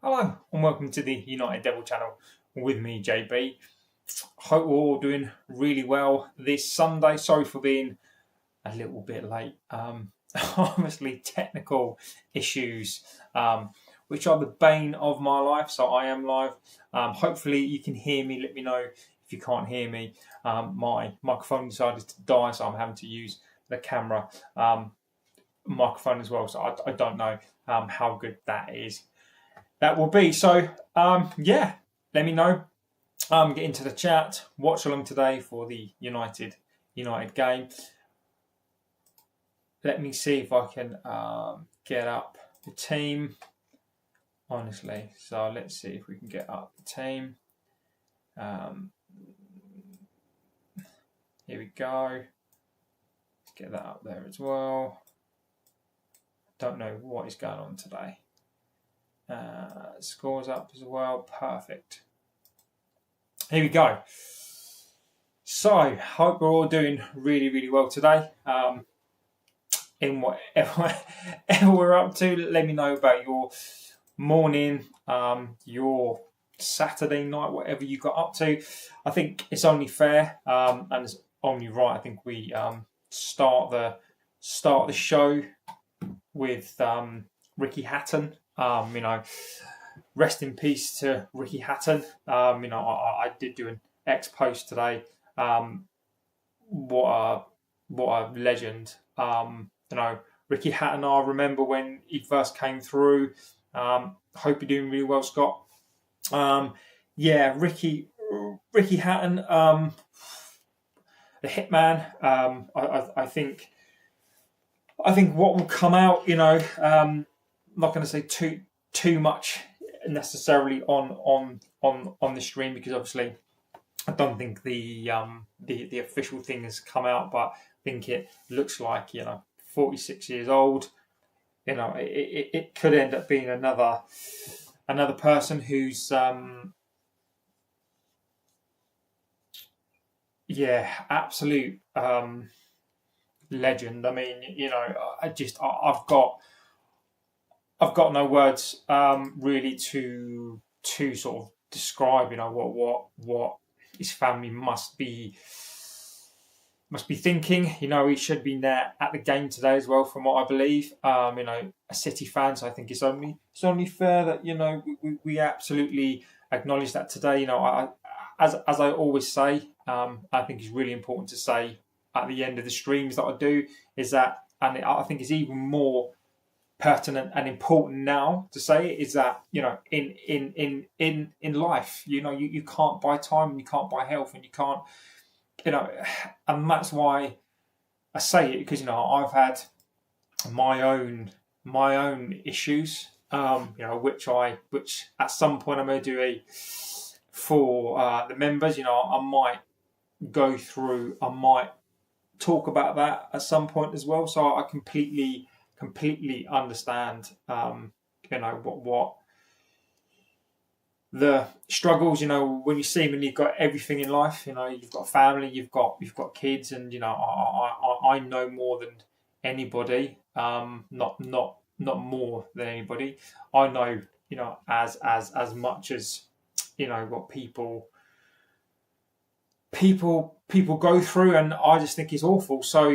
Hello and welcome to the United Devil channel with me, JB. Hope we're all doing really well this Sunday. Sorry for being a little bit late. Obviously, technical issues, which are the bane of my life. So I am live. Hopefully, you can hear me. Let me know if you can't hear me. My microphone decided to die, so I'm having to use the camera microphone as well. So I don't know how good that is. That will be. So, yeah, let me know. Get into the chat. Watch along today for the United game. Let me see if I can get up the team. Honestly, so let's see if we can get up the team. Here we go. Let's get that up there as well. Don't know what is going on today. Scores up as well. Perfect. Here we go. So, hope we're all doing really, really well today. In whatever we're up to, let me know about your morning, your Saturday night, whatever you got up to. I think it's only fair and it's only right. I think we start the show with Ricky Hatton. Rest in peace to Ricky Hatton. I did do an X post today. What a legend. Ricky Hatton, I remember when he first came through. Hope you're doing really well, Scott. Ricky Hatton, the hitman. I think what will come out, I'm not going to say too much necessarily on the stream, because obviously I don't think the official thing has come out, but I think it looks like 46 years old. It could end up being another person who's absolute legend. I mean, I've got no words really to sort of describe what his family must be thinking. He should have been there at the game today as well, from what I believe. A City fan, so I think it's only fair that we absolutely acknowledge that today. As I always say, I think it's really important to say at the end of the streams that I do is that, and I think it's even more pertinent and important now to say it, is that in life you can't buy time, and you can't buy health, and you can't and that's why I say it, because I've had my own issues, which at some point I'm going to do for the members. I might go through, I might talk about that at some point as well. So I completely understand what the struggles, when you see them and you've got everything in life, you've got a family, you've got kids, and I know more than anybody, not more than anybody. I know as much as what people go through, and I just think it's awful. So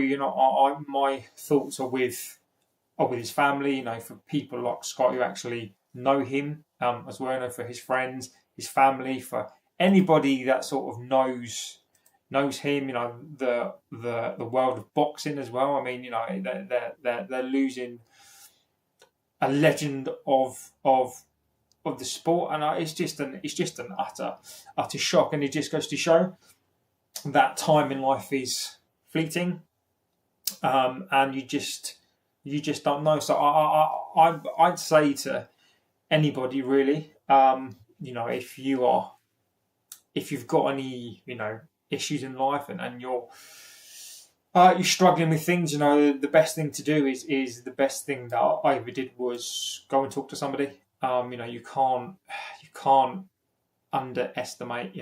my thoughts are with his family, for people like Scott who actually know him as well, for his friends, his family, for anybody that sort of knows him, the world of boxing as well. I mean, they're losing a legend of the sport, and it's just an utter shock, and it just goes to show that time in life is fleeting, and you just don't know. So I'd say to anybody really, if you've got any issues in life, and you're struggling with things, the best thing to do is the best thing that I ever did was go and talk to somebody. You can't underestimate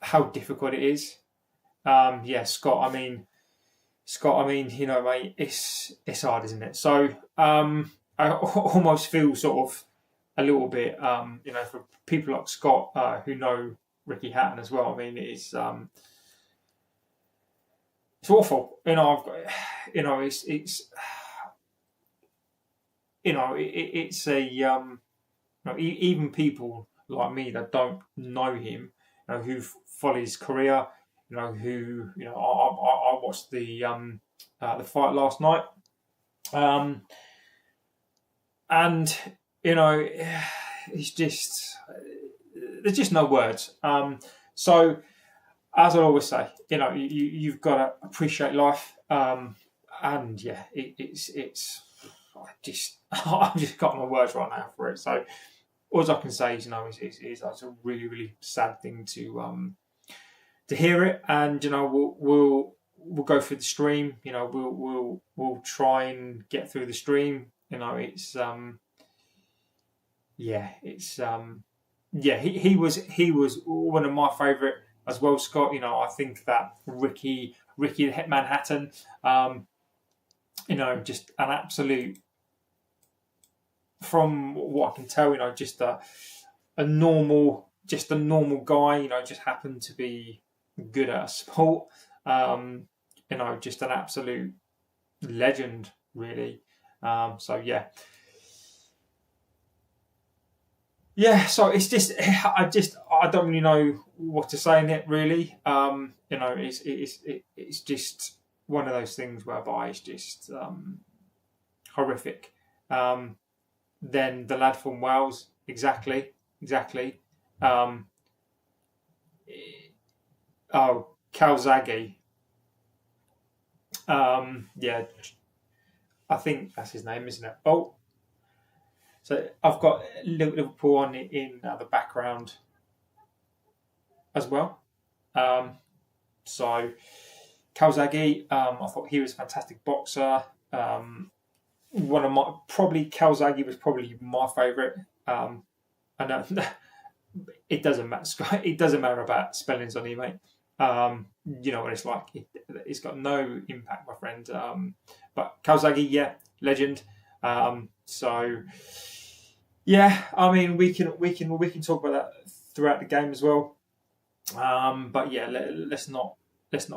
how difficult it is. Scott, I mean, Scott, I mean, mate, it's hard, isn't it? So I almost feel sort of a little bit, for people like Scott who know Ricky Hatton as well. I mean, it's awful. I've got, it's it's a even people like me that don't know him, who follow his career, who I watched the fight last night, and it's just there's just no words. So as I always say, you've got to appreciate life, and yeah, it's I've just got no words right now for it. So all I can say is, is that's a really, really sad thing to hear it, and we'll go through the stream. We'll try and get through the stream. It's he was one of my favourite as well, Scott. I think that Ricky the Hitman Hatton, just an absolute, from what I can tell, just a normal guy, just happened to be good at a sport. Just an absolute legend, really. So yeah. Yeah, so it's just I don't really know what to say in it, really. It's just one of those things whereby it's just horrific. Then the lad from Wales, exactly. Calzaghe. I think that's his name, isn't it? Oh, so I've got Liverpool on in the background as well. So Calzaghe, I thought he was a fantastic boxer. Calzaghe was probably my favourite. I know it doesn't matter. It doesn't matter about spellings on you, mate. You know what it's like. It's got no impact, my friend. But Calzaghe, yeah, legend. So yeah, I mean, we can talk about that throughout the game as well. But yeah, let's not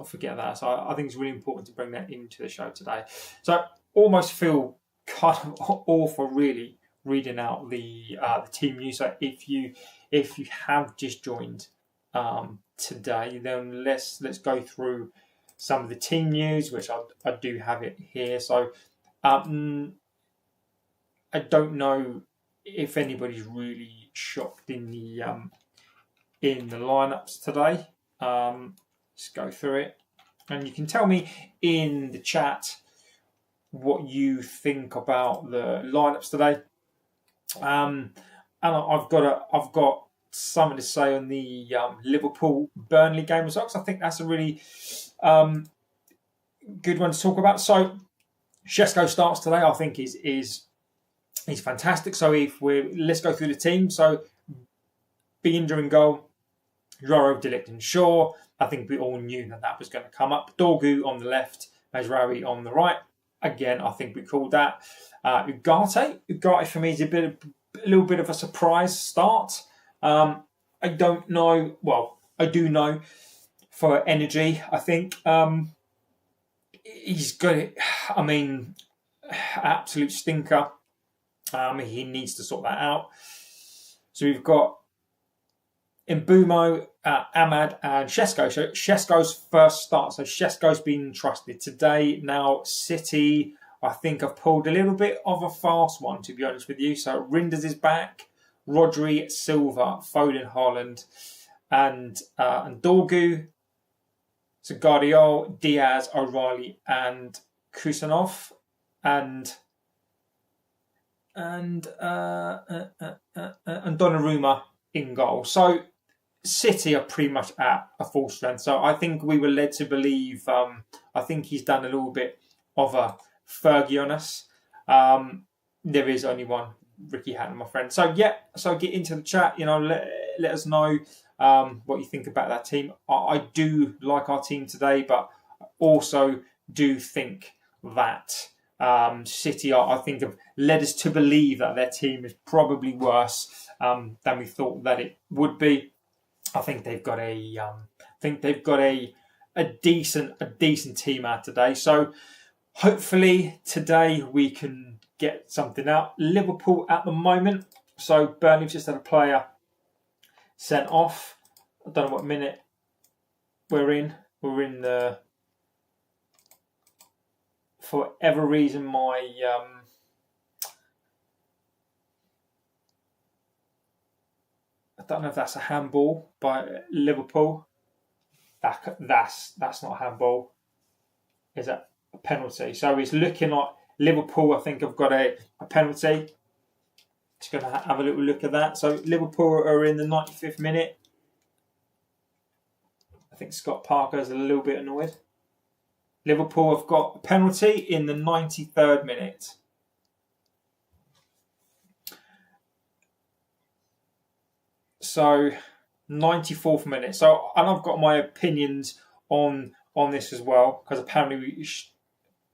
forget that. So I think it's really important to bring that into the show today. So almost feel kind of awful, really, reading out the team news. So if you have just joined today, then let's go through some of the team news, which I do have it here. So I don't know if anybody's really shocked in the lineups today. Let's go through it, and you can tell me in the chat what you think about the lineups today. And I've got something to say on the Liverpool Burnley game as well, because I think that's a really good one to talk about. So Šeško starts today. I think he's fantastic. So let's go through the team. So Binder in goal, Roro, De Ligt and Shaw. I think we all knew that was going to come up. Dorgu on the left, Mazraoui on the right. Again, I think we called that. Ugarte for me is a little bit of a surprise start. I don't know. Well, I do know for energy. I think he's good. I mean, absolute stinker. He needs to sort that out. So we've got Mbeumo, Ahmad and Šeško. So Šeško's first start. So Šeško's been trusted today. Now City, I think I've pulled a little bit of a fast one, to be honest with you. So Rinders is back. Rodri, Silva, Foden, Haaland and Dorgu. So Guardiola, Diaz, O'Reilly and Kusanov. And Donnarumma in goal. So City are pretty much at a full strength. So I think we were led to believe. I think he's done a little bit of a Fergie on us. There is only one Ricky Hatton, my friend. So yeah, so get into the chat. Let us know what you think about that team. I do like our team today, but also do think that City I think have led us to believe that their team is probably worse than we thought that it would be. I think they've got a decent team out today. So hopefully today we can get something out. Liverpool at the moment. So Burnley've just had a player sent off. I don't know what minute we're in. We're in the... For whatever reason, my... I don't know if that's a handball by Liverpool. That's not a handball. Is that a penalty? So it's looking like Liverpool, I think, have got a penalty. Just going to have a little look at that. So Liverpool are in the 95th minute. I think Scott Parker's a little bit annoyed. Liverpool have got a penalty in the 93rd minute. So 94th minute. So, and I've got my opinions on this as well, because apparently we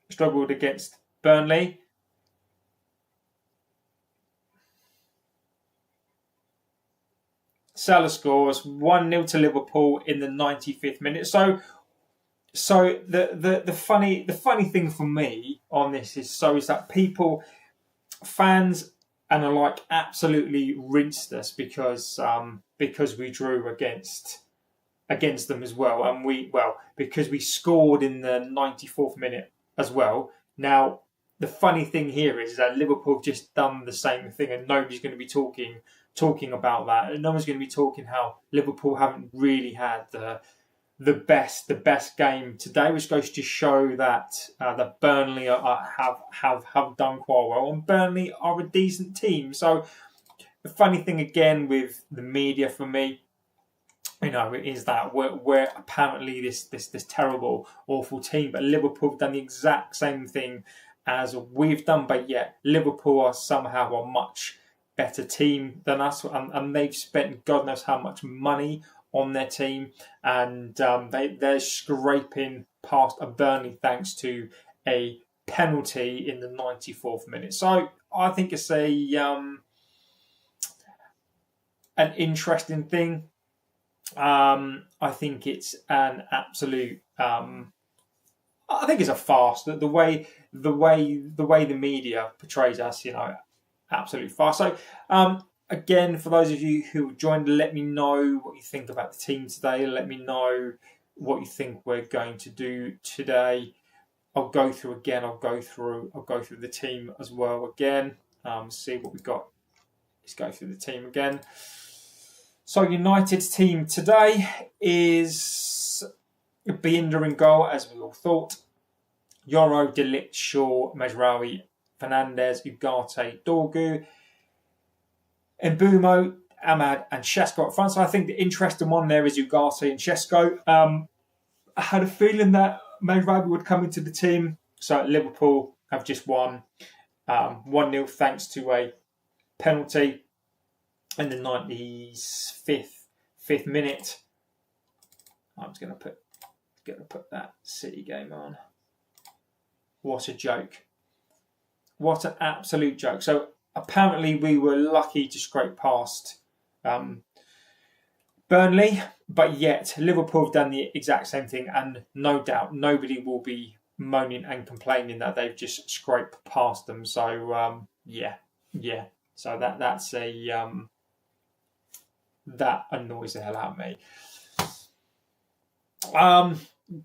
struggled against Burnley. Salah scores 1-0 to Liverpool in the 95th minute. So the funny thing for me on this is that fans and are like absolutely rinsed us because we drew against them as well, and because we scored in the 94th minute as well. Now the funny thing here is that Liverpool have just done the same thing, and nobody's going to be talking about that, and no one's going to be talking how Liverpool haven't really had the best game today, which goes to show that that Burnley have done quite well, and Burnley are a decent team. So the funny thing again with the media for me, is that we're apparently this terrible, awful team, but Liverpool have done the exact same thing as we've done, but yet Liverpool are somehow a much better team than us, and they've spent God knows how much money on their team, and they're scraping past a Burnley thanks to a penalty in the 94th minute. So I think it's an interesting thing. I think it's an absolute. I think it's a farce. The way the media portrays us, absolute farce. So. Again, for those of you who joined, let me know what you think about the team today. Let me know what you think we're going to do today. I'll go through again. I'll go through the team as well again. See what we got. Let's go through the team again. So United's team today is Binder in goal, as we all thought. Yoro, De Ligt, Shaw, Mazraoui, Fernandes, Ugarte, Dorgu, Mbumo, Ahmad and Šeško up front. So I think the interesting one there is Ugarte and Šeško. I had a feeling that Mazraoui would come into the team. So Liverpool have just won 1-0 thanks to a penalty in the 95th minute. I'm just going to put that City game on. What a joke. What an absolute joke. So apparently we were lucky to scrape past Burnley, but yet Liverpool have done the exact same thing, and no doubt nobody will be moaning and complaining that they've just scraped past them. So yeah. So that's that annoys the hell out of me.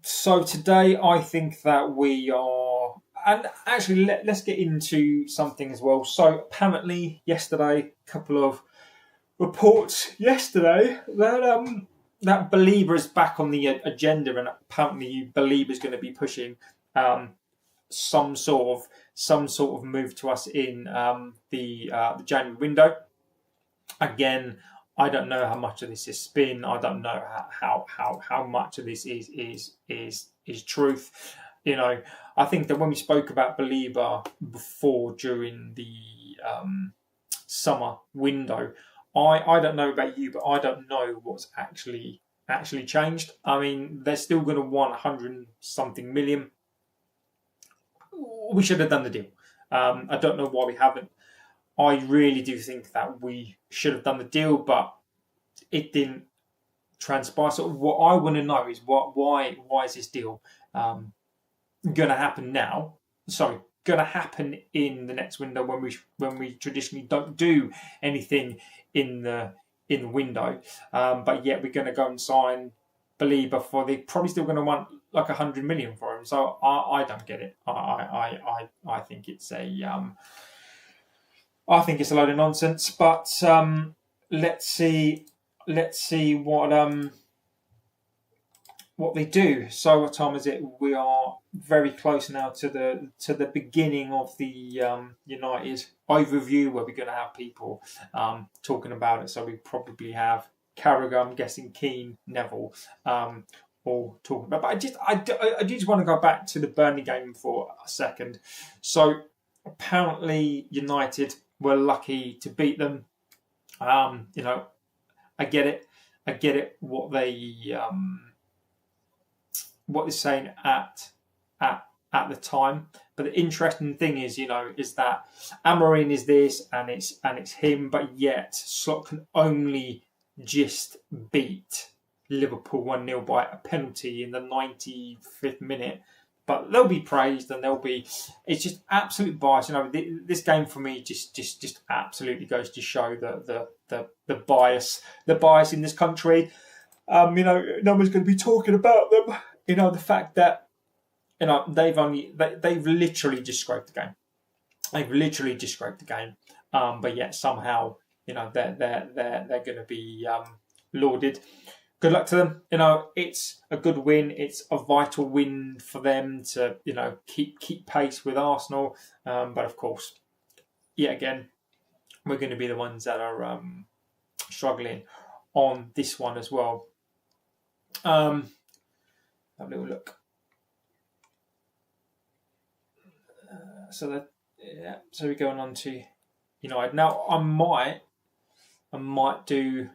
So today I think that we are, and actually let's get into something as well. So apparently yesterday, a couple of reports yesterday that Belieber is back on the agenda, and apparently Belieber is going to be pushing some sort of move to us in the January window. Again, I don't know how much of this is spin. I don't know how much of this is truth. I think that when we spoke about Belieber before during the summer window, I don't know about you, but I don't know what's actually changed. I mean, they're still going to want 100 something million. we should have done the deal. I don't know why we haven't. I really do think that we should have done the deal, but it didn't transpire. So what I want to know is why is this deal going to happen now? Sorry, going to happen in the next window when we traditionally don't do anything in the window, but yet we're going to go and sign Belieber for they're probably still going to want like 100 million for him. So I don't get it. I think it's I think it's a load of nonsense. But let's see what they do. So what time is it? We are very close now to the beginning of the United overview, where we're going to have people talking about it. So we probably have Carragher, I'm guessing Keane, Neville, all talking about. But I just want to go back to the Burnley game for a second. So apparently United were lucky to beat them. I get it. I get it. What they're saying at the time. But the interesting thing is, is that Amorim is this and it's him, but yet Slot can only just beat Liverpool 1-0 by a penalty in the 95th minute. But they'll be praised and it's just absolute bias. This game for me just absolutely goes to show the bias in this country. No one's going to be talking about them. The fact that they've literally just scraped the game. They've literally just scraped the game. But yet somehow they're going to be lauded. Good luck to them. It's a good win. It's a vital win for them to keep pace with Arsenal. But of course, yet again, we're going to be the ones that are struggling on this one as well. Have a little look. So we're going on to United. Now I might do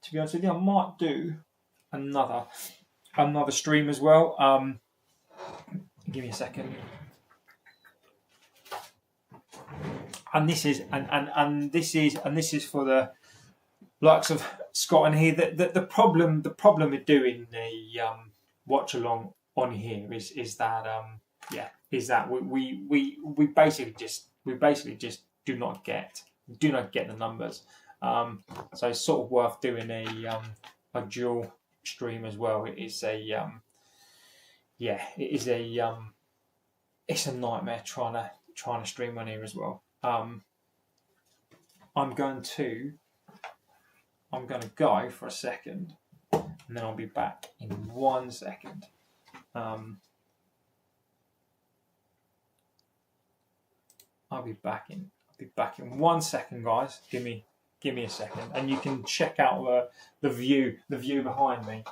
to be honest with you, I might do another stream as well. Give me a second. And this is for the likes of Scott and here. The problem with doing the watch along on here is that we basically just do not get the numbers. So it's sort of worth doing a dual stream as well. It's a nightmare trying to stream on here as well. I'm going to go for a second, and then I'll be back in 1 second. I'll be back in 1 second, guys. Give me a second, and you can check out the view behind me.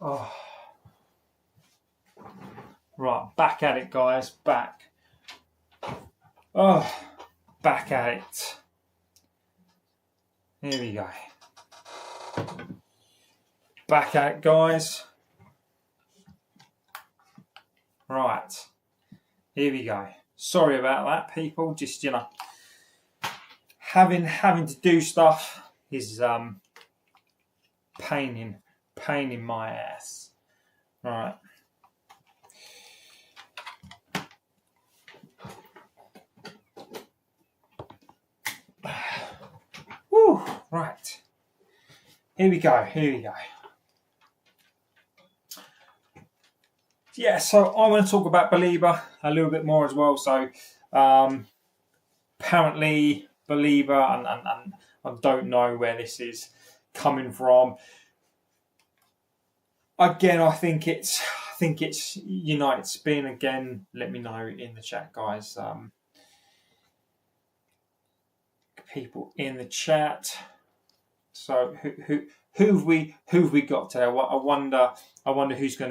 Oh, Right, back at it, guys. Back. Oh, back at it. Here we go. Back at it, guys. Right. Here we go. Sorry about that, people. Just, having to do stuff is pain in my ass. Right. Woo, right. Here we go. Yeah, so I want to talk about Belieber a little bit more as well. So, apparently, Belieber, and I don't know where this is coming from. Again, I think it's United spin again. Let me know in the chat, guys. People in the chat. So who have we got today? I wonder who's going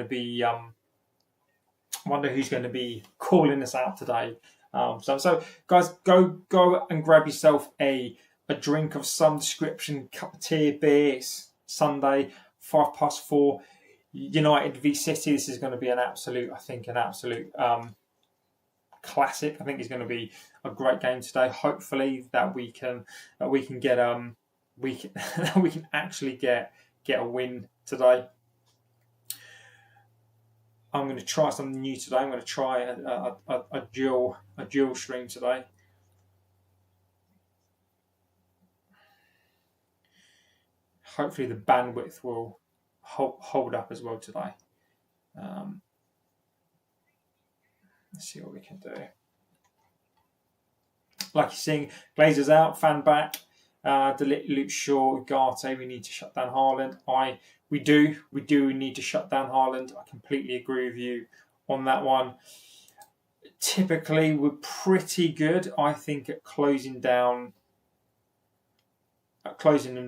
to be calling us out today. So guys, go and grab yourself a drink of some description, cup of tea, beer. It's Sunday, 4:05. United v City. This is going to be an absolute classic. I think it's going to be a great game today. Hopefully that we can get we can actually get a win today. I'm going to try something new today. I'm going to try a dual stream today. Hopefully the bandwidth will hold up as well today. Let's see what we can do. Like you're seeing, Glazer's out, Fan back, Delete, Luke Shaw, Ugarte. We need to shut down Haaland. We do need to shut down Haaland. I completely agree with you on that one. Typically, we're pretty good, I think, at closing them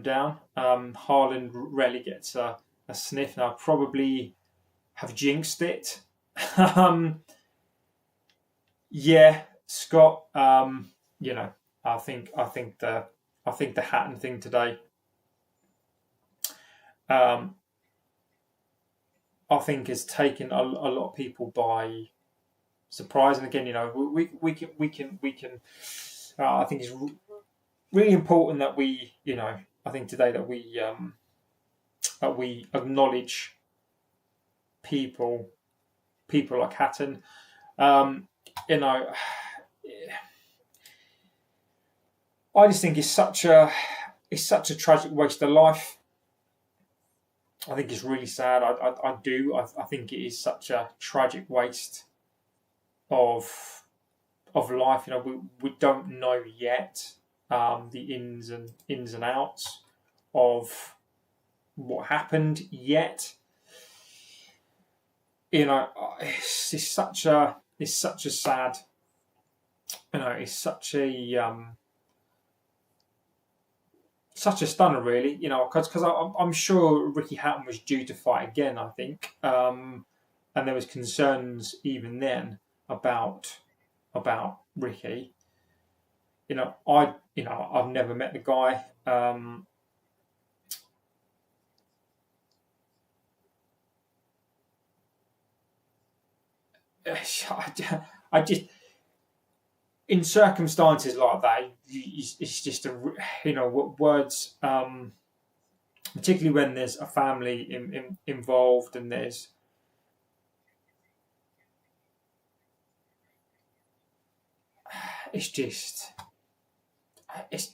down. Haaland rarely gets a sniff. Now, I probably have jinxed it. Yeah, Scott. I think the Hatton thing today. I think has taken a lot of people by surprise. And again, we can. I think it's really important that we, I think today that we acknowledge people like Hatton. I just think it's such a tragic waste of life. I think it's really sad. I think it is such a tragic waste of life. We don't know yet the ins and outs of what happened yet. It's such a sad. It's such a stunner, really. Because I'm sure Ricky Hatton was due to fight again. I think, and there was concerns even then about Ricky. I've never met the guy. I just, in circumstances like that, it's just words. Particularly when there's a family involved and it's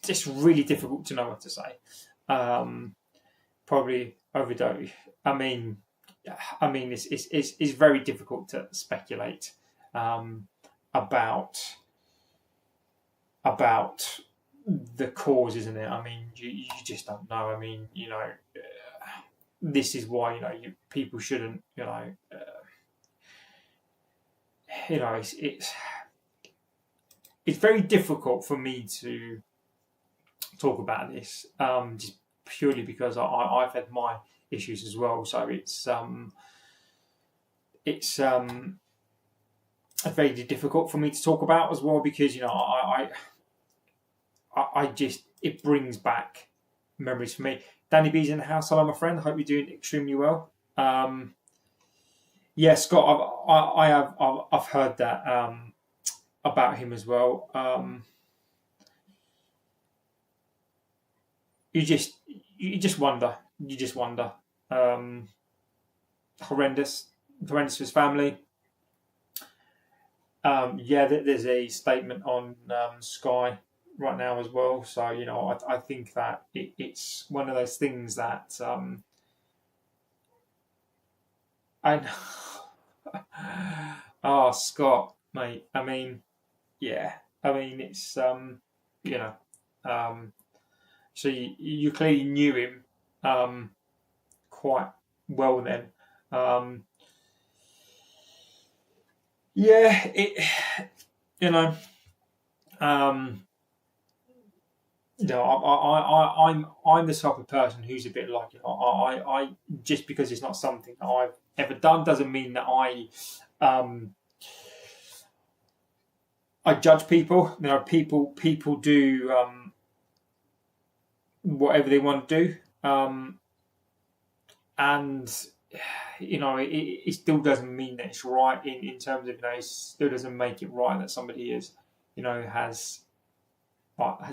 just really difficult to know what to say. Probably overdose. I mean, it's very difficult to speculate about the cause, isn't it? I mean, you just don't know. I mean, this is why people shouldn't. It's very difficult for me to talk about this, just purely because I've had my issues as well. So it's very difficult for me to talk about as well, because I just, it brings back memories for me. Danny B's in the house. Hello, my friend. I hope you're doing extremely well. Yeah, Scott, I've heard that about him as well. You just you just wonder. You just wonder. Um, horrendous for his family. Yeah, there's a statement on Sky right now as well. So I think that it's one of those things that I. Oh, Scott, mate. I mean, yeah. I mean, it's you know. Um, so you clearly knew him quite well then. Um, yeah, you know. Um, I'm the type of person who's a bit like, I just because it's not something that I've ever done doesn't mean that um, I judge people. People do whatever they want to do, and it still doesn't mean that it's right in terms of, it still doesn't make it right that somebody is has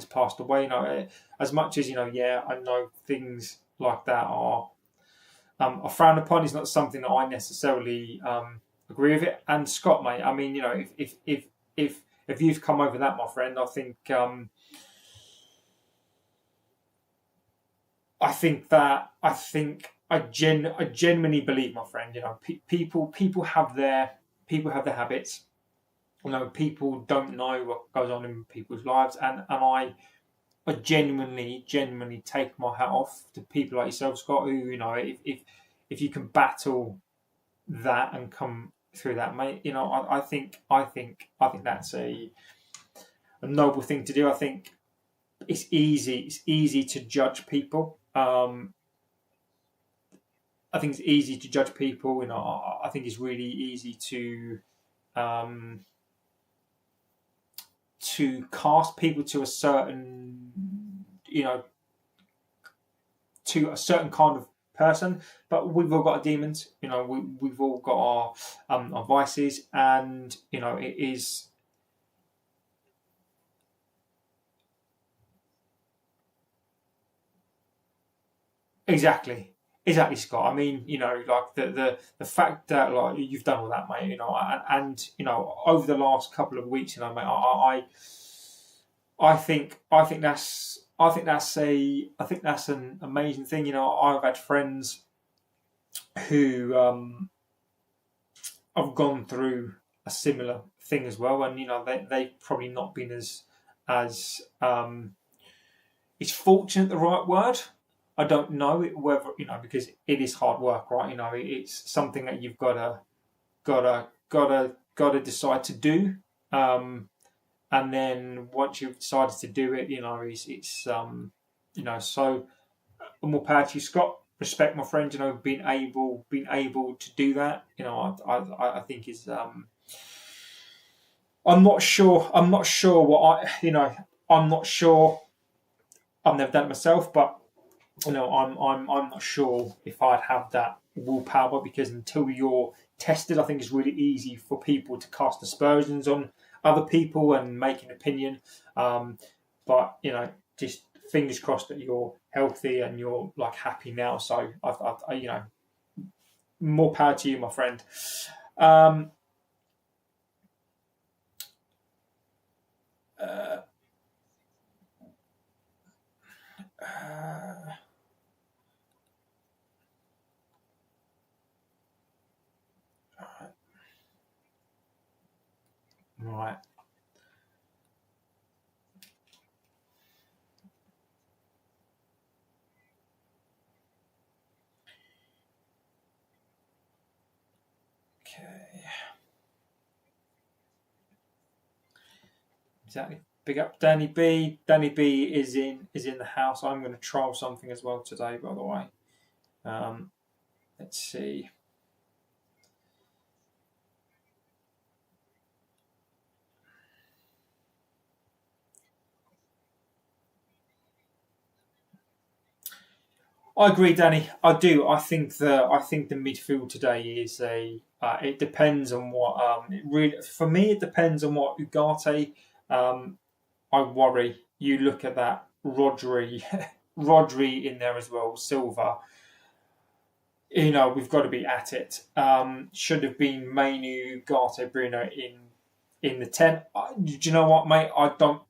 passed away. As much as yeah, I know things like that are frowned upon. It's not something that I necessarily agree with it. And Scott, mate, I mean, if you've come over that, my friend, I genuinely believe, my friend. People have their habits. People don't know what goes on in people's lives, and I genuinely take my hat off to people like yourself, Scott, who, if you can battle that and come through that, mate, I think that's a noble thing to do. I think it's easy to judge people. I think it's easy to judge people. I think it's really easy um, to cast people to a certain, to a certain kind of person. But we've all got demons. We've all got our vices, and it is exactly. Exactly, Scott. I mean, like the fact that, like, you've done all that, mate. And over the last couple of weeks, mate, I think that's an amazing thing. I've had friends who have gone through a similar thing as well, and they've probably not been as is fortunate the right word? I don't know whether, because it is hard work, right? It's something that you've gotta decide to do. And then once you've decided to do it, so more power to you, Scott. Respect, my friend. Being able to do that. I think is. I'm not sure. I'm not sure what I. I'm not sure. I've never done it myself, but I'm not sure if I'd have that willpower, because until you're tested, I think it's really easy for people to cast aspersions on other people and make an opinion. But just fingers crossed that you're healthy and you're, like, happy now. So more power to you, my friend. Um, uh, uh, right. Okay. Exactly. Big up Danny B. Danny B is in the house. I'm going to trial something as well today, by the way. Let's see. I agree, Danny. I do. I think the midfield today is a. It depends on what. It really, for me, it depends on what Ugarte. Um, I worry. You look at that Rodri, Rodri in there as well. Silva. We've got to be at it. Should have been Mainu, Ugarte, Bruno in the 10. Do you know what, mate? I don't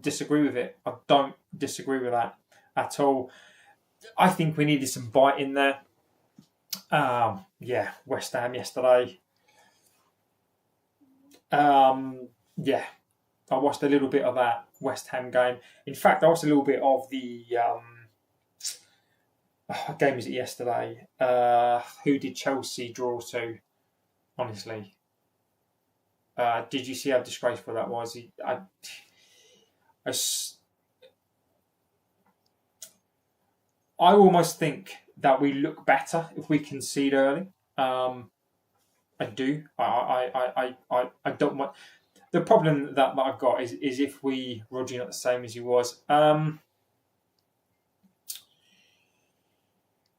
disagree with it. I don't disagree with that at all. I think we needed some bite in there. Yeah, West Ham yesterday. Yeah, I watched a little bit of that West Ham game. In fact, I watched a little bit of the what game was it yesterday? Who did Chelsea draw to? Honestly, did you see how disgraceful that was? I, I almost think that we look better if we concede early. I do. I don't want. The problem that I've got is if we Rodri not the same as he was.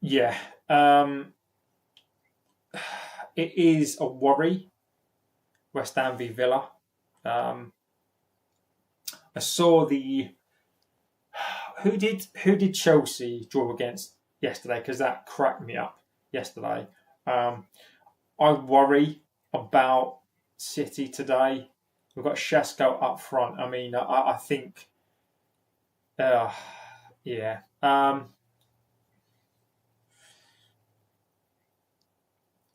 Yeah. It is a worry. West Ham v Villa. I saw the who did Chelsea draw against yesterday, because that cracked me up yesterday. I worry about City today. We've got Shesko up front. I mean, I think, yeah.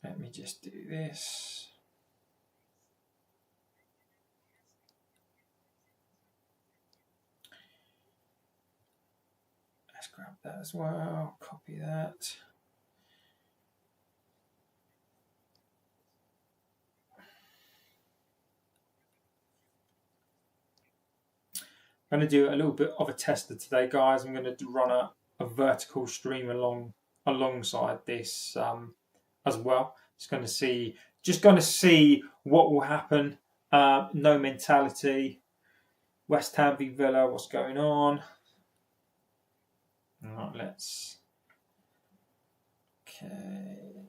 Let me just do this. Let's grab that as well. Copy that. I'm going to do a little bit of a tester today, guys. I'm going to run a vertical stream alongside this as well. Just going to see what will happen. No mentality. West Ham v Villa. What's going on? Right, let's. Okay.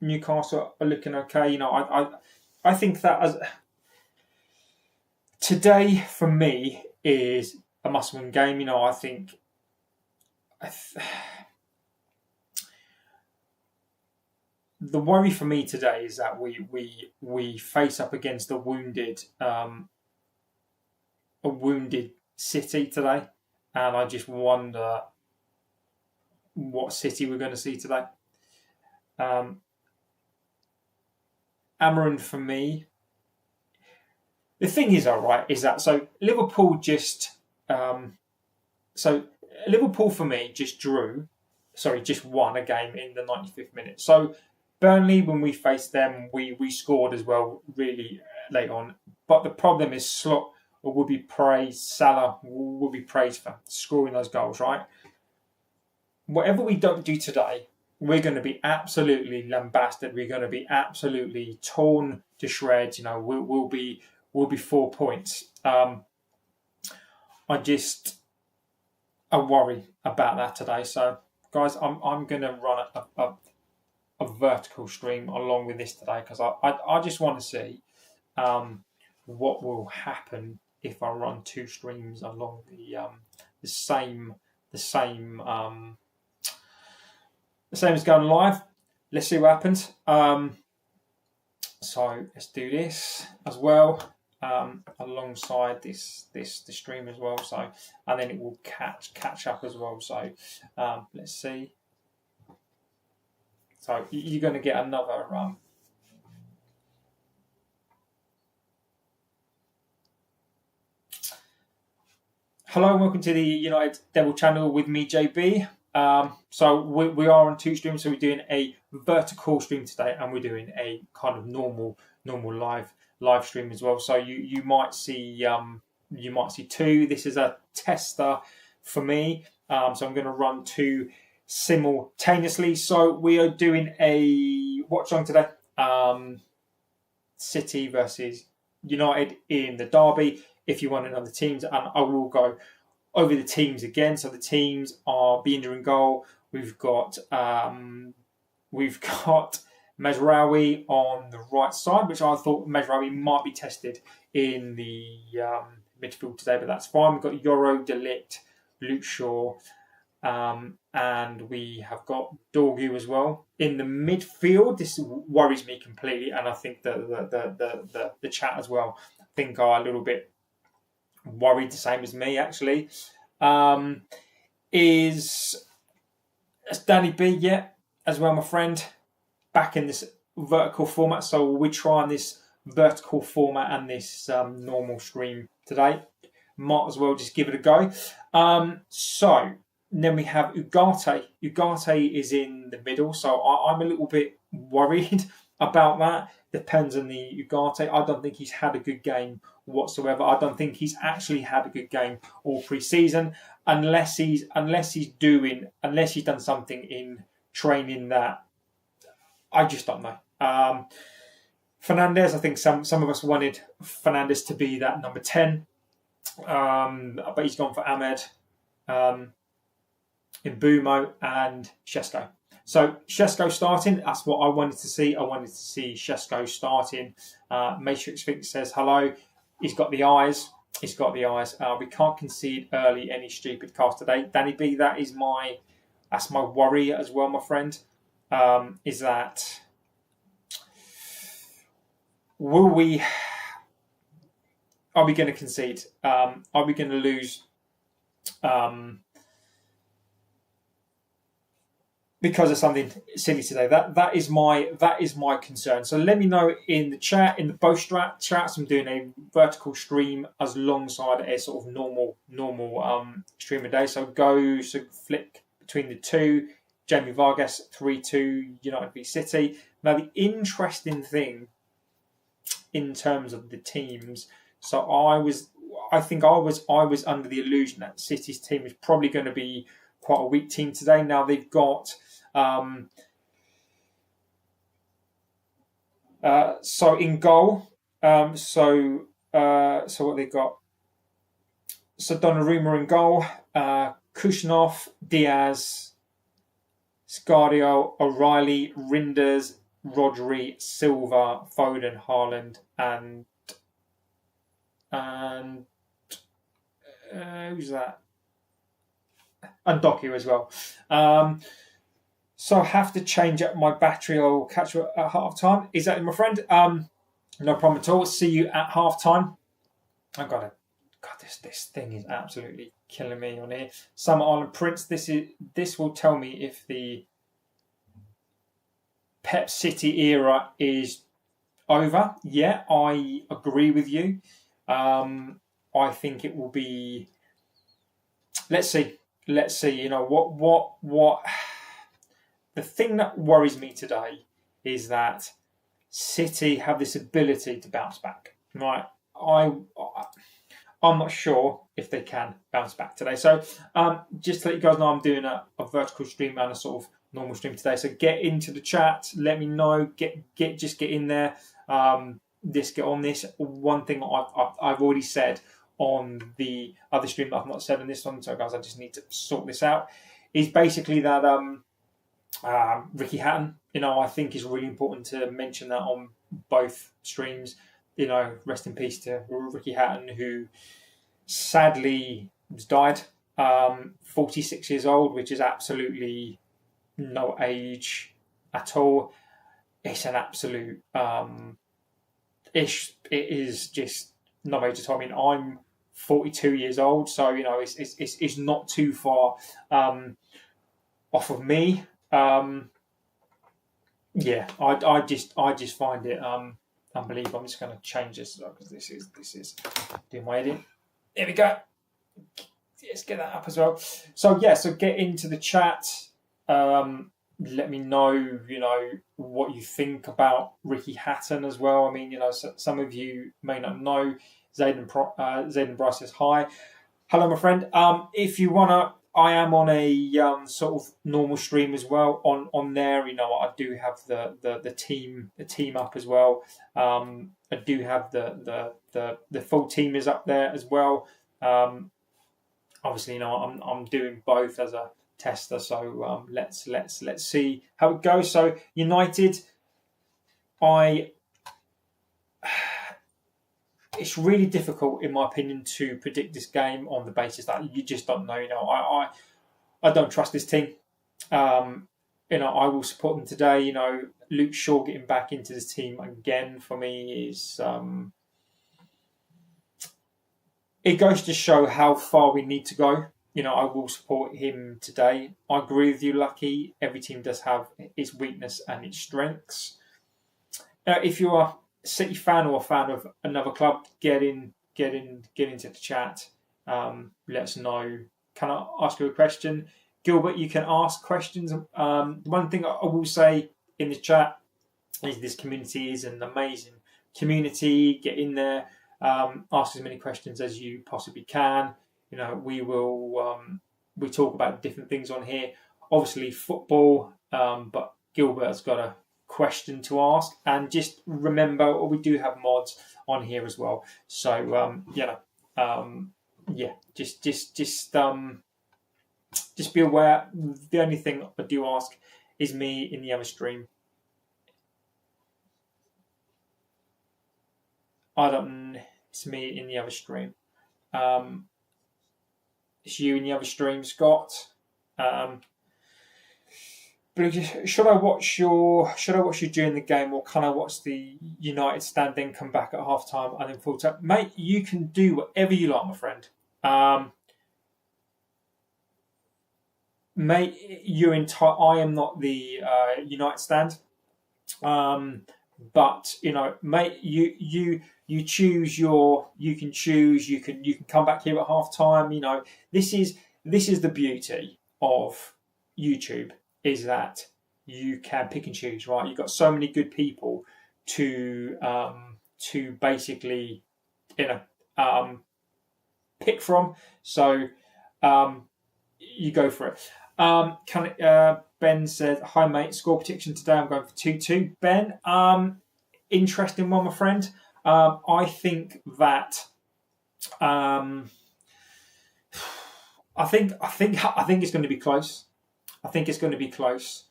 Newcastle are looking okay. I think that as today for me is a must-win game. I think the worry for me today is that we face up against a wounded City today, and I just wonder what City we're going to see today. Amorim for me. The thing is, is that so Liverpool Liverpool for me just won a game in the 95th minute. So Burnley, when we faced them, we scored as well really late on. But the problem is Slot will be praised, Salah will be praised for scoring those goals, right? Whatever we don't do today, we're going to be absolutely lambasted. We're going to be absolutely torn to shreds. We'll be 4 points. I worry about that today. So, guys, I'm going to run a vertical stream along with this today, because I just want to see what will happen if I run two streams along the same as going live. Let's see what happens. So let's do this as well alongside this stream as well. So, and then it will catch up as well. So let's see. So you're going to get another. Hello and welcome to the United Devil channel with me, JB. So we are on two streams. So we're doing a vertical stream today, and we're doing a kind of normal live stream as well. So you might see two. This is a tester for me. So I'm going to run two simultaneously. So we are doing a watch on today. City versus United in the derby. If you want to know the teams, and I will go over the teams again. So the teams are Binder in goal. We've got Mazraoui on the right side, which I thought Mazraoui might be tested in the midfield today, but that's fine. We've got Yoro, De Ligt, Luke Shaw, and we have got Dorgu as well. In the midfield, this worries me completely, and I think the chat as well, I think are a little bit worried, the same as me actually. Is Danny B yet as well, my friend, back in this vertical format? So we're trying this vertical format and this normal stream today. Might as well just give it a go. So then we have Ugarte. Ugarte is in the middle, so I'm a little bit worried about that. Depends on the Ugarte. I don't think he's had a good game whatsoever. I don't think he's actually had a good game all pre-season, unless he's done something in training that I just don't know. Fernandes, I think some of us wanted Fernandes to be that number 10, but he's gone for Ahmed, Mbumo and Šeško. So Šeško starting, that's what I wanted to see. I wanted to see Šeško starting. Matrix Fix says hello. He's got the eyes. We can't concede early any stupid cast today. Danny B, that's my worry as well, my friend. Is that are we going to concede? Are we going to lose? Because of something silly today. That is my concern. So let me know in the chat, in the both chats. I'm doing a vertical stream as alongside a sort of normal stream a day. So flick between the two. Jamie Vargas 3-2 United v City. Now the interesting thing in terms of the teams. So I think I was under the illusion that City's team is probably going to be quite a weak team today. Now they've got so in goal, so what they got? So Donnarumma in goal, Kushnov, Diaz, Scardio, O'Reilly, Rinders, Rodri, Silva, Foden, Haaland, and who's that? And Doku as well. So I have to change up my battery. I will catch you at half time. Is that my friend? No problem at all. See you at half time. I've got it. God, this thing is absolutely killing me on here. Summer Island Prince. This will tell me if the Pep City era is over. Yeah, I agree with you. I think it will be. Let's see. You know what? The thing that worries me today is that City have this ability to bounce back. Right? I'm not sure if they can bounce back today. So just to let you guys know, I'm doing a vertical stream and a sort of normal stream today. So get into the chat. Let me know. Get in there. Let's get on this. One thing I've already said on the other stream that I've not said on this one, so guys, I just need to sort this out, is basically that Ricky Hatton, I think is really important to mention that on both streams. Rest in peace to Ricky Hatton, who sadly has died, 46 years old, which is absolutely no age at all. It's an absolute it is just no age at all. I mean, I'm 42 years old, so it's not too far off of me. Yeah, I just find it unbelievable. I'm just going to change this because this is doing my edit. There we go. Let's get that up as well. So get into the chat. Let me know, what you think about Ricky Hatton as well. I mean, some of you may not know. Zayden Bryce says hi. Hello, my friend. If you want to I am on a sort of normal stream as well on there. I do have the team up as well. I do have the full team is up there as well. Obviously, I'm doing both as a tester. So let's see how it goes. So United, it's really difficult, in my opinion, to predict this game on the basis that you just don't know. I don't trust this team. I will support them today. Luke Shaw getting back into this team again for me is it goes to show how far we need to go. I will support him today. I agree with you, Lucky. Every team does have its weakness and its strengths. If you are City fan or a fan of another club, get into the chat. Let us know. Can I ask you a question? Gilbert, you can ask questions. One thing I will say in the chat is this community is an amazing community. Get in there, ask as many questions as you possibly can. We will we talk about different things on here. Obviously football, but Gilbert has got a question to ask, and just remember we do have mods on here as well. So just be aware. The only thing I do ask is me in the other stream. It's me in the other stream. It's you in the other stream, Scott. But should I watch you during the game, or can I watch the United stand, then come back at half time and then full time? Mate, you can do whatever you like, my friend. Mate, I am not the United stand. But mate, you choose you can choose. You can come back here at half time. This is the beauty of YouTube, is that you can pick and choose, right? You've got so many good people to basically pick from. So you go for it. Ben says, "Hi mate, score prediction today. I'm going for 2-2." Ben, interesting one, my friend. I think that I think it's going to be close. I think it's going to be close,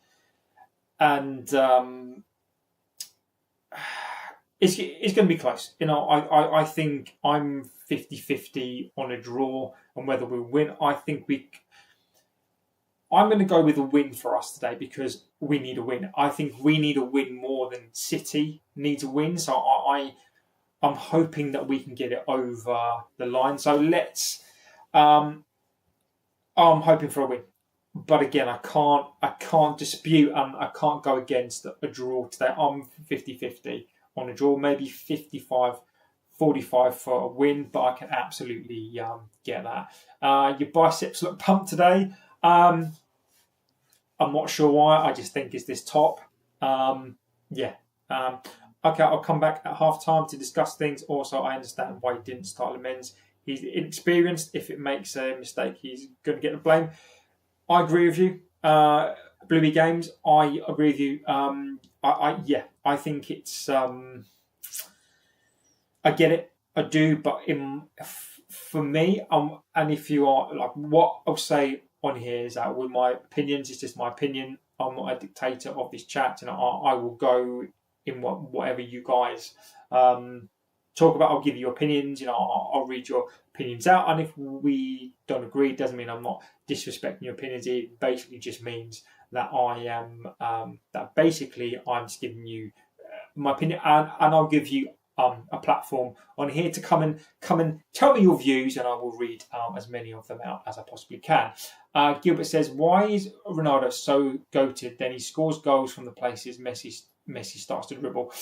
and it's going to be close. I think I'm 50-50 on a draw on whether we'll win. I'm going to go with a win for us today because we need a win. I think we need a win more than City needs a win. So I'm hoping that we can get it over the line. So I'm hoping for a win. But again, I can't dispute and I can't go against a draw today. I'm 50-50 on a draw, maybe 55-45 for a win, but I can absolutely get that. Your biceps look pumped today. I'm not sure why. I just think it's this top. Okay, I'll come back at half time to discuss things. Also, I understand why he didn't start Lemens. He's inexperienced. If it makes a mistake, he's going to get the blame. I agree with you. Bluey Games, I agree with you. I think it's... I get it. I do. But for me, and if you are... like, what I'll say on here is that with my opinions, it's just my opinion. I'm not a dictator of this chat. I will go in whatever you guys talk about. I'll give you opinions. I'll read your opinions out, and if we don't agree, it doesn't mean I'm not disrespecting your opinions. It basically just means that I am I'm just giving you my opinion, and I'll give you a platform on here to come and tell me your views, and I will read as many of them out as I possibly can. Gilbert says, "Why is Ronaldo so goated? Then he scores goals from the places Messi starts to dribble."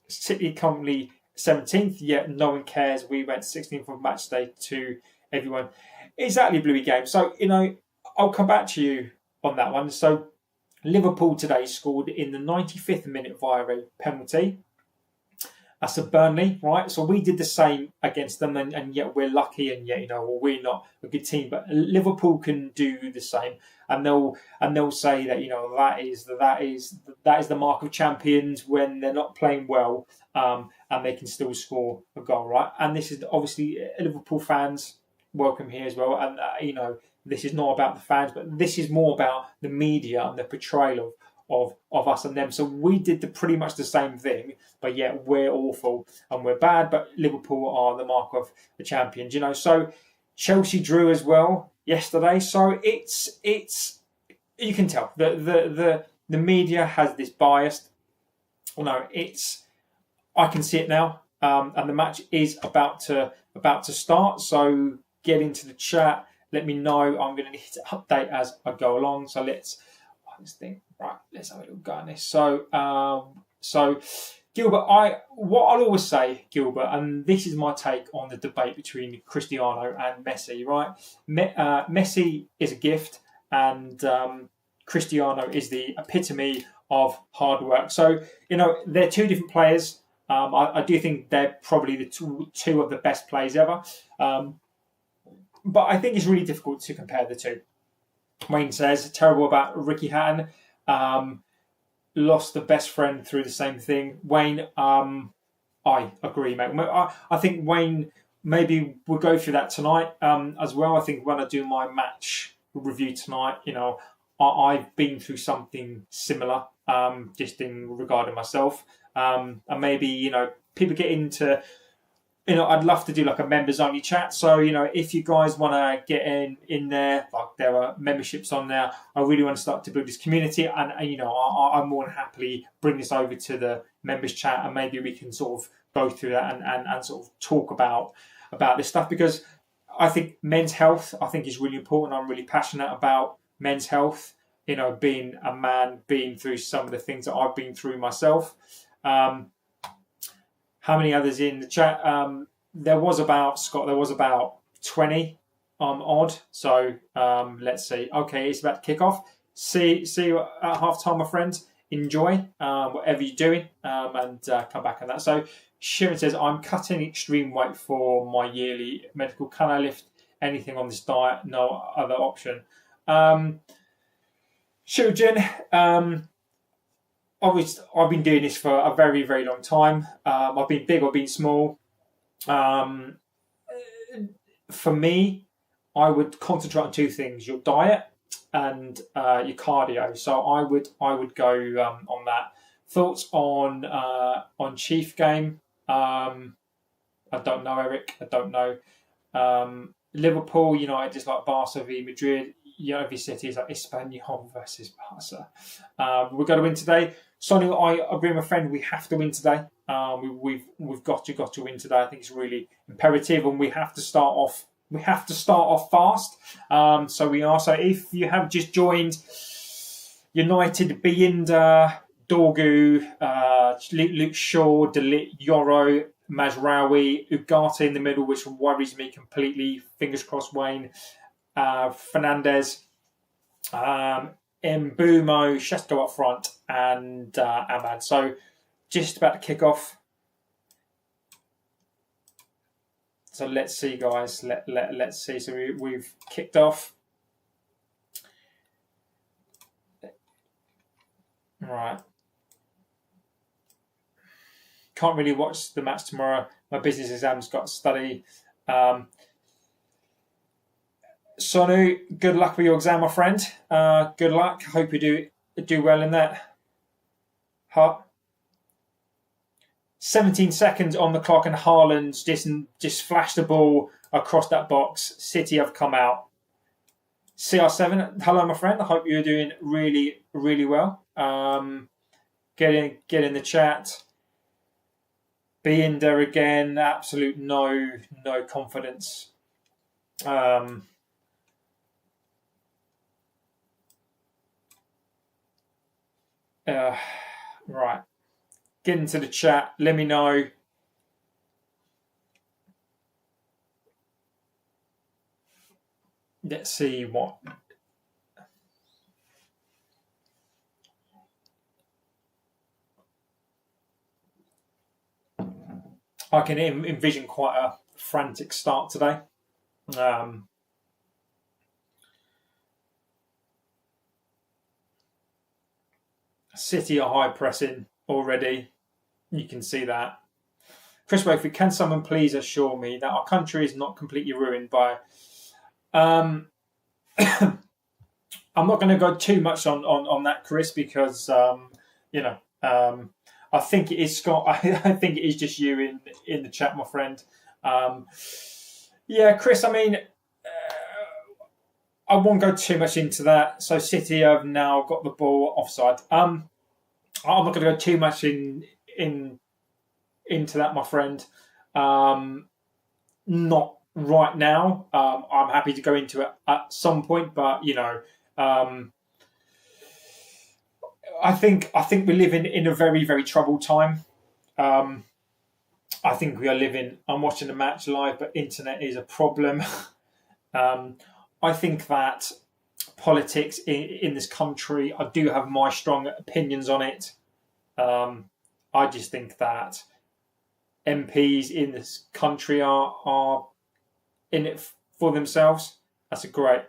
City currently 17th, yet no one cares. We went 16th on match day to everyone. Exactly, Bluey Game. So, I'll come back to you on that one. So, Liverpool today scored in the 95th minute via a penalty. That's a Burnley, right? So we did the same against them, and yet we're lucky, and yet well, we're not a good team. But Liverpool can do the same, and they'll say that that is the mark of champions when they're not playing well, and they can still score a goal, right? And this is obviously Liverpool fans welcome here as well, and this is not about the fans, but this is more about the media and the portrayal of us and them. So we did pretty much the same thing, but yet we're awful and we're bad, but Liverpool are the mark of the champions, So Chelsea drew as well yesterday. So it's you can tell the media has this bias. I can see it now, and the match is about to start. So get into the chat. Let me know. I'm going to need to update as I go along. So let's think. Right, let's have a little go at this. So Gilbert, what I'll always say, Gilbert, and this is my take on the debate between Cristiano and Messi, right? Messi is a gift, and Cristiano is the epitome of hard work. So they're two different players. I do think they're probably the two of the best players ever. But I think it's really difficult to compare the two. Wayne says, terrible about Ricky Hatton. Lost the best friend through the same thing. Wayne, I agree, mate. I think Wayne, maybe we'll go through that tonight as well. I think when I do my match review tonight, I've been through something similar, just in regarding myself. And maybe, people get into... I'd love to do like a members only chat. So, if you guys want to get in there, like there are memberships on there, I really want to start to build this community. And I'm more than happily bring this over to the members chat, and maybe we can sort of go through that and sort of talk about this stuff, because I think men's health, I think, is really important. I'm really passionate about men's health, being a man, being through some of the things that I've been through myself. How many others in the chat? There was about 20 odd. So let's see. Okay, it's about to kick off. See you at half time, my friend. Enjoy whatever you're doing, and come back on that. So Sharon says, I'm cutting extreme weight for my yearly medical. Can I lift anything on this diet? No other option. Sharon, obviously, I've been doing this for a very, very long time. I've been big, I've been small. For me, I would concentrate on two things: your diet and your cardio. So I would go on that. Thoughts on Chief game? I don't know, Eric. I don't know. Liverpool, United is like Barca v Madrid. Every city is like Espanyol versus Barca. We've got to win today. Sonny, I agree with my friend. We have to win today. We've got to win today. I think it's really imperative, and we have to start off. We have to start off fast. So we are. So if you have just joined, United, Binder, Dorgu, Luke Shaw, Delit, Yoro, Mazraoui, Ugarte in the middle, which worries me completely. Fingers crossed, Wayne. Fernandes, Mbumo, Shesko up front, and Ahmad. So just about to kick off. So let's see, guys. Let's see. So we've kicked off. Right. Can't really watch the match tomorrow. My business exam's got to study. Sonu, good luck with your exam, my friend. Good luck. Hope you do well in that. 17 seconds on the clock, and Haaland just flashed the ball across that box. City have come out. CR7, hello, my friend. I hope you're doing really, really well. Get in the chat. Be in there again. Absolute no confidence. Right. Get into the chat. Let me know. Let's see what. I can envision quite a frantic start today. City are high pressing already. You can see that. Chris Wakefield, can someone please assure me that our country is not completely ruined by... I'm not going to go too much on that, Chris, because, I think it is Scott. I think it is just you in the chat, my friend. Yeah, Chris, I mean, I won't go too much into that. So City have now got the ball offside. I'm not going to go too much into that, my friend. Not right now. I'm happy to go into it at some point, but I think we live in a very, very troubled time. I think we are living. I'm watching the match live, but internet is a problem. I think that politics in this country, I do have my strong opinions on it. I just think that MPs in this country are in it for themselves. That's a great...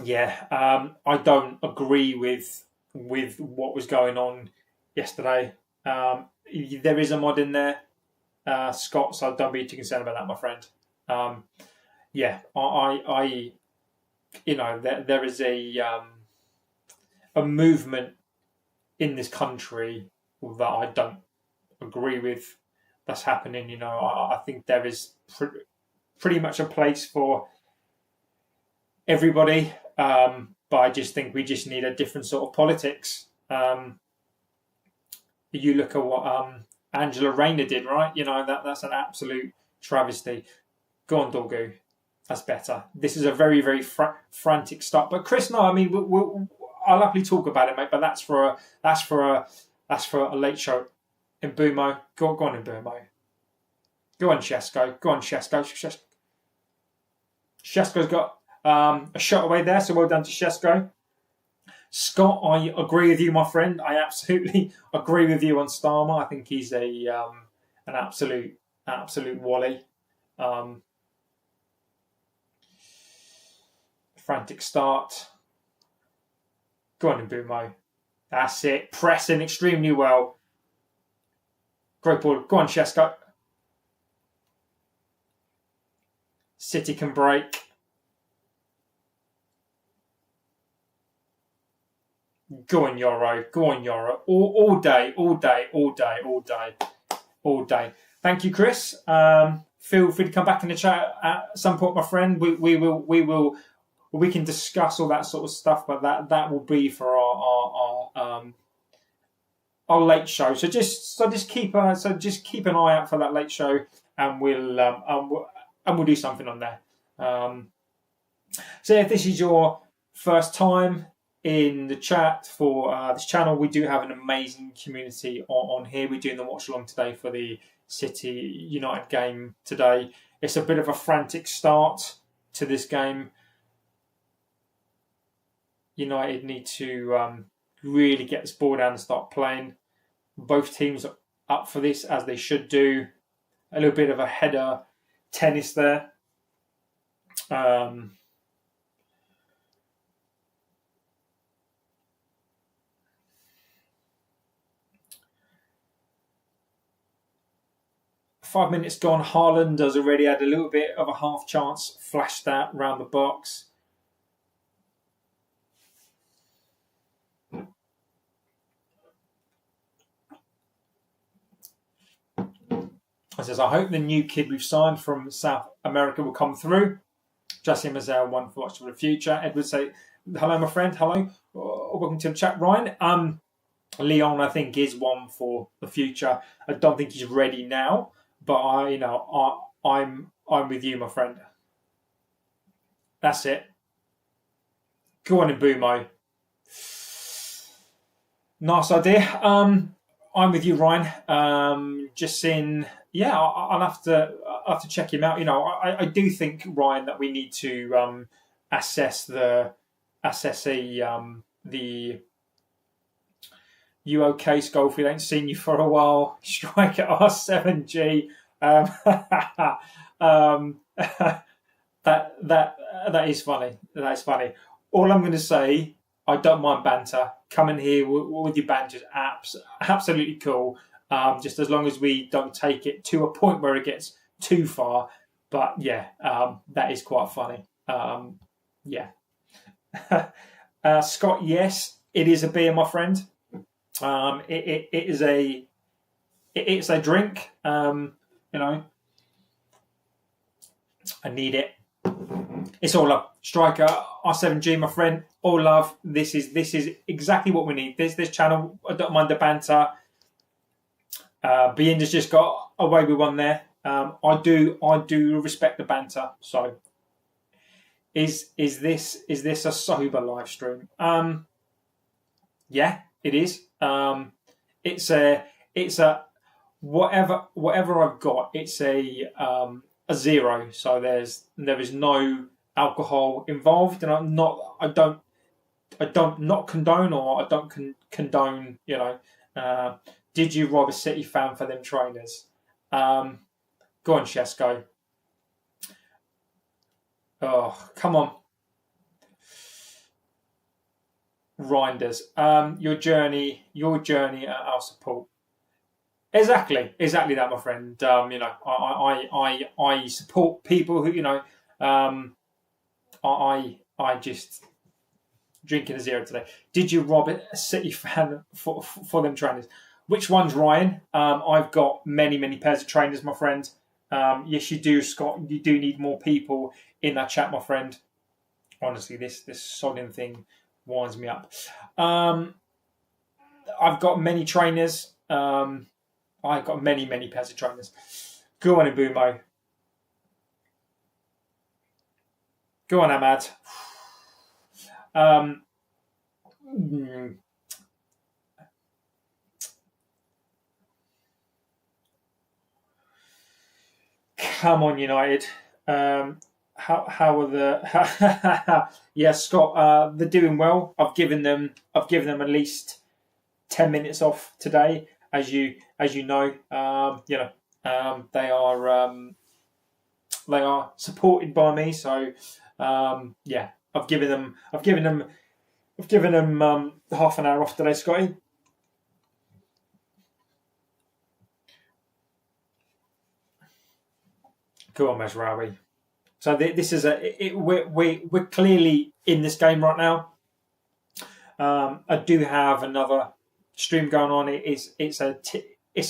Yeah, I don't agree with what was going on yesterday. There is a mod in there, Scott, so don't be too concerned about that, my friend. There is a movement in this country that I don't agree with that's happening. I think there is pretty much a place for everybody, but I just think we just need a different sort of politics. You look at what Angela Rayner did, right? That's an absolute travesty. Go on, Dorgu. That's better. This is a very, very frantic start. But Chris, no, I mean, I'll happily talk about it, mate. But that's for a late show. In Mbumo, go on, in Mbumo. Go on, Shesko. Go on, Shesko. Shesko's got a shot away there, so well done to Shesko. Scott, I agree with you, my friend. I absolutely agree with you on Starmer. I think he's an absolute wally. Frantic start. Go on, Mbumo. That's it. Pressing extremely well. Great ball. Go on, Shesko. City can break. Go on, Yoro. Go on, Yoro. All day. Thank you, Chris. Feel free to come back in the chat at some point, my friend. We can discuss all that sort of stuff, but that will be for our late show. So just keep an eye out for that late show, and we'll do something on there. So if this is your first time in the chat for this channel, we do have an amazing community on here. We're doing the watch along today for the City United game today. It's a bit of a frantic start to this game. United need to really get this ball down and start playing. Both teams are up for this, as they should do. A little bit of a header tennis there. 5 minutes gone. Haaland has already had a little bit of a half chance. Flashed that round the box. It says, I hope the new kid we've signed from South America will come through. Jesse Mazel, one for Watch for the Future. Edward say, hello, my friend. Hello. Welcome to the chat, Ryan. Leon, I think, is one for the future. I don't think he's ready now, but I'm with you, my friend. That's it. Go on, Mbumo. Nice idea. I'm with you, Ryan. Just seeing, I'll have to check him out. I do think, Ryan, that we need to assess the You okay, Schofield? Ain't seen you for a while. Strike at R7G. Um, that is funny. That is funny. All I'm going to say, I don't mind banter. Coming here with your banter is absolutely cool. Just as long as we don't take it to a point where it gets too far. But yeah, that is quite funny. Yeah. Scott, yes, it is a beer, my friend. It's a drink. I need it. It's all love. Striker R7G, my friend. All love. This is exactly what we need. This channel. I don't mind the banter. Bienda's just got away with one there. I do respect the banter. So, is this a sober live stream? Yeah, it is. It's a whatever I've got. It's a 0. So there is no alcohol involved, and I don't not condone, or I don't condone. Did you rob a City fan for them trainers? Go on, Shesko. Oh, come on. Reinders. Your journey at our support. Exactly that, my friend. I support people who, I just drinking a 0 today. Did you rob a City fan for them trainers? Which one's Ryan? I've got many pairs of trainers, my friend. Yes, you do, Scott. You do need more people in that chat, my friend. Honestly, this sodding thing winds me up. I've got many trainers. I've got many pairs of trainers. Go on, Ibumo. Go on, Ahmad. Come on, United. How are the? Yeah, Scott. They're doing well. I've given them at least 10 minutes off today, as you know. They are supported by me. So yeah, I've given them half an hour off today, Scotty. Go on, Mazraoui. So this is we're clearly in this game right now. I do have another stream going on. It's a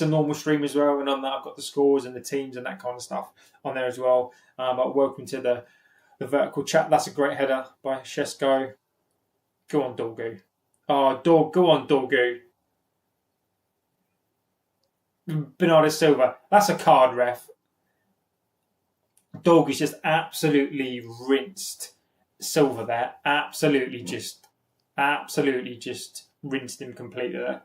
normal stream as well, and on that I've got the scores and the teams and that kind of stuff on there as well. But welcome to the vertical chat. That's a great header by Shesko. Go on, Dorgu. Oh, go on, Dorgu. Bernardo Silva. That's a card, ref. Dorgu's just absolutely rinsed Silva there. Absolutely just rinsed him completely there.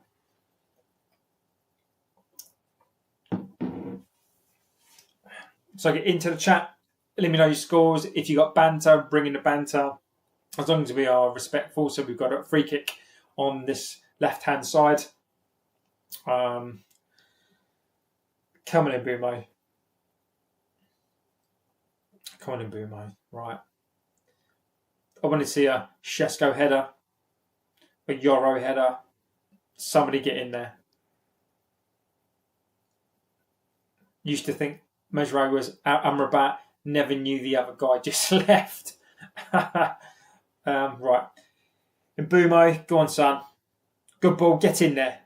So get into the chat. Let me know your scores. If you got banter, bring in the banter. As long as we are respectful. So we've got a free kick on this left-hand side. Coming in, Bumo. Come on in, Bumo. Right. I want to see a Shesko header, a Yoro header. Somebody get in there. Used to think Mejray was Amrabat. Never knew the other guy just left. Right. Mbumo, go on, son. Good ball. Get in there.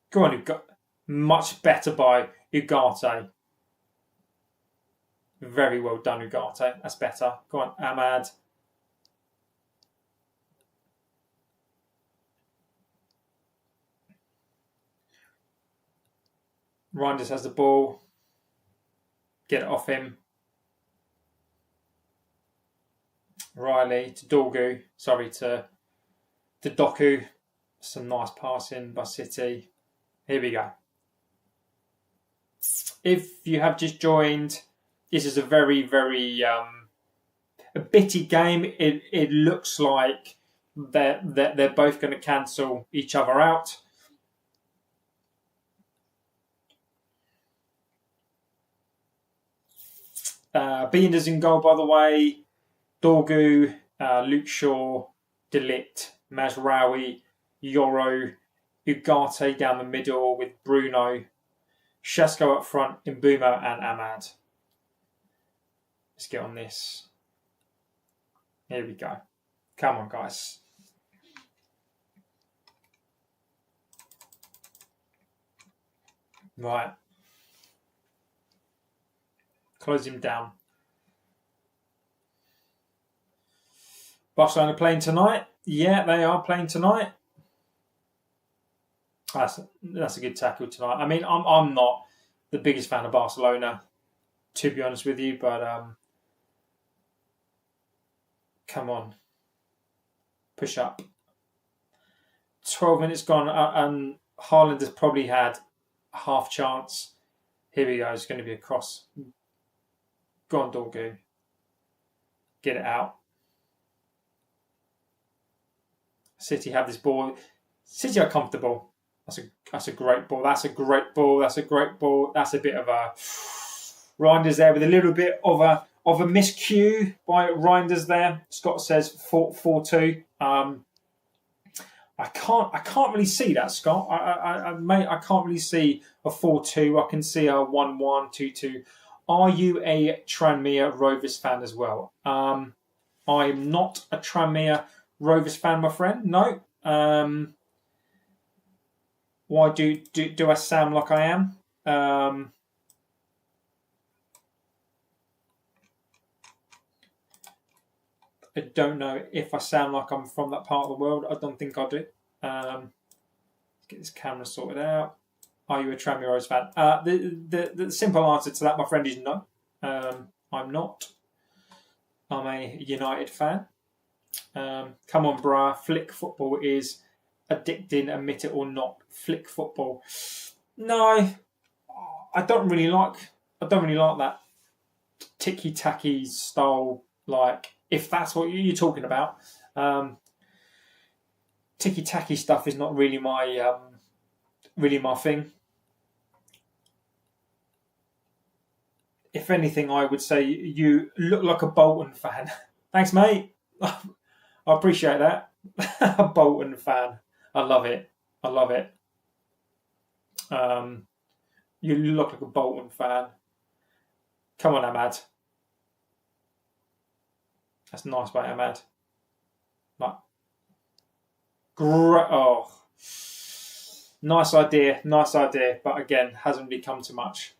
Go on, much better by Ugarte. Very well done, Ugarte. That's better. Go on, Ahmad. Reinders has the ball. Get it off him. Riley to Dorgu. Sorry, to Doku. Some nice passing by City. Here we go. If you have just joined, this is a very, very a bitty game. It looks like they're both going to cancel each other out. Biender's in goal, by the way. Dorgu, Luke Shaw, De Ligt, Mazraoui, Yoro, Ugarte down the middle with Bruno, Shesko up front, Mbeumo and Ahmad. Let's get on this. Here we go. Come on, guys. Right. Close him down. Barcelona playing tonight? Yeah, they are playing tonight. That's a good tackle tonight. I mean, I'm not the biggest fan of Barcelona, to be honest with you, but come on, push up. 12 minutes gone, and Haaland has probably had a half chance. Here we go. It's going to be a cross. Go on, Dorgu. Get it out. City have this ball. City are comfortable. That's a great ball. That's a great ball. That's a great ball. That's a bit of a Reinders there with a little bit of a miscue by Reinders there. Scott says 4-2. I can't really see that, Scott. I can't really see a 4-2. I can see a 1-1, 2-2. Are you a Tranmere Rovers fan as well? I'm not a Tranmere Rovers fan, my friend. No. Why do I sound like I am? I don't know if I sound like I'm from that part of the world. I don't think I do. Let's get this camera sorted out. Are you a Tranmere Rovers fan? The simple answer to that, my friend, is no. I'm not. I'm a United fan. Come on, brah. Flick football is addicting, admit it or not. Flick football. No, I don't really like that ticky-tacky style. Like, if that's what you're talking about, ticky-tacky stuff is not really my thing. If anything, I would say you look like a Bolton fan. Thanks, mate. I appreciate that. A Bolton fan. I love it. You look like a Bolton fan. Come on, Ahmad. That's nice, mate, Ahmad. Like, great. Oh, nice idea. But again, hasn't really come to much.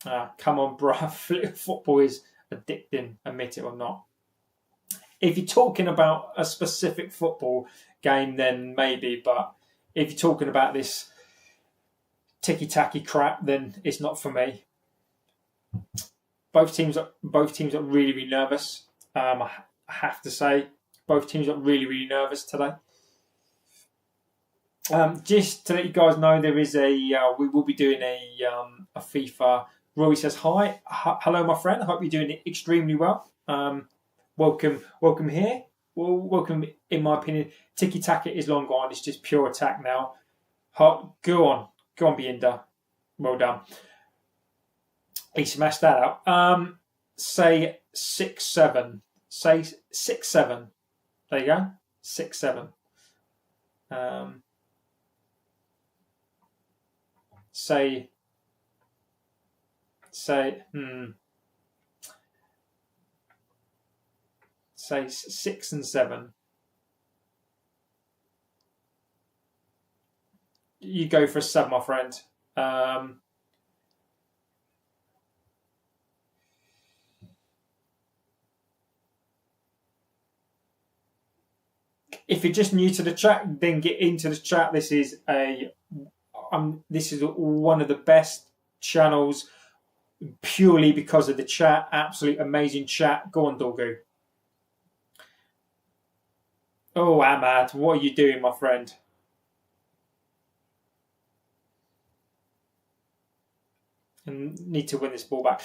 Come on, bruh. Football is addicting, admit it or not. If you're talking about a specific football game, then maybe. But if you're talking about this ticky-tacky crap, then it's not for me. Both teams are really, really nervous. I have to say, both teams are really, really nervous today. Just to let you guys know, there is we will be doing a FIFA. Rory says hi, hello, my friend. I hope you're doing it extremely well. Welcome here. Well, welcome, in my opinion. Tiki Taka is long gone. It's just pure attack now. Go on, Bienda. Well done. He smashed that out. Say 6-7. Say 6-7. There you go. 6-7. Say 6 and 7. You go for a 7, my friend. If you're just new to the chat, then get into the chat. This is one of the best channels purely because of the chat. Absolute amazing chat. Go on, Dorgu. Oh, Ahmad, what are you doing, my friend? and need to win this ball back.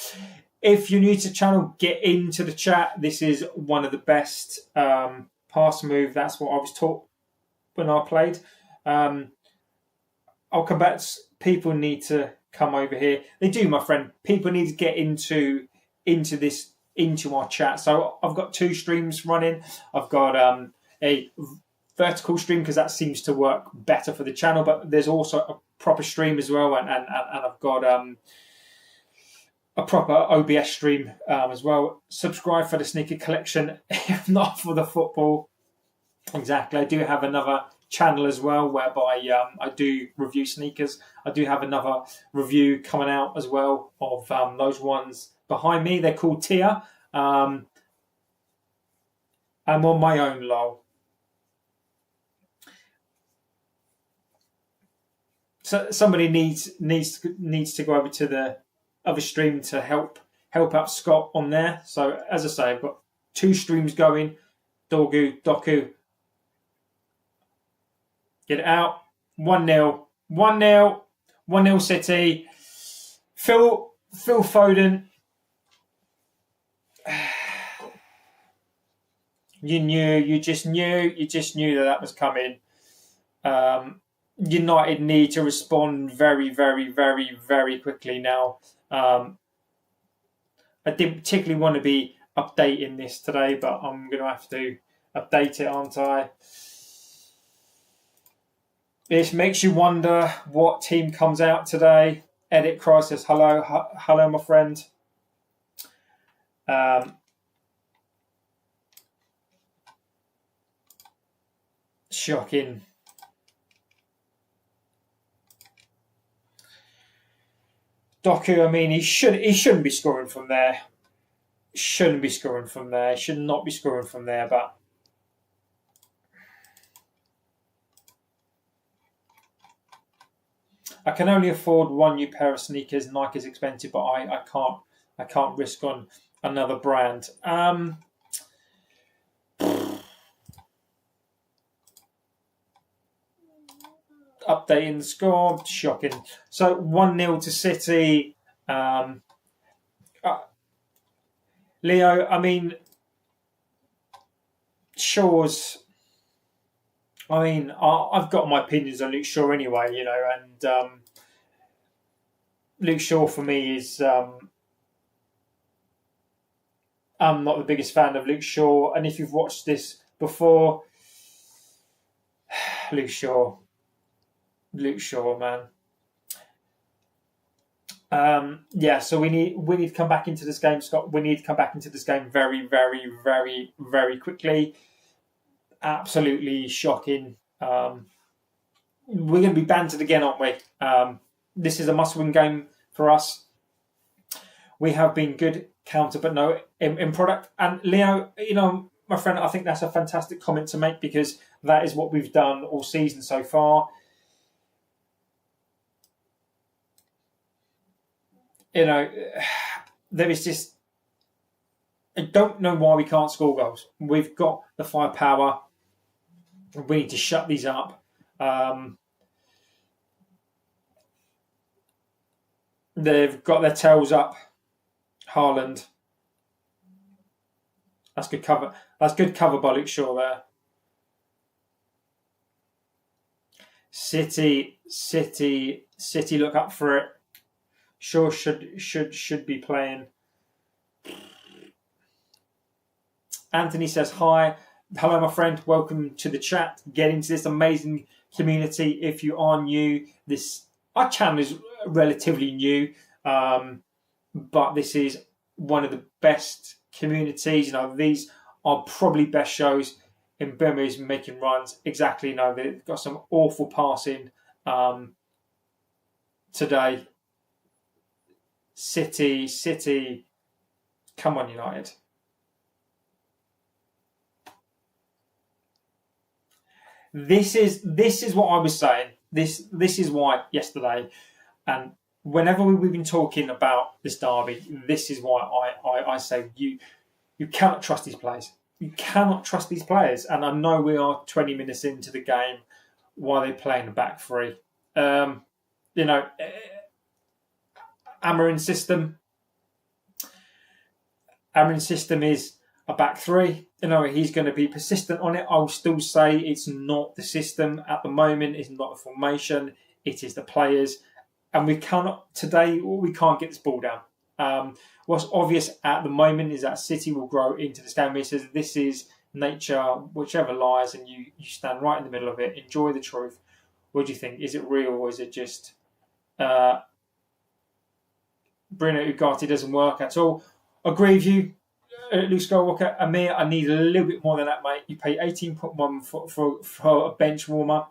If you're new to the channel, get into the chat. This is one of the best pass move. That's what I was taught when I played. I'll come back. People need to come over here. They do, my friend. People need to get into our chat. So I've got 2 streams running. I've got a vertical stream because that seems to work better for the channel, but there's also a proper stream as well, and I've got a proper OBS stream as well. Subscribe for the sneaker collection, if not for the football. Exactly. I do have another channel as well whereby I do review sneakers. I do have another review coming out as well of those ones behind me. They're called Tia. I'm on my own, lol. So somebody needs to go over to the other stream to help out Scott on there. So as I say, I've got 2 streams going. Doku. Get it out. 1-0. 1-0. 1-0 City. Phil Foden. You just knew that was coming. United need to respond very, very, very, very quickly now. I didn't particularly want to be updating this today, but I'm going to have to update it, aren't I? This makes you wonder what team comes out today. Edit Cross says, hello, my friend. Shocking. Doku, I mean, he shouldn't be scoring from there. Should not be scoring from there, but I can only afford 1 new pair of sneakers. Nike is expensive, but I can't risk on another brand. Updating the score, shocking. So 1-0 to City. Leo, I mean, Shaw's. I mean, I've got my opinions on Luke Shaw anyway, and Luke Shaw for me is. I'm not the biggest fan of Luke Shaw, and if you've watched this before, Luke Shaw, man. So we need to come back into this game, Scott. We need to come back into this game very, very, very, very quickly. Absolutely shocking. We're going to be bantered again, aren't we? This is a must-win game for us. We have been good counter, but no in product. And Leo, my friend, I think that's a fantastic comment to make because that is what we've done all season so far. There is just... I don't know why we can't score goals. We've got the firepower. We need to shut these up. They've got their tails up. Haaland. That's good cover. That's good cover by Luke Shaw there. City look up for it. Shaw should be playing. Anthony says hi. Hello, my friend. Welcome to the chat. Get into this amazing community. If you are new, our channel is relatively new, but this is one of the best communities. These are probably best shows in Birmingham making runs. Exactly. They've got some awful passing today. City. Come on, United. This is what I was saying. This is why yesterday, and whenever we've been talking about this derby, this is why I say you cannot trust these players. You cannot trust these players. And I know we are 20 minutes into the game while they're playing the back three. And Amorim system. Amorim system is a back three. He's going to be persistent on it. I'll still say it's not the system at the moment. It's not the formation. It is the players. And we can't get this ball down. What's obvious at the moment is that City will grow into this game. He says this is nature, whichever lies, and you stand right in the middle of it. Enjoy the truth. What do you think? Is it real, or is it just Bruno Ugarte doesn't work at all? Agree with you, Luke Skywalker. Amir, I need a little bit more than that, mate. You pay 18.1 for a bench warmer.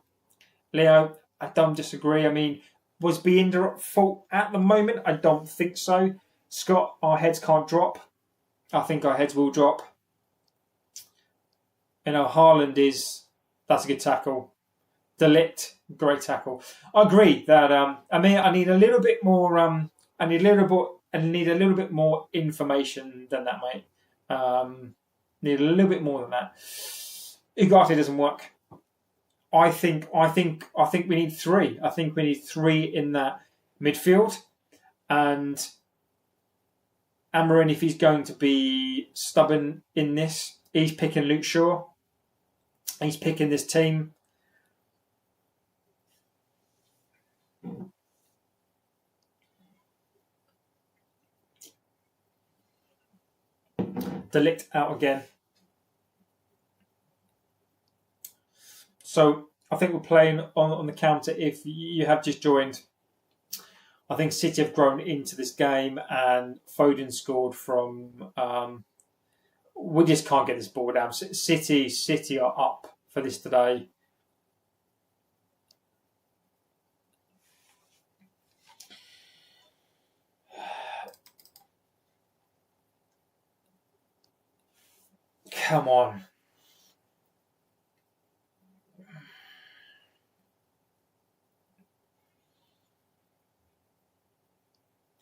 Leo, I don't disagree. I mean, was Binder at fault at the moment? I don't think so. Scott, our heads can't drop. I think our heads will drop. Haaland that's a good tackle. De Ligt, great tackle. I agree that I need a little bit more. I need a little bit more information than that, mate. Need a little bit more than that. Ugarte doesn't work. I think we need three. I think we need three in that midfield, and Amorim, if he's going to be stubborn in this, he's picking Luke Shaw. He's picking this team. De Ligt out again. So I think we're playing on the counter. If you have just joined, I think City have grown into this game, and Foden scored from. We just can't get this ball down. City are up for this today. Come on.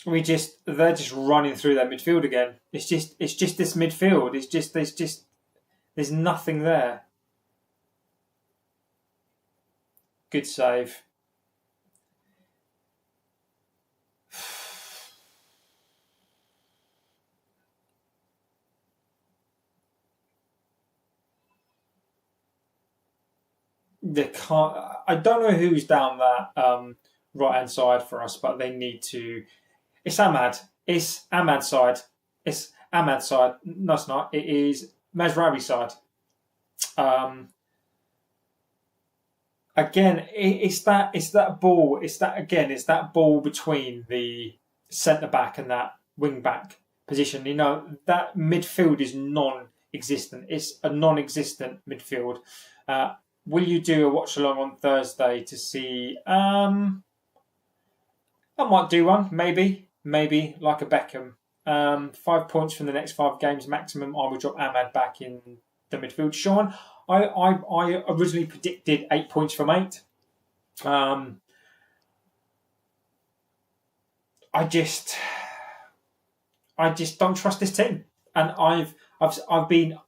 They're just running through that midfield again. It's just this midfield. There's nothing there. Good save. I don't know who's down that right hand side for us, but they need to. It's Ahmad. It's Ahmad's side. It's Ahmad's side. No, it's not. It is Mazraoui's side. Again, it's that ball. It's that ball between the centre back and that wing back position. That midfield is non-existent. It's a non-existent midfield. Will you do a watch along on Thursday to see? I might do one, maybe like a Beckham. 5 points from the next 5 games maximum. I will drop Ahmad back in the midfield. Sean, I originally predicted 8 points from 8. I just don't trust this team, and I've been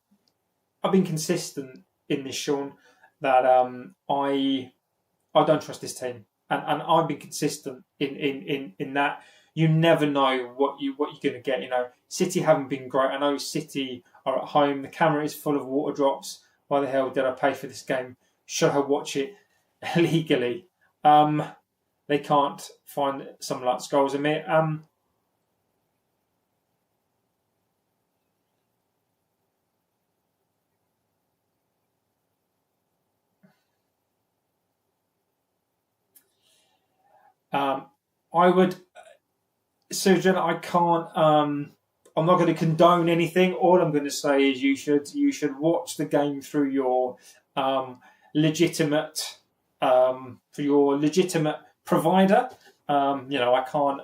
consistent in this, Sean, that I don't trust this team, and I've been consistent in that. You never know what you're going to get. City haven't been great. I know City are at home. The camera is full of water drops. Why the hell did I pay for this game? Should I watch it legally? They can't find some like goals in me. I would, Surgeon. I can't. I'm not going to condone anything. All I'm going to say is you should watch the game through your legitimate provider. I can't.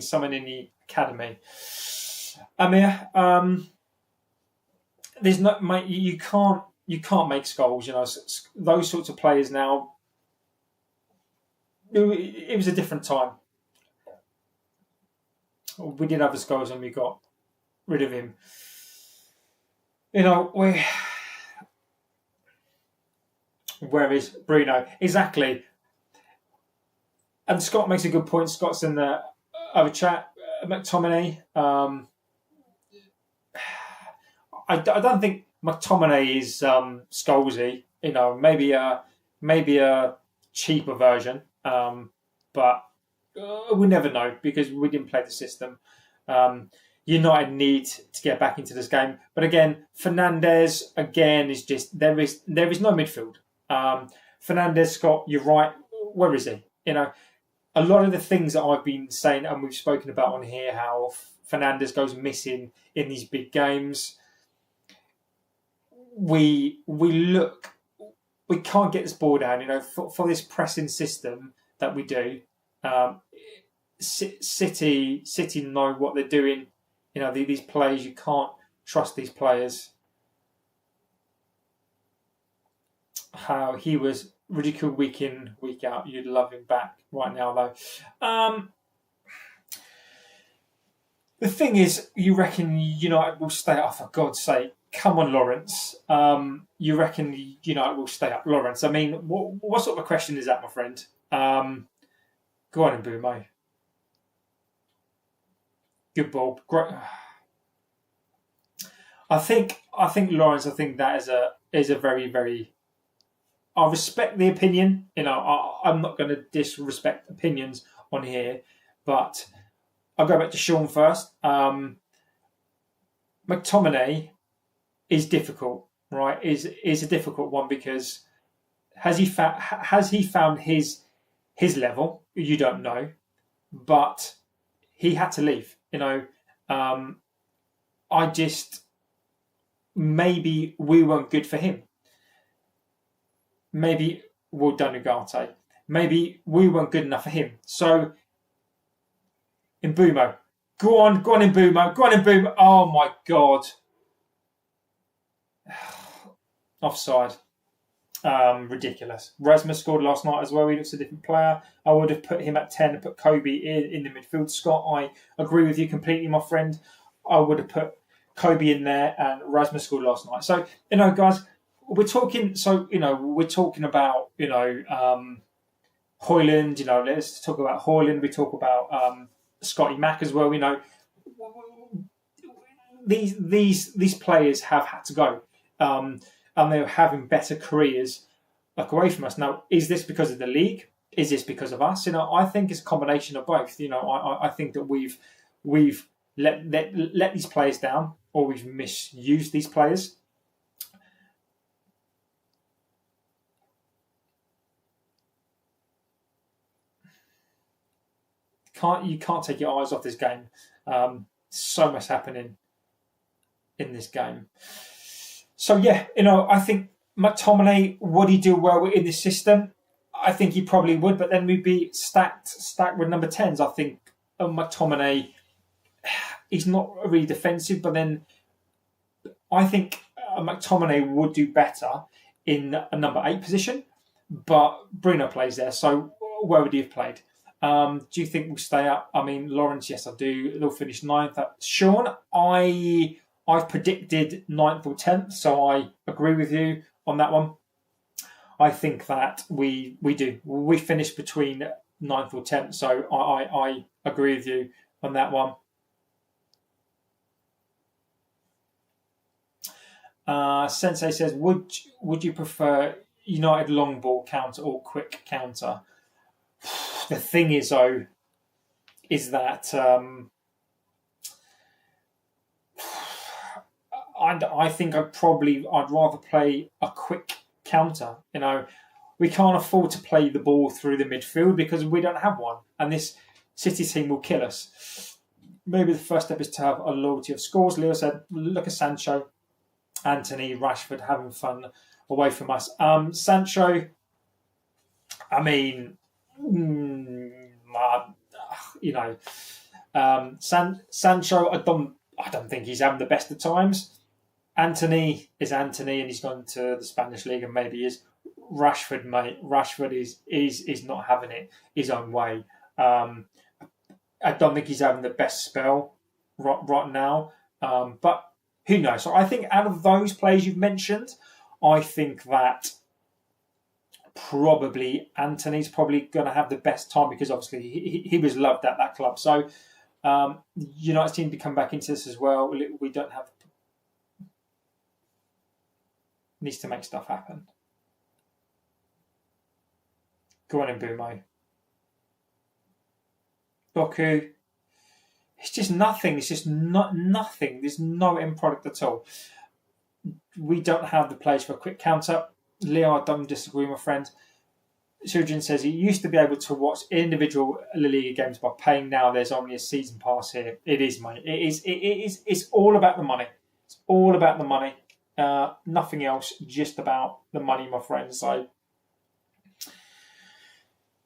Someone in the academy. Amir, there's no, mate. You can't make goals. Those sorts of players now. It was a different time. We did have the goals and we got rid of him. Where is Bruno? Exactly. And Scott makes a good point. Scott's in the have a chat. McTominay. I don't think McTominay is Scholesy. Maybe a cheaper version. But we never know because we didn't play the system. United need to get back into this game, but again, Fernandes again is just there is no midfield. Fernandes, Scott, you're right. Where is he? A lot of the things that I've been saying and we've spoken about on here, how Fernandes goes missing in these big games. We can't get this ball down. For this pressing system that we do. City know what they're doing. These players, you can't trust these players. How he was ridiculed week in, week out. You'd love him back right now, though. The thing is, you reckon United will stay up? For God's sake, come on, Lawrence. You reckon United will stay up, Lawrence? I mean, what sort of a question is that, my friend? Go on, Mbumo. Good ball. Great. I think Lawrence. I think that is a very, very. I respect the opinion. I'm not going to disrespect opinions on here, but I'll go back to Sean first. McTominay is difficult, right? Is a difficult one because has he found his level? You don't know, but he had to leave. Maybe we weren't good for him. Maybe well done, Ugarte. Maybe we weren't good enough for him. So, Mbumo, go on, Mbumo. Oh my God, offside. Ridiculous. Rasmus scored last night as well. He looks a different player. I would have put him at 10 and put Kobe in the midfield. Scott, I agree with you completely, my friend. I would have put Kobe in there and Rasmus scored last night. So, guys, we're talking. So, we're talking about Haaland. Let's talk about Haaland. We talk about Scotty Mack as well. These players have had to go. And they're having better careers away from us. Now, is this because of the league? Is this because of us? I think it's a combination of both. I think that we've let these players down, or we've misused these players. You can't take your eyes off this game. So much happening in this game. So yeah, I think McTominay, would he do well in this system? I think he probably would, but then we'd be stacked with number 10s. I think McTominay, he's not really defensive, but then I think McTominay would do better in a number 8 position, but Bruno plays there, so where would he have played? Do you think we'll stay up? I mean, Lawrence, yes, I do. They'll finish 9th. Sean, I've predicted 9th or 10th, so I agree with you on that one. I think that we do. We finish between 9th or 10th, so I agree with you on that one. Sensei says, would you prefer United long ball counter or quick counter? The thing is, though, is that I think I'd rather play a quick counter. We can't afford to play the ball through the midfield because we don't have one, and this City team will kill us. Maybe the first step is to have a loyalty of scores. Leo said, look at Sancho, Anthony, Rashford having fun away from us. Sancho, I mean, Sancho, I don't think he's having the best of times. Anthony is Anthony, and he's gone to the Spanish league, and maybe is Rashford, mate. Rashford is not having it his own way. I don't think he's having the best spell right now, but who knows? So I think out of those players you've mentioned, I think that probably Anthony's probably going to have the best time because obviously he was loved at that club. So United team to come back into this as well. We don't have needs to make stuff happen. Go on in, Bumo. Boku. It's just nothing. It's just nothing. There's no end product at all. We don't have the players for a quick counter. Leo, I don't disagree, my friend. Sujin says he used to be able to watch individual La Liga games by paying. Now there's only a season pass here. It is, mate. It is. It's all about the money. It's all about the money. Nothing else. Just about the money, my friend. So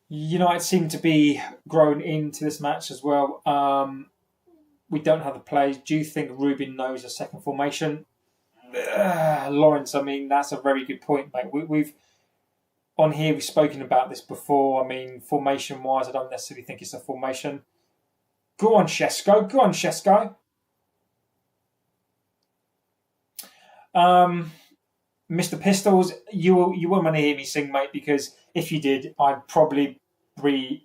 United seem to be grown into this match as well. We don't have the players. Do you think Ruben knows a second formation? Lawrence, I mean, that's a very good point, mate. We've on here, we've spoken about this before. I mean, formation-wise, I don't necessarily think it's a formation. Go on, Shesko. Go on, Shesko. Mr. Pistols, you won't want to hear me sing, mate, because if you did, I'd probably be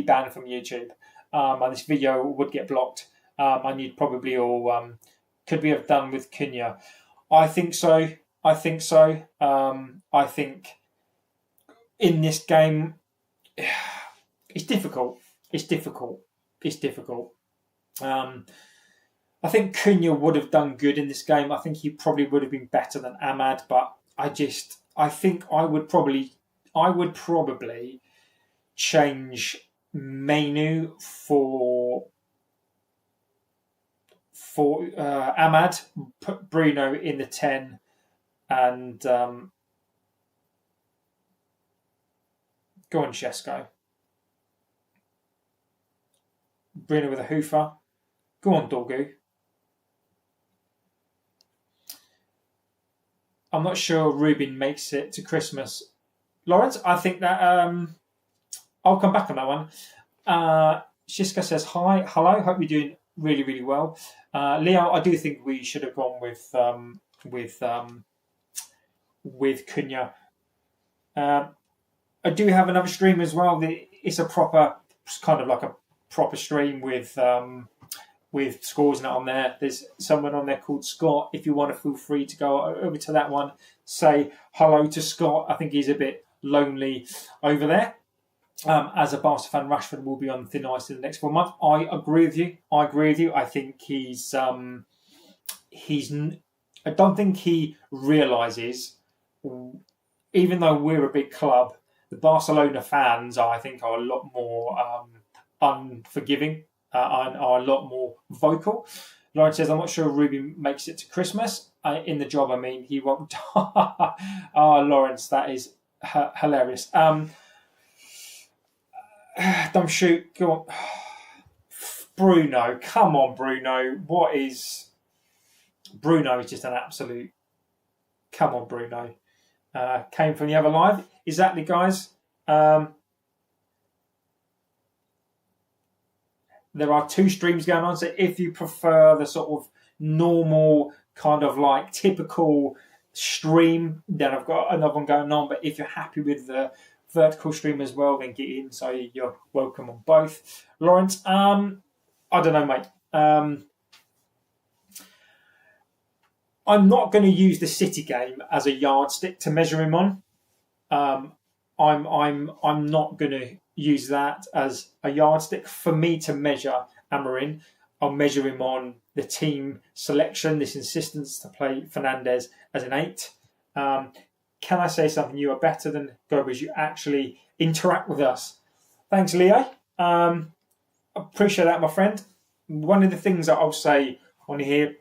banned from YouTube. And this video would get blocked. And you'd probably all could we have done with Cunha? I think so. I think in this game, it's difficult. I think Cunha would have done good in this game. I think he probably would have been better than Ahmad, but I think I would probably change Mainu for Ahmad, put Bruno in the 10, and go on, Shesko. Bruno with a hoofer. Go on, Dorgu. I'm not sure Ruben makes it to Christmas. Lawrence, I think that I'll come back on that one. Shiska says, hi, hello, hope you're doing really, really well. Leo, I do think we should have gone with Cunha. I do have another stream as well. It's kind of like a proper stream with scores and on there. There's someone on there called Scott. If you want to, feel free to go over to that one. Say hello to Scott. I think he's a bit lonely over there. As a Barca fan, Rashford will be on thin ice in the next 4 months. I agree with you. I think he's. I don't think he realises, even though we're a big club, the Barcelona fans, I think, are a lot more unforgiving and are a lot more vocal. Lawrence says, I'm not sure Ruben makes it to Christmas. In the job, I mean, he won't. Lawrence, that is hilarious. Don't shoot. Go on. Bruno. Come on, Bruno. Bruno is just an absolute... Come on, Bruno. Came from the other live. Exactly, guys. There are 2 streams going on. So if you prefer the sort of normal, kind of like typical stream, then I've got another one going on. But if you're happy with the vertical stream as well, then get in. So you're welcome on both. Lawrence, I don't know, mate. I'm not going to use the City game as a yardstick to measure him on. I'm not going to use that as a yardstick for me to measure Amorim. I'll measure him on the team selection, this insistence to play Fernandes as an 8. Can I say something? You are better than Gomez. You actually interact with us. Thanks, Leo. Appreciate that, my friend. One of the things that I'll say on here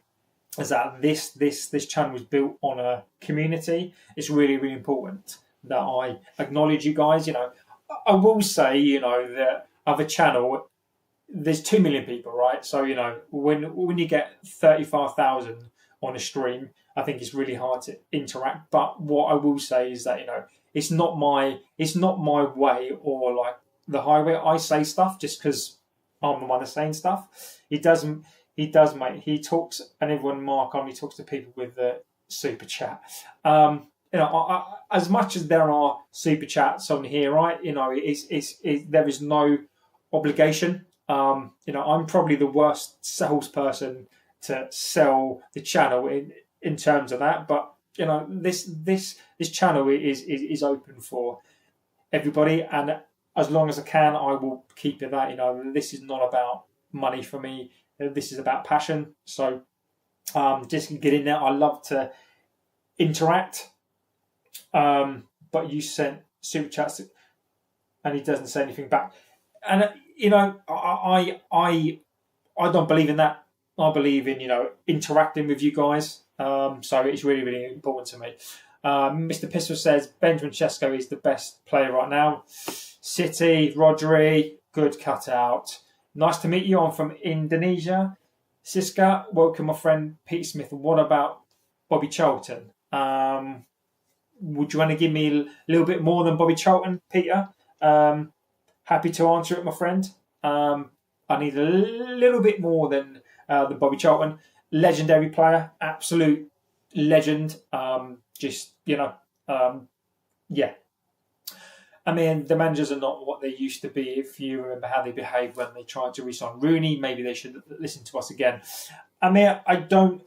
is that this channel was built on a community. It's really, really important that I acknowledge you guys. You know, I will say, you know, that other channel, there's 2 million people, right? So, you know, when you get 35,000 on a stream, I think it's really hard to interact. But what I will say is that, you know, it's not my way or like the highway. I say stuff just because I'm the one that's saying stuff. He does, mate. He talks, and everyone, Mark only talks to people with the super chat. as much as there are super chats on here, right? There is no obligation. I'm probably the worst salesperson to sell the channel in terms of that, but this channel is open for everybody, and as long as I can, I will keep it that. This is not about money for me. This is about passion. So just get in there. I love to interact. But you sent super chats, and he doesn't say anything back. And I don't believe in that. I believe in interacting with you guys. So it's really, really important to me. Mr. Pistol says Benjamin Sesko is the best player right now. City, Rodri, good cutout. Nice to meet you. I'm from Indonesia. Siska, welcome, my friend Pete Smith. What about Bobby Charlton? Would you want to give me a little bit more than Bobby Charlton, Peter? Happy to answer it, my friend. I need a little bit more than Bobby Charlton. Legendary player, absolute legend. Yeah. I mean, the managers are not what they used to be. If you remember how they behaved when they tried to re-sign Rooney, maybe they should listen to us again. I mean, I don't...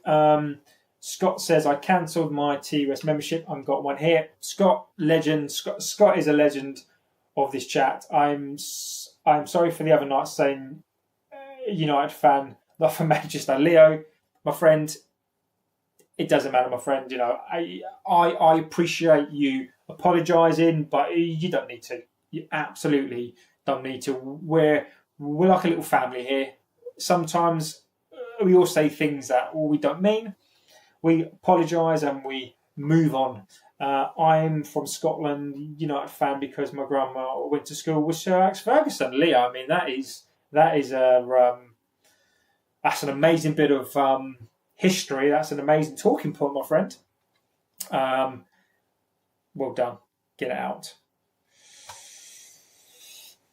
Scott says, I cancelled my TRS membership. I've got one here. Scott, legend. Scott is a legend of this chat. I'm sorry for the other night saying United fan, not from Manchester. Leo, my friend, it doesn't matter, my friend. I appreciate you apologising, but you don't need to. You absolutely don't need to. We're like a little family here. Sometimes we all say things that we don't mean. We apologise and we move on. I'm from Scotland, United fan because my grandma went to school with Sir Alex Ferguson. Leo, I mean that's an amazing bit of history. That's an amazing talking point, my friend. Well done. Get it out.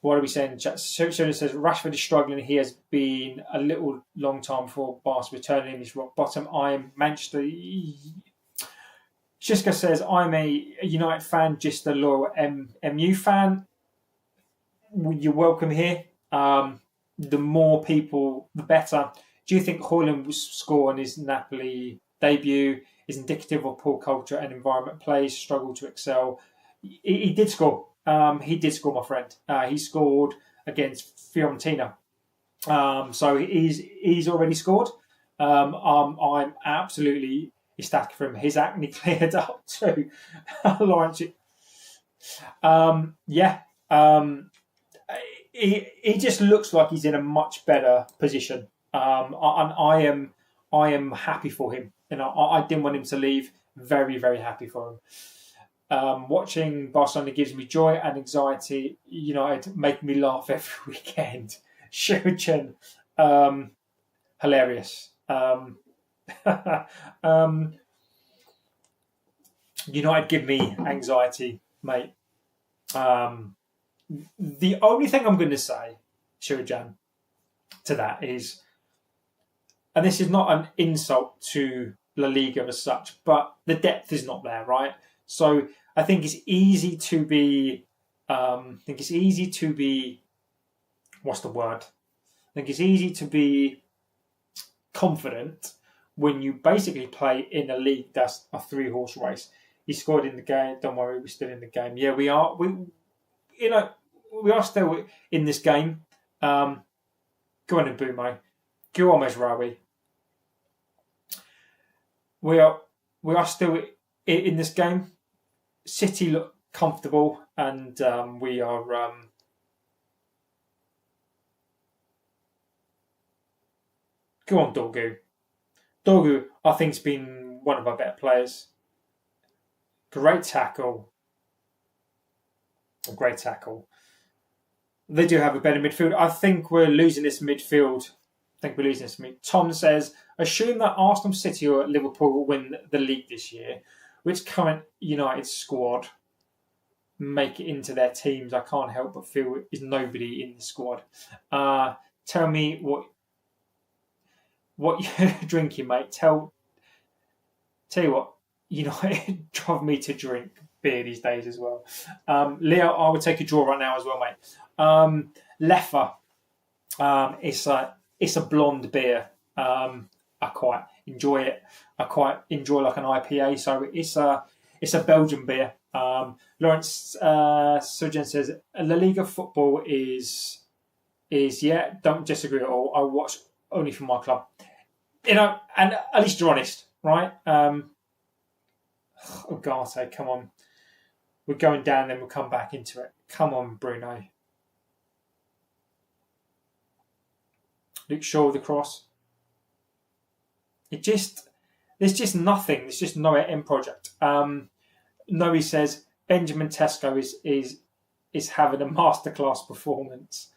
What are we saying? Shona says Rashford is struggling. He has been a little long time before Barca returning in this rock bottom. I am Manchester. Shiska says I'm a United fan, just a loyal MU fan. You're welcome here. The more people, the better. Do you think Haaland's score on his Napoli debut is indicative of poor culture and environment? Players struggle to excel. He did score. He did score, my friend. He scored against Fiorentina. So he's already scored. I'm absolutely ecstatic for him. His acne cleared up too. He just looks like he's in a much better position. And I am happy for him. I didn't want him to leave. Very, very happy for him. Watching Barcelona gives me joy and anxiety. United make me laugh every weekend. Shuriken, hilarious. United give me anxiety, mate. The only thing I'm going to say, Shuriken, to that is, and this is not an insult to La Liga as such, but the depth is not there, right? So I think it's easy to be. What's the word? I think it's easy to be confident when you basically play in a league that's a 3-horse race. He scored in the game. Don't worry, we're still in the game. Yeah, we are. We are still in this game. Go on in, Bumo. Go on, Mesraoui. We are still in this game. City look comfortable, and we are. Go on, Dorgu. Dorgu, I think, has been one of our better players. Great tackle. Great tackle. They do have a better midfield. I think we're losing this midfield. Tom says, assume that Arsenal, City or Liverpool will win the league this year. Which current United squad make it into their teams? I can't help but feel is nobody in the squad. Tell me what you're drinking, mate. Tell you what. drive me to drink beer these days as well. Leo, I would take a draw right now as well, mate. Leffe, it's a blonde beer. I quite enjoy it. I quite enjoy like an IPA. So it's a Belgian beer. Lawrence Surgeon says La Liga football is don't disagree at all. I watch only for my club. And at least you're honest, right? Ugarte, come on. We're going down, then we'll come back into it. Come on, Bruno. Luke Shaw with the cross. There's just nothing. There's just no end project. Noe says Benjamin Tesco is having a masterclass performance.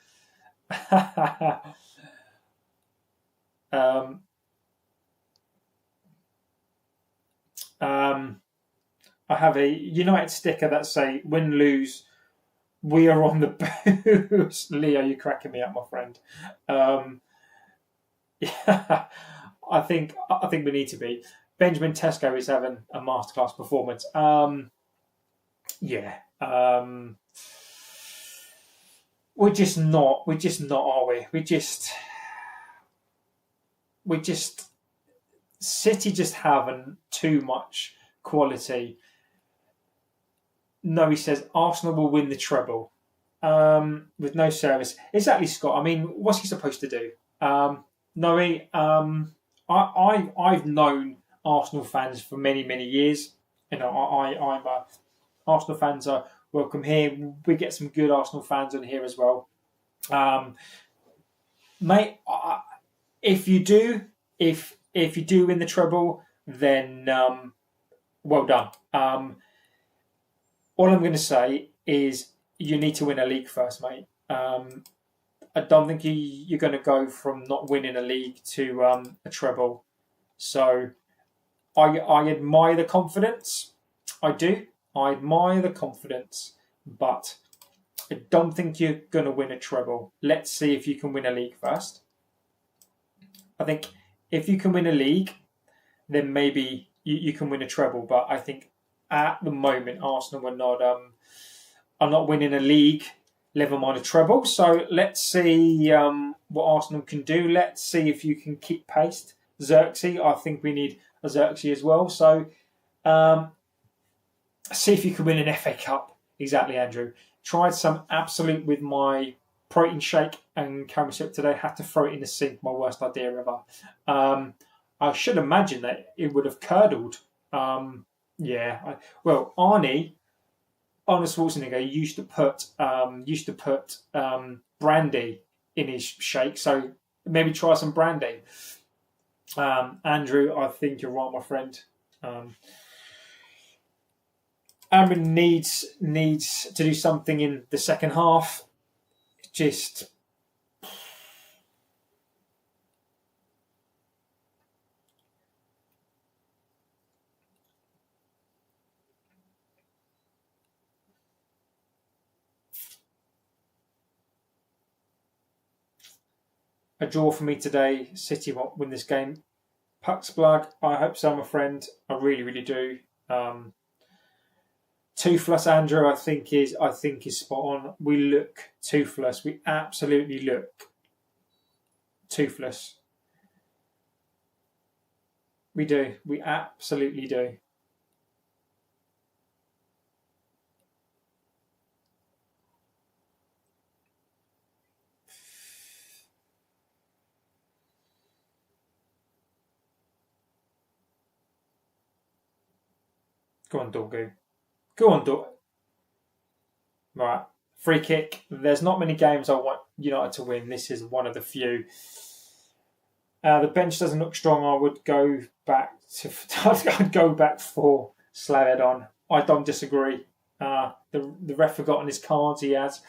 I have a United sticker that say win lose. We are on the boost. Leo, you're cracking me up, my friend. Yeah, I think we need to be. Benjamin Tesco is having a masterclass performance. We're just not. We're just not, are we? We just. City just having too much quality. No, he says Arsenal will win the treble with no service. Exactly, Scott. I mean, what's he supposed to do? No, I've known Arsenal fans for many, many years. I'm Arsenal fans are welcome here. We get some good Arsenal fans on here as well. Mate, if you do win the treble, then well done. All I'm going to say is you need to win a league first, mate. I don't think you're going to go from not winning a league to a treble. So I admire the confidence. I do. I admire the confidence, but I don't think you're going to win a treble. Let's see if you can win a league first. I think if you can win a league, then maybe you can win a treble. But I think at the moment, Arsenal are not winning a league, never mind a treble. So let's see what Arsenal can do. Let's see if you can keep pace. Xerxes, I think we need a Xerxes as well. So see if you can win an FA Cup. Exactly, Andrew. Tried some Absolute with my protein shake and caramel syrup today. Had to throw it in the sink. My worst idea ever. I should imagine that it would have curdled. Arnie Schwarzenegger used to put brandy in his shake. So maybe try some brandy. Andrew, I think you're right, my friend. Amorim needs to do something in the second half. Just a draw for me today. City won't win this game. Puck's blood. I hope so, my friend. I really, really do. Toothless Andrew, I think is spot on. We look toothless. We absolutely look toothless. We do. We absolutely do. Go on, Dorgu. Go on, Dorgu. Right. Free kick. There's not many games I want United to win. This is one of the few. The bench doesn't look strong. I would go back I'd go back for Slavedon. I don't disagree. The ref forgotten his cards. He has.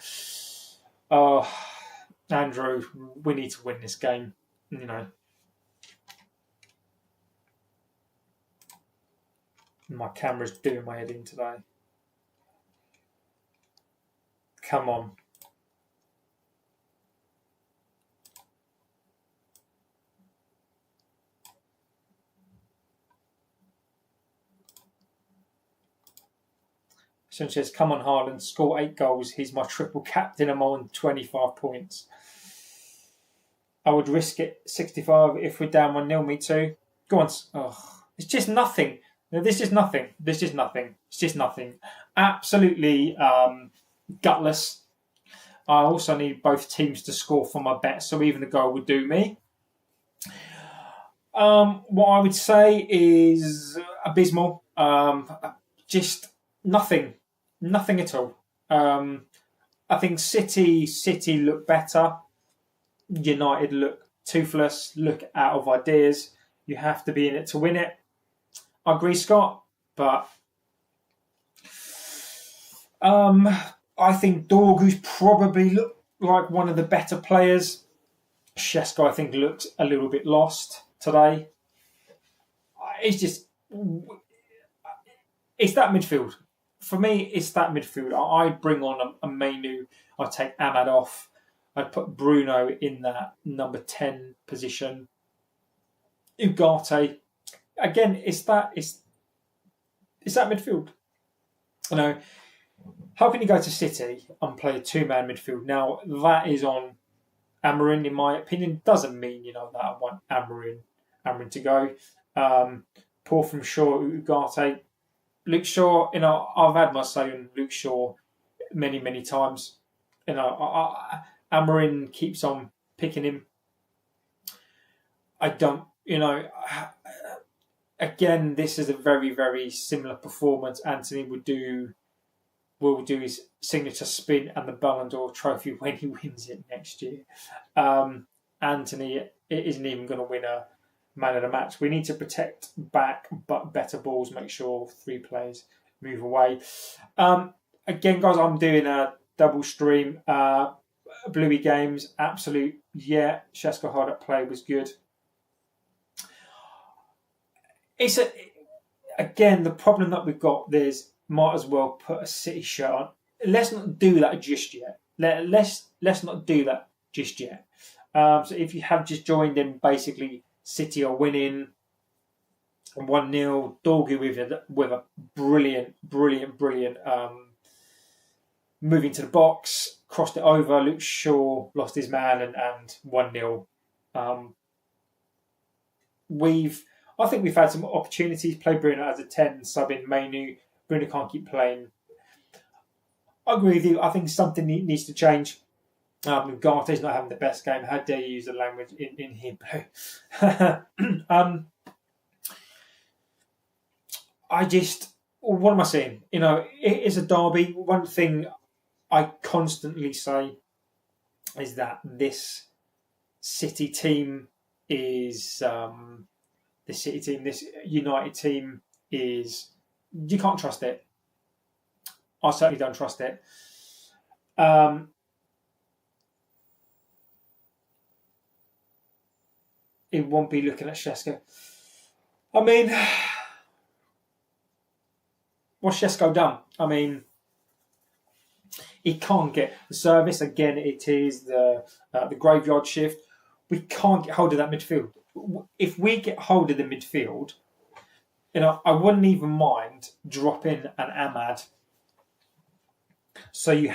Andrew, we need to win this game. My camera's doing my head in today. Come on. Sanchez, come on, Haaland, score 8 goals. He's my triple captain. I'm on 25 points. I would risk it 65 if we're down 1-0, me too. Go on. Oh, it's just nothing. No, this is nothing. This is nothing. It's just nothing. Absolutely gutless. I also need both teams to score for my bet, so even a goal would do me. What I would say is abysmal. Just nothing. Nothing at all. I think City look better. United look toothless, look out of ideas. You have to be in it to win it. I agree, Scott, but I think Dorgu's probably looked like one of the better players. Šeško, I think, looked a little bit lost today. It's that midfield. For me, it's that midfield. I'd bring on a Mainu. I'd take Ahmad off. I'd put Bruno in that number 10 position. Ugarte. Again, it's that midfield. You know, how can you go to City and play a 2-man midfield? Now, that is on Amorim, in my opinion. Doesn't mean, that I want Amorim to go. Poor from Shaw, Ugarte. Luke Shaw, I've had my say on Luke Shaw many, many times. Amorim keeps on picking him. I don't, again, this is a very, very similar performance. Anthony will do his signature spin and the Ballon d'Or trophy when he wins it next year. Anthony isn't even going to win a man of the match. We need to protect back, but better balls, make sure 3 players move away. Again, guys, I'm doing a double stream. Bluey games, absolute, yeah. Šeško hard at play was good. Again, the problem that we've got, might as well put a City shirt on. Let's not do that just yet. Let's not do that just yet. So if you have just joined in, basically City are winning 1-0. Dorgu with a brilliant moving to the box, crossed it over. Luke Shaw lost his man and 1-0. I think we've had some opportunities. Play Bruno as a 10, sub in Mainu. Bruno can't keep playing. I agree with you. I think something needs to change. Garte's not having the best game. How dare you use the language in him? What am I saying? It is a derby. One thing I constantly say is that this City team is this United team is, you can't trust it. I certainly don't trust it. It won't be looking at Šeško. I mean, what's Šeško done? I mean, he can't get the service. Again, it is the graveyard shift. We can't get hold of that midfield. If we get hold of the midfield, I wouldn't even mind dropping an Ahmad. So you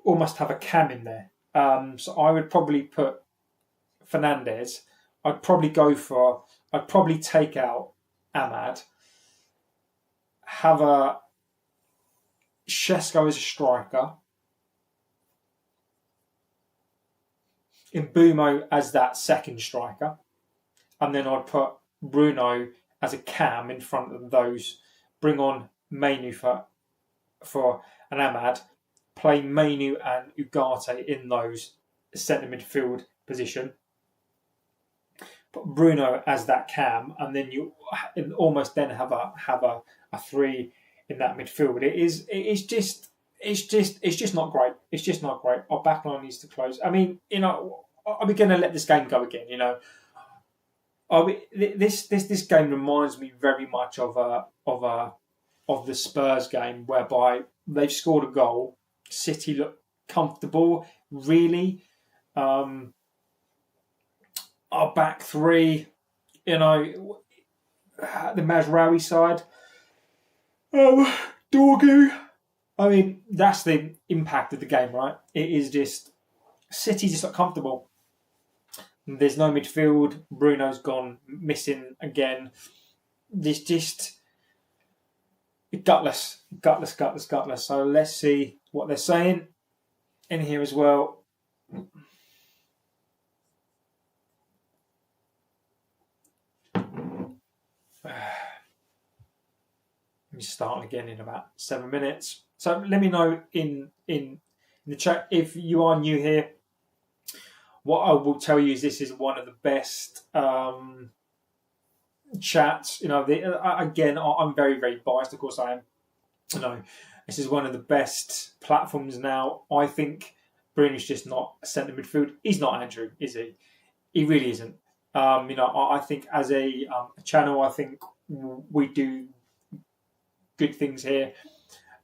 almost have a cam in there. So I would probably put Fernandes. I'd probably take out Ahmad. Have a Šeško as a striker. Mbeumo as that second striker. And then I'd put Bruno as a cam in front of those. Bring on Mainu for an Ahmad. Play Mainu and Ugarte in those centre midfield position. Put Bruno as that cam, and then you almost then have a 3 in that midfield. It's just not great. It's just not great. Our backline needs to close. I mean, are we going to let this game go again? This game reminds me very much of the Spurs game, whereby they've scored a goal. City look comfortable, really. Our back 3, the Mazraoui side, Dorgu. I mean, that's the impact of the game, right? It is just City just not comfortable. There's no midfield. Bruno's gone missing again. There's just gutless. So let's see what they're saying in here as well. Let me start again in about 7 minutes. So let me know in the chat if you are new here. What I will tell you is this is one of the best chats. Again, I'm very, very biased. Of course, I am. This is one of the best platforms now. I think Bruno's just not a centre midfield. He's not Andrew, is he? He really isn't. I think as a channel, I think we do good things here.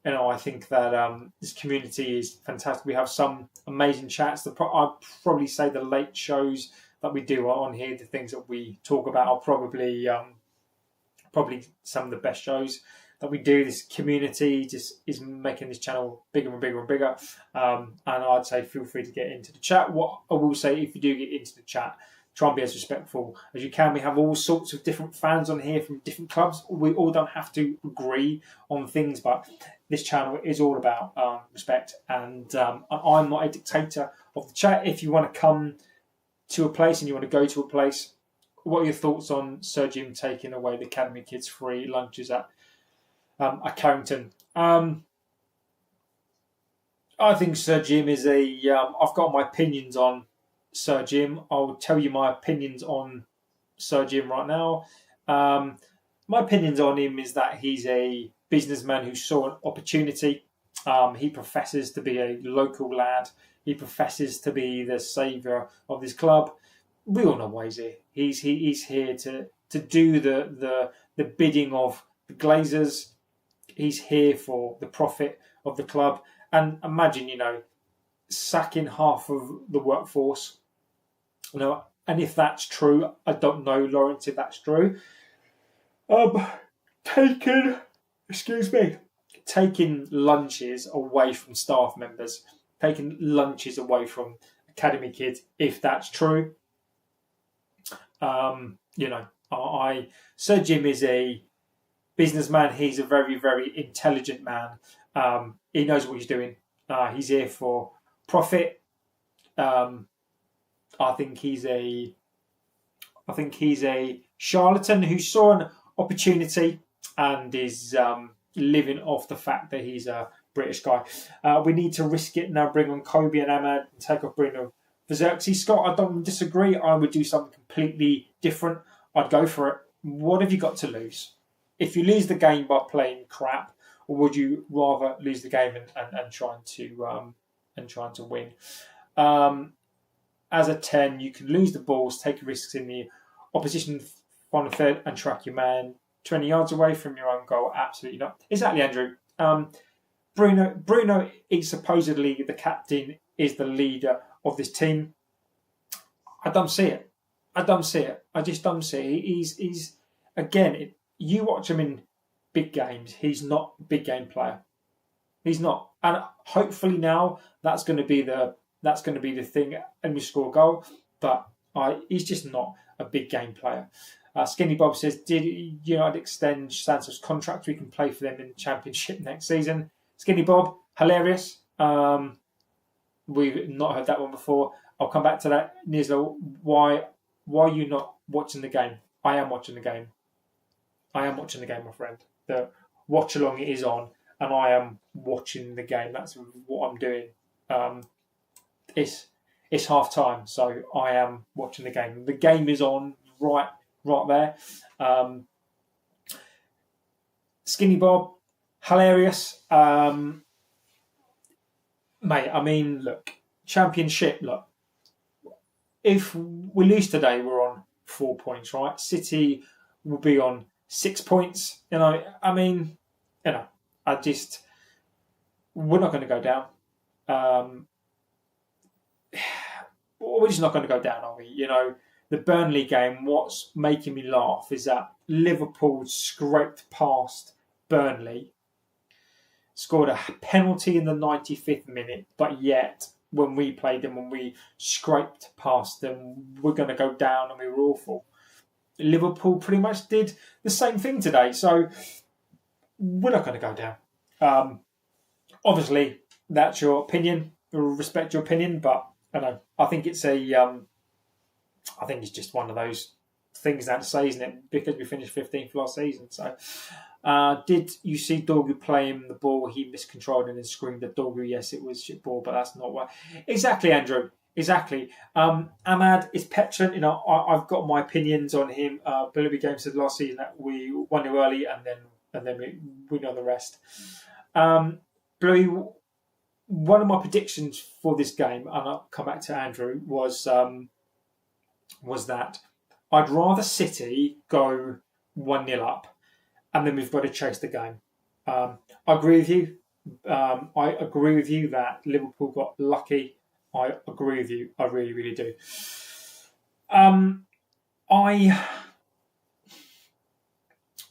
I think that this community is fantastic. We have some amazing chats. I'd probably say the late shows that we do on here, the things that we talk about, are probably some of the best shows that we do. This community just is making this channel bigger and bigger and bigger. And I'd say feel free to get into the chat. What I will say, if you do get into the chat, try and be as respectful as you can. We have all sorts of different fans on here from different clubs. We all don't have to agree on things, but this channel is all about respect. And I'm not a dictator of the chat. If you want to come to a place and you want to go to a place, what are your thoughts on Sir Jim taking away the academy kids' free lunches at Carrington? I think Sir Jim is I've got my opinions on Sir Jim. I'll tell you my opinions on Sir Jim right now. My opinions on him is that he's a businessman who saw an opportunity. He professes to be a local lad. He professes to be the saviour of this club. We all know why he's here. He's here to do the bidding of the Glazers. He's here for the profit of the club. And imagine, sacking half of the workforce. And if that's true, I don't know, Lawrence, if that's true. Taking lunches away from staff members, taking lunches away from academy kids, if that's true. Sir Jim is a businessman. He's a very, very intelligent man. He knows what he's doing. He's here for profit. I think he's a charlatan who saw an opportunity and is living off the fact that he's a British guy. We need to risk it now. Bring on Kobe and Ahmad and take off Bruno Xerxes. Scott, I don't disagree. I would do something completely different. I'd go for it. What have you got to lose? If you lose the game by playing crap, or would you rather lose the game and trying to win? As a 10, you can lose the balls, take risks in the opposition final third, and track your man 20 yards away from your own goal. Absolutely not. Exactly, Andrew. Bruno is supposedly the captain, is the leader of this team. I don't see it. I just don't see it. He's again, you watch him in big games, he's not a big game player. He's not. And hopefully now that's going to be the thing, and we score a goal. But he's just not a big game player. Skinny Bob says, did United extend Santos' contract? We can play for them in the Championship next season. Skinny Bob, hilarious. We've not heard that one before. I'll come back to that. Nizla, why are you not watching the game? I am watching the game. My friend. The watch along is on, and I am watching the game. That's what I'm doing. It's half time, so I am watching the game. The game is on right there. Skinny Bob, hilarious. Mate, I mean, look, Championship, look. If we lose today, we're on 4 points, right? City will be on 6 points. We're not going to go down. We're just not going to go down, are we? The Burnley game, what's making me laugh is that Liverpool scraped past Burnley scored a penalty in the 95th minute, but yet when we played them, when we scraped past them, we're going to go down and we were awful. Liverpool pretty much did the same thing today, so we're not going to go down. Obviously, that's your opinion. I respect your opinion, but I don't know. I think it's I think it's just one of those things now to say, isn't it? Because we finished 15th last season. So, did you see Dorgu playing the ball? He miscontrolled and then screamed at Dorgu. Yes, it was shit ball, but that's not why. Exactly, Andrew. Exactly. Ahmad is petulant. You know, I've got my opinions on him. Billy Game said last season that we won it early and then we know the rest. Bluey, one of my predictions for this game, and I'll come back to Andrew, was that I'd rather City go 1-0 up, and then we've got to chase the game. I agree with you. I agree with you that Liverpool got lucky. I agree with you. I really, really do.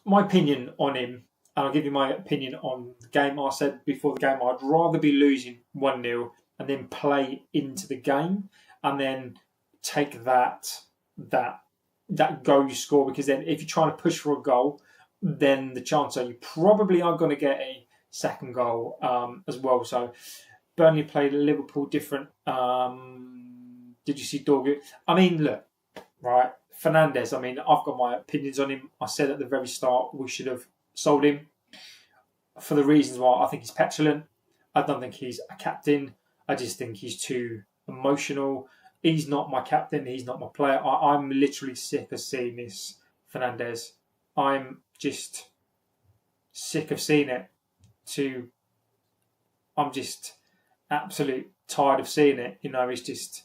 My opinion on him, and I'll give you my opinion on the game. I said before the game, I'd rather be losing 1-0 and then play into the game and then take that goal you score, because then if you're trying to push for a goal, then the chance are you probably are going to get a second goal as well. So Burnley played Liverpool different. Did you see Dorgu? I mean, look, right, Fernandes, I mean, I've got my opinions on him. I said at the very start we should have sold him for the reasons why I think he's petulant. I don't think he's a captain. I just think he's too emotional. He's not my captain. He's not my player. I'm literally sick of seeing this Fernandes. I'm just sick of seeing it. I'm just absolutely tired of seeing it. You know, it's just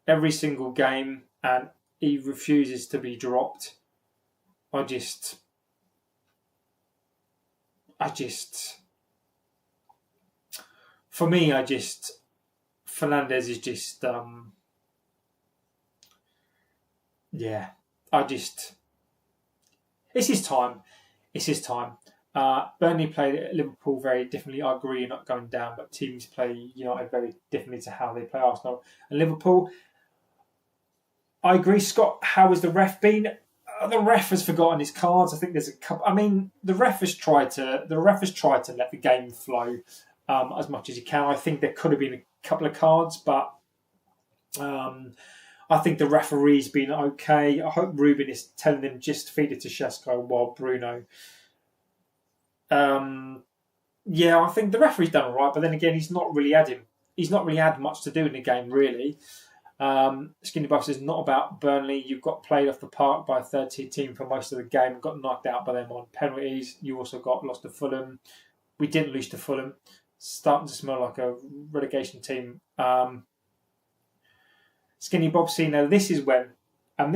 every single game and he refuses to be dropped. For me, Fernandes is just, it's his time. It's his time. Burnley played Liverpool very differently. I agree, you're not going down, but teams play United very differently to how they play Arsenal and Liverpool. I agree, Scott. How has the ref been? The ref has forgotten his cards. I think there's a couple. I mean, the ref has tried to let the game flow as much as he can. I think there could have been a couple of cards, but I think the referee's been okay. I hope Ruben is telling them just feed it to Shesko while Bruno. I think the referee's done all right, but then again, he's not really had much to do in the game, really. Skinny Buff says, not about Burnley. You've got played off the park by a third-tier team for most of the game, got knocked out by them on penalties. You also got lost to Fulham. We didn't lose to Fulham. Starting to smell like a relegation team. Skinny Bob C, now this is when I'm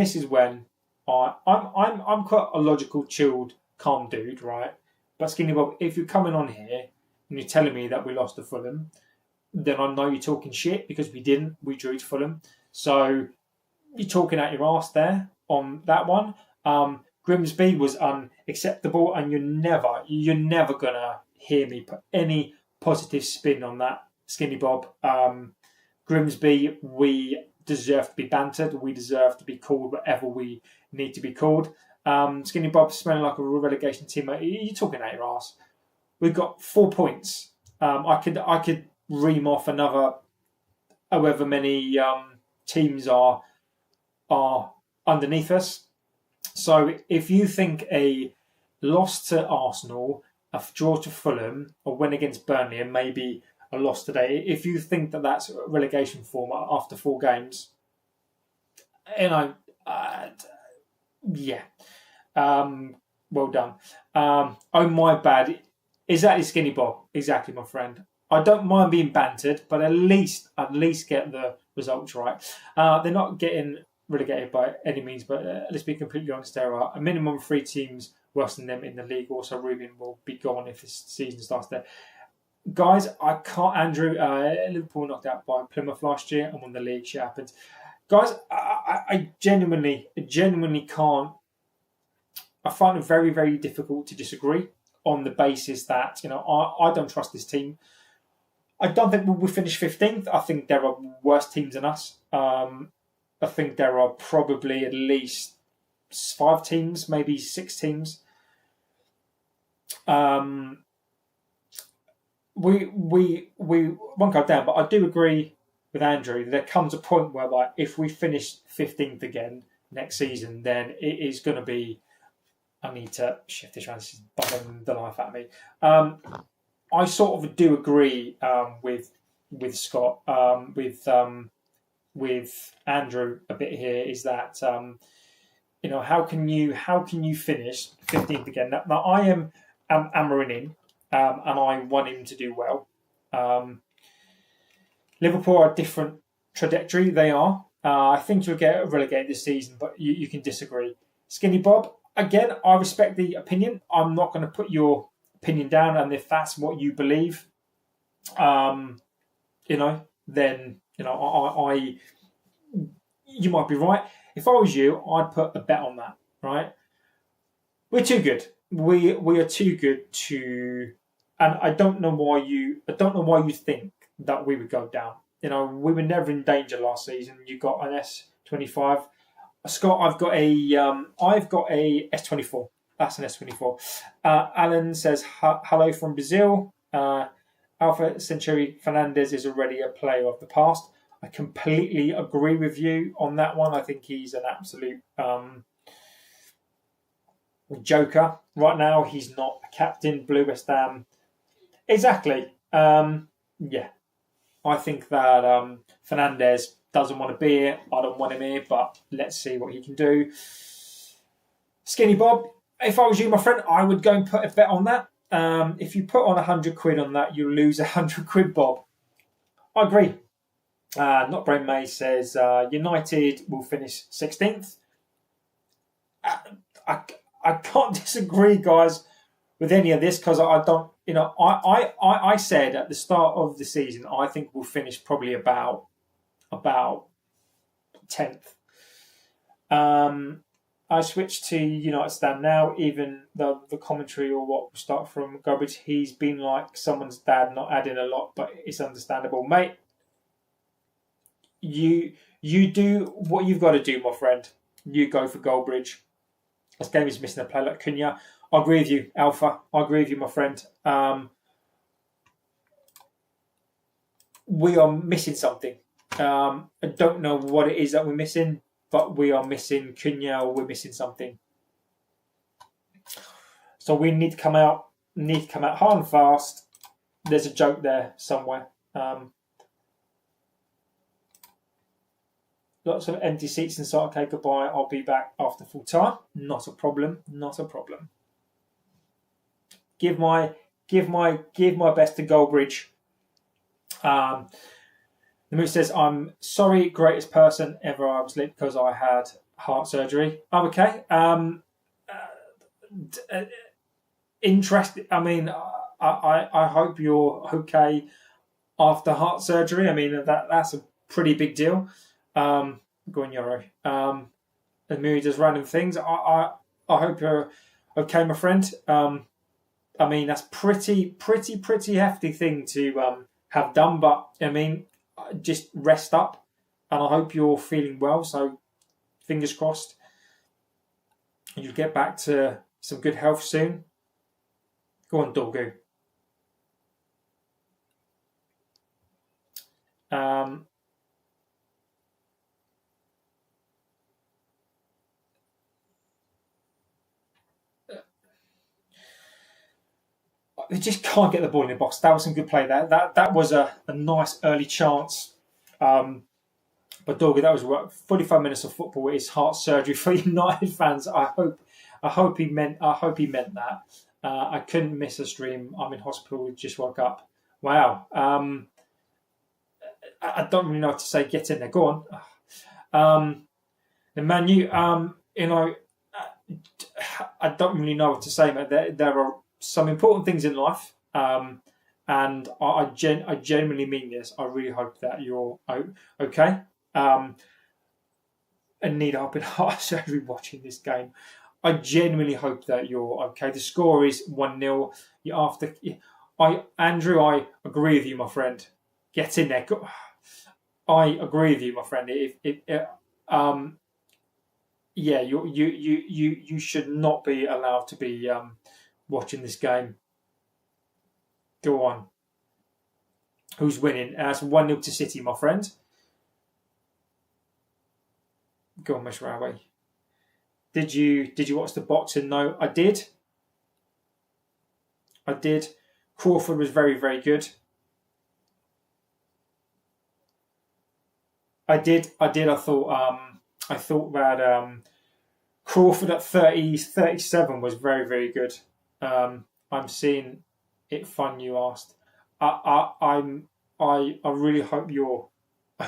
quite a logical, chilled, calm dude, right? But Skinny Bob, if you're coming on here and you're telling me that we lost to Fulham, then I know you're talking shit, because we didn't. We drew to Fulham. So you're talking out your arse there on that one. Grimsby was unacceptable, and you're never going to hear me put any positive spin on that, Skinny Bob. Grimsby, we deserve to be bantered. We deserve to be called whatever we need to be called. Skinny Bob smelling like a relegation teammate. You're talking out your arse. We've got 4 points. I could ream off another however many teams are underneath us. So if you think a loss to Arsenal, a draw to Fulham, a win against Burnley, and maybe a loss today, if you think that that's relegation form after 4 games, well done. Oh, my bad. Exactly, Skinny Bob. Exactly, my friend. I don't mind being bantered, but at least get the results right. They're not getting relegated by any means, but let's be completely honest, there are a minimum of 3 teams worse than them in the league. Also, Ruben will be gone if this season starts there. Guys, I can't, Andrew, Liverpool knocked out by Plymouth last year and won the league. Shit happens. Guys, I genuinely can't. I find it very, very difficult to disagree on the basis that I don't trust this team. I don't think we'll finish 15th. I think there are worse teams than us. I think there are probably at least 5 teams, maybe 6 teams. We won't go down, but I do agree with Andrew. There comes a point whereby if we finish 15th again next season, then it is going to be. I need to shift this around. This is bugging the life out of me. I sort of do agree with Scott, with Andrew a bit here. Is that how can you finish 15th again? Now I am Amorim in, and I want him to do well. Liverpool are a different trajectory. They are. I think you'll get relegated this season, but you can disagree. Skinny Bob, again, I respect the opinion. I'm not going to put your opinion down, and if that's what you believe, then you might be right. If I was you, I'd put a bet on that. Right? We're too good. We are too good to, and I don't know why you think that we would go down. We were never in danger last season. You got an S25. Scott, I've got a S24. That's an S24. Alan says, hello from Brazil. Alpha Century Fernandes is already a player of the past. I completely agree with you on that one. I think he's an absolute joker. Right now, he's not a captain. Blue West Ham. Exactly. Yeah. I think that Fernandes doesn't want to be here. I don't want him here, but let's see what he can do. Skinny Bob, if I was you, my friend, I would go and put a bet on that. If you put on £100 on that, you lose £100, Bob. I agree. Not Brain May says United will finish 16th. I can't disagree, guys, with any of this because I don't. I said at the start of the season I think we'll finish probably about 10th. I switched to United Stand now. Even the commentary or what will start from Garbage, he's been like someone's dad, not adding a lot, but it's understandable, mate. You do what you've got to do, my friend. You go for Goldbridge. This game is missing a player like Cunha. I agree with you, Alpha. I agree with you, my friend. We are missing something. I don't know what it is that we're missing, but we are missing Cunha or we're missing something. So we need to come out hard and fast. There's a joke there somewhere. Lots of empty seats inside. Okay, goodbye. I'll be back after full time. Not a problem. Not a problem. Give my best to Goldbridge. The moose says, I'm sorry, greatest person ever. I was late because I had heart surgery. Oh, okay. Interesting. I mean, I hope you're okay after heart surgery. I mean, that's a pretty big deal. Go on, Yoro. And Miri does random things. I hope you're okay, my friend. I mean, that's pretty hefty thing to have done. But I mean, just rest up, and I hope you're feeling well. So, fingers crossed, you'll get back to some good health soon. Go on, Dorgu. They just can't get the ball in the box. That was some good play there. That was a nice early chance. But Dorgu, that was 45 minutes of football. It's heart surgery for United fans. I hope he meant that. I couldn't miss a stream. I'm in hospital. Just woke up. Wow. I don't really know what to say. Get in there. Go on. The Manu. I don't really know what to say, mate. There are some important things in life, and I genuinely mean this. I really hope that you're okay. And need help in heart surgery watching this game. I genuinely hope that you're okay. The score is 1-0. You after Andrew, I agree with you, my friend. Get in there. I agree with you, my friend. Um, yeah, you should not be allowed to be watching this game. Go on. Who's winning? It's 1-0 to City, my friend. Go on, Mashrawi. Did you watch the boxing? No, I did. I did. Crawford was very, very good. I did. I did. I thought that Crawford at 30, 37 was very, very good. I'm seeing it fun. You asked. I really hope you're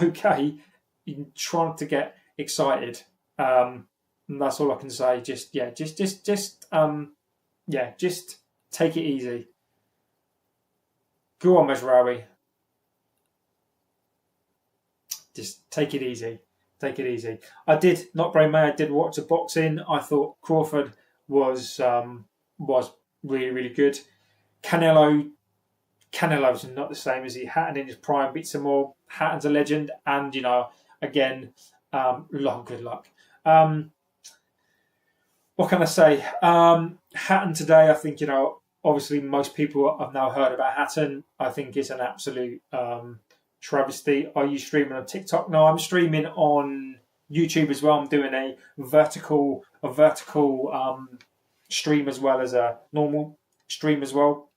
okay. You're trying to get excited. And that's all I can say. Just take it easy. Go on, Mezraoui. Just take it easy. Take it easy. I did not very mad. I did watch the boxing. I thought Crawford was really, really good. Canelo's not the same as he. Hatton in his prime beats them all. Hatton's a legend, and again, long good luck. What can I say? Hatton today, I think obviously most people have now heard about Hatton. I think it's an absolute travesty. Are you streaming on TikTok? No, I'm streaming on YouTube as well. I'm doing a vertical stream as well as a normal stream as well.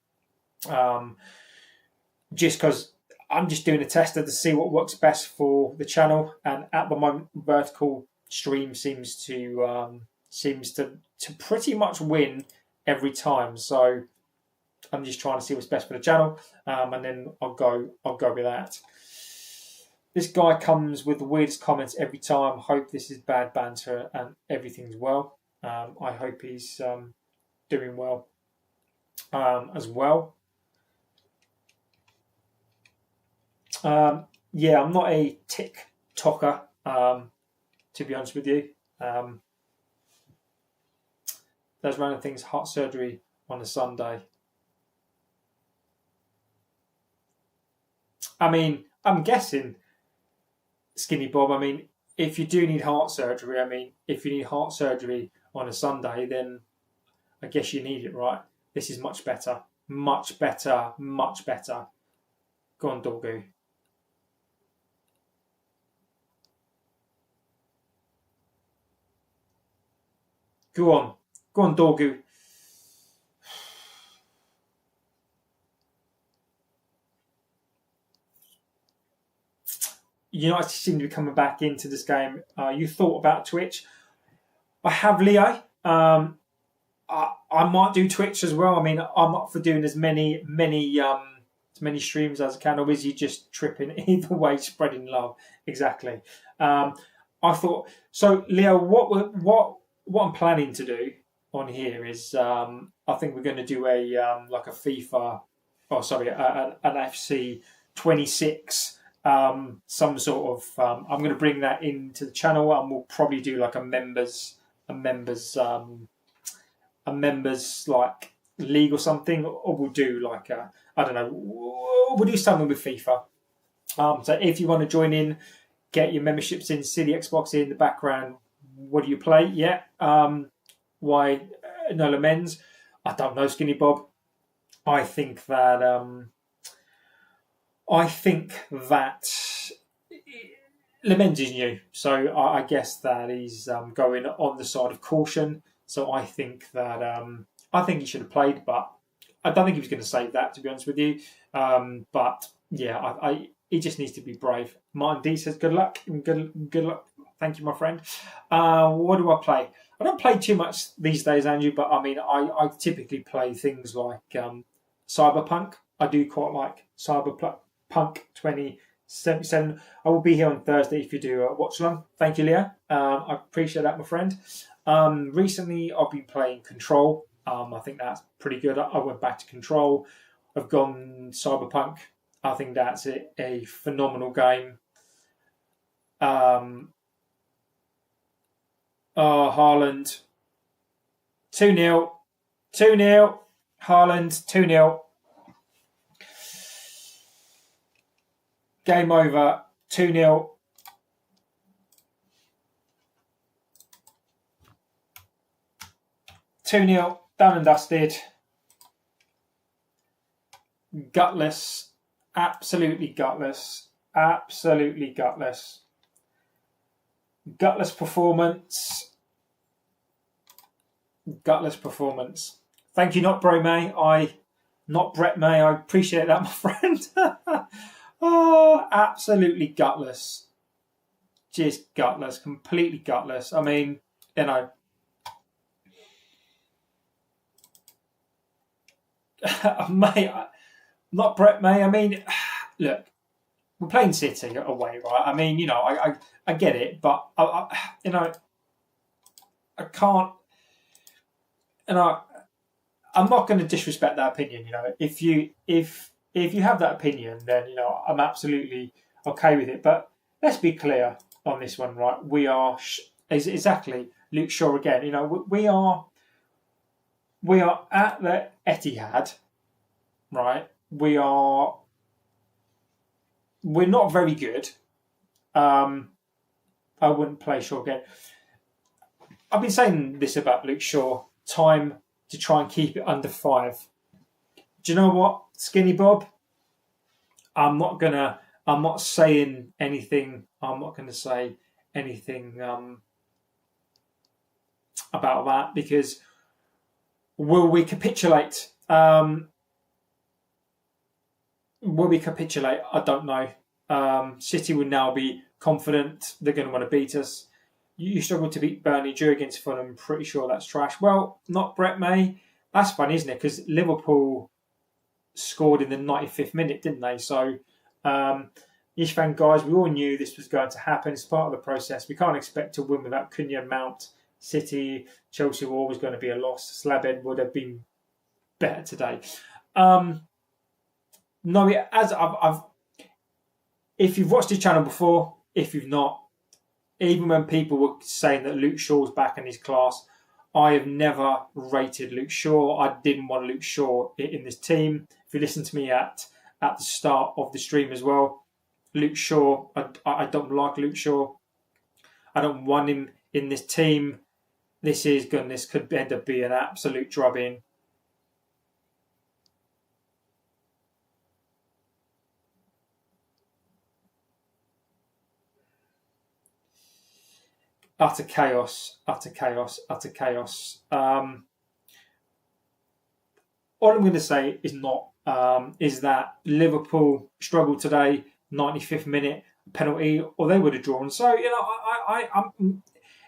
Just because I'm just doing a tester to see what works best for the channel, and at the moment, vertical stream seems to pretty much win every time. So I'm just trying to see what's best for the channel, and then I'll go with that. This guy comes with the weirdest comments every time. Hope this is bad banter and everything's well. I hope he's doing well as well. Yeah, I'm not a TikToker, to be honest with you. Those random things, heart surgery on a Sunday. I mean, I'm guessing, Skinny Bob, I mean, if you do need heart surgery, if you need heart surgery on a Sunday, then I guess you need it, right? This is much better. Much better. Much better. Go on, Dorgu. Go on. Go on, Dorgu. United seem to be coming back into this game. You thought about Twitch. I have, Leo. I might do Twitch as well. I mean, I'm up for doing as many streams as I can. Or is you just tripping? Either way, spreading love. Exactly. I thought so, Leo. What I'm planning to do on here is I think we're going to do a like a FIFA, an FC 26. Some sort of. I'm going to bring that into the channel, and we'll probably do like a members like league or something, or we'll do like I don't know. We'll do something with FIFA. So if you want to join in, get your memberships in. See the Xbox in the background. What do you play? Yeah. Why no Lamens? I don't know, Skinny Bob. I think that Lamens is new, so I guess that he's going on the side of caution. So I think he should have played, but I don't think he was going to save that, to be honest with you. But yeah, he just needs to be brave. Martin D says, "Good luck, good luck." Thank you, my friend. What do I play? I don't play too much these days, Andrew, but I mean, I typically play things like Cyberpunk. I do quite like Cyberpunk 2077. I will be here on Thursday if you do watch along. Thank you, Leah. I appreciate that, my friend. Recently, I've been playing Control. I think that's pretty good. I went back to Control. I've gone Cyberpunk. I think that's a phenomenal game. Haaland. 2-0. 2-0. Haaland, 2-0. Game over. 2-0. Done and dusted. Gutless. Absolutely gutless. Absolutely gutless. Gutless performance. Gutless performance. Thank you, not Bro May. Not Brett May. I appreciate that, my friend. Oh, absolutely gutless. Just gutless. Completely gutless. I mean, you know. Mate, not Brett May. I mean, look, we're playing City away, right? I mean, you know, I get it, but you know, I can't. And I'm not going to disrespect that opinion. You know, if you have that opinion, then you know I'm absolutely okay with it. But let's be clear on this one, right? We are exactly Luke Shaw again. You know, we are at the Etihad, right? We're not very good. I wouldn't play Shaw again. I've been saying this about Luke Shaw. Time to try and keep it under 5. Do you know what, Skinny Bob? I'm not saying anything. I'm not going to say anything about that because will we capitulate? Will we capitulate? I don't know. City will now be confident they're going to want to beat us. You struggled to beat Burnley, drew against Fulham. I'm pretty sure that's trash. Well, not Brett May. That's funny, isn't it? Because Liverpool scored in the 95th minute, didn't they? So, Ishvan, guys, we all knew this was going to happen. It's part of the process. We can't expect to win without Cunha, Mount, City. Chelsea were always going to be a loss. Slabhead would have been better today. No, as I've if you've watched the channel before, if you've not, even when people were saying that Luke Shaw's back in his class, I have never rated Luke Shaw. I didn't want Luke Shaw in this team. If you listen to me at the start of the stream as well, Luke Shaw, I don't like Luke Shaw. I don't want him in this team. This could end up being an absolute drubbing. Utter chaos. All I'm going to say is that Liverpool struggled today, 95th minute penalty, or they would have drawn. So you know,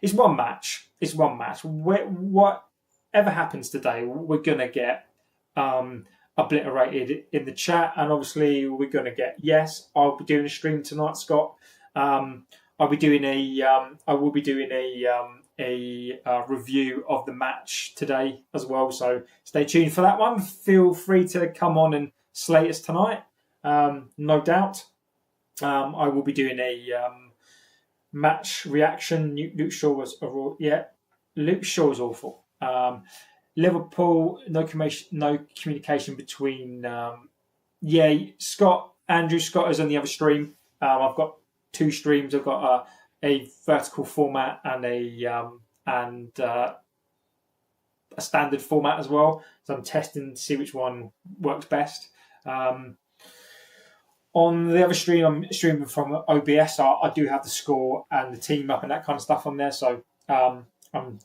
it's one match. It's one match. Whatever happens today, we're going to get obliterated in the chat, and obviously we're going to get yes. I'll be doing a stream tonight, Scott. I will be doing a review of the match today as well. So stay tuned for that one. Feel free to come on and slate us tonight. No doubt. I will be doing a match reaction. Luke Shaw was Luke Shaw was awful. Liverpool, no communication between. Andrew Scott is on the other stream. I've got 2 streams. I've got a vertical format and a standard format as well. So I'm testing to see which one works best. On the other stream, I'm streaming from OBS. I do have the score and the team up and that kind of stuff on there. So I'm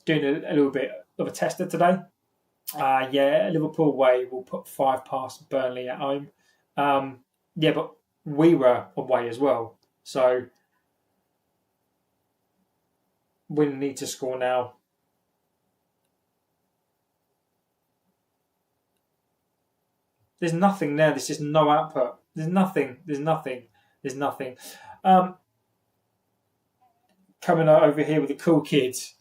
doing a little bit of a tester today. Liverpool away will put 5 past Burnley at home. But we were away as well. So we need to score now. There's nothing there. There's just no output. There's nothing. Coming over here with the cool kids.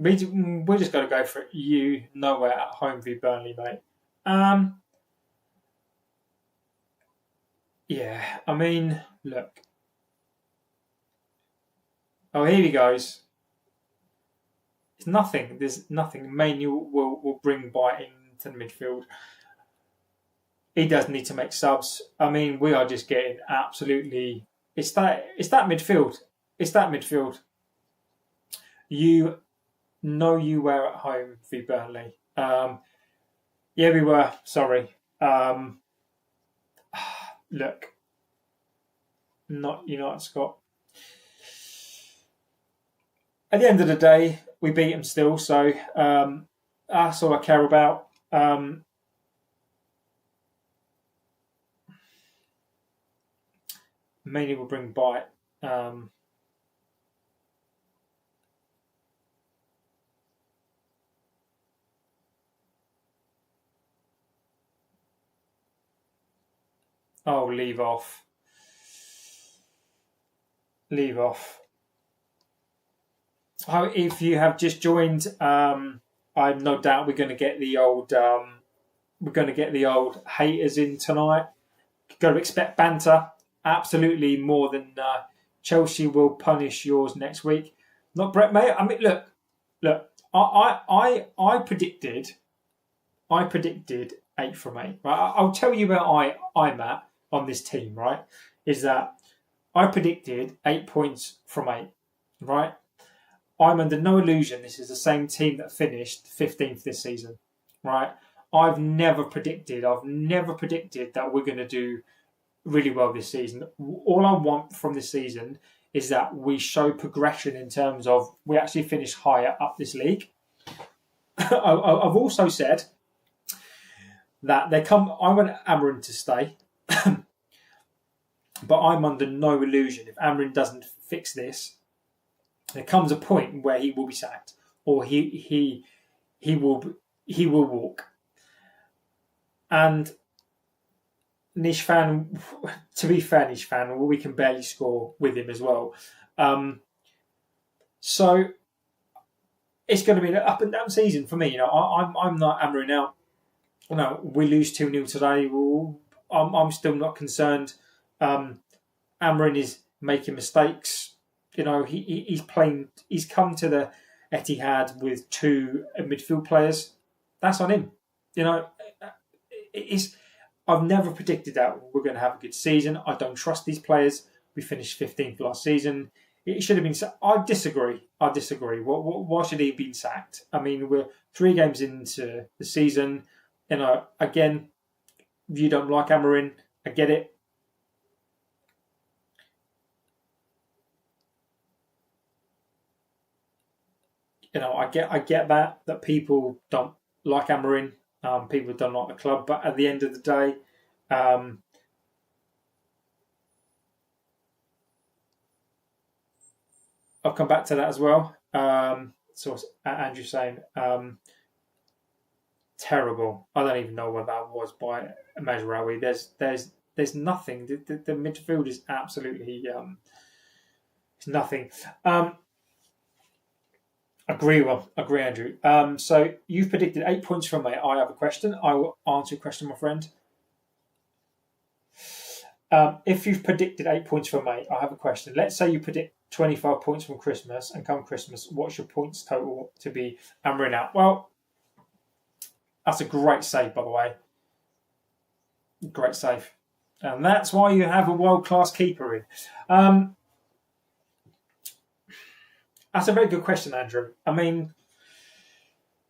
We're just going to go for it. You nowhere at home v Burnley, mate. Yeah, I mean, look. Oh, here he goes. It's nothing. There's nothing. Manuel will bring Bright into the midfield. He does need to make subs. I mean, we are just getting absolutely. It's that midfield. It's that midfield. You know you were at home v Burnley. Yeah, we were. Sorry. Look, not United, Scott. At the end of the day, we beat them still, so that's all I care about. Mainly will bring bite. Oh, leave off. Leave off. Oh, if you have just joined, I've no doubt we're going to get the old haters in tonight. Got to expect banter. Absolutely more than Chelsea will punish yours next week. Not Brett, mate. I mean, look. I predicted 8 from 8. Right? I'll tell you where I'm at on this team. Right, is that I predicted 8 points from 8. Right, I'm under no illusion this is the same team that finished 15th this season. Right, I've never predicted that we're going to do really well this season. All I want from this season is that we show progression in terms of we actually finish higher up this league. I've also said that I want Amorim to stay, but I'm under no illusion. If Amorim doesn't fix this, there comes a point where he will be sacked, or he will walk. And Nish fan, to be fair, Nish fan, we can barely score with him as well. So it's going to be an up and down season for me. I'm not Amorim out. We lose 2-0 today. I'm still not concerned. Amorim is making mistakes. He's playing. He's come to the Etihad with 2 midfield players. That's on him. I've never predicted that we're going to have a good season. I don't trust these players. We finished 15th last season. It should have been. I disagree. Why should he have been sacked? I mean, we're 3 games into the season. Again, if you don't like Amorim, I get it. I get that people don't like Amorim. People don't like the club, but at the end of the day, I'll come back to that as well. So Andrew saying terrible. I don't even know what that was by Mazraoui. There's nothing. The midfield is absolutely it's nothing. Agree, Andrew. So you've predicted 8 points from me. I have a question. I will answer your question, my friend. If you've predicted 8 points from me, I have a question. Let's say you predict 25 points from Christmas, and come Christmas, what's your points total to be Amorim out? Well, that's a great save, by the way. Great save. And that's why you have a world-class keeper in. That's a very good question, Andrew. I mean,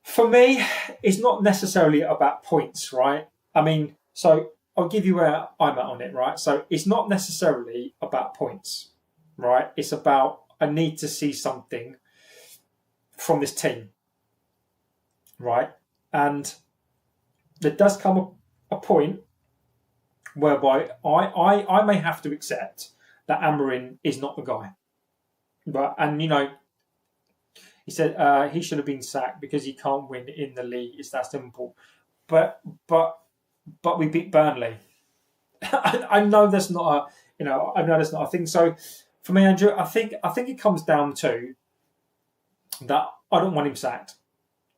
for me, it's not necessarily about points, right? I mean, so I'll give you where I'm at on it, right? So it's not necessarily about points, right? It's about I need to see something from this team, right? And there does come a point whereby I may have to accept that Amorim is not the guy. And he said he should have been sacked because he can't win in the league. It's that simple. But we beat Burnley. I know that's not a thing. So for me, Andrew, I think it comes down to that I don't want him sacked.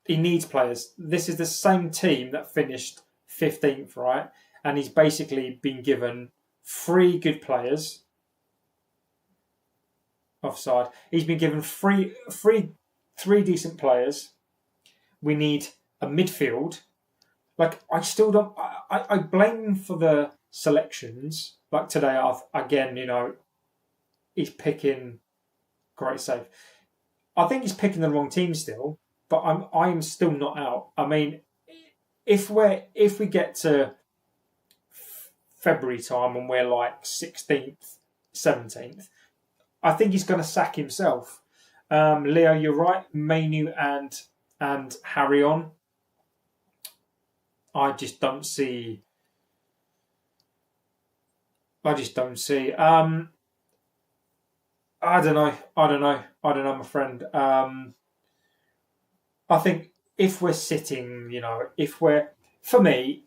He needs players. This is the same team that finished 15th, right? And he's basically been given three good players. Offside. He's been given three decent players. We need a midfield. Like, I still don't. I blame him for the selections. Like today, again, he's picking. Great save. I think he's picking the wrong team still, but I'm still not out. I mean, if we get to February time and we're like 16th, 17th, I think he's going to sack himself. Leo, you're right. Manu and Harry on. I just don't see. I don't know, my friend. I think if we're sitting, for me,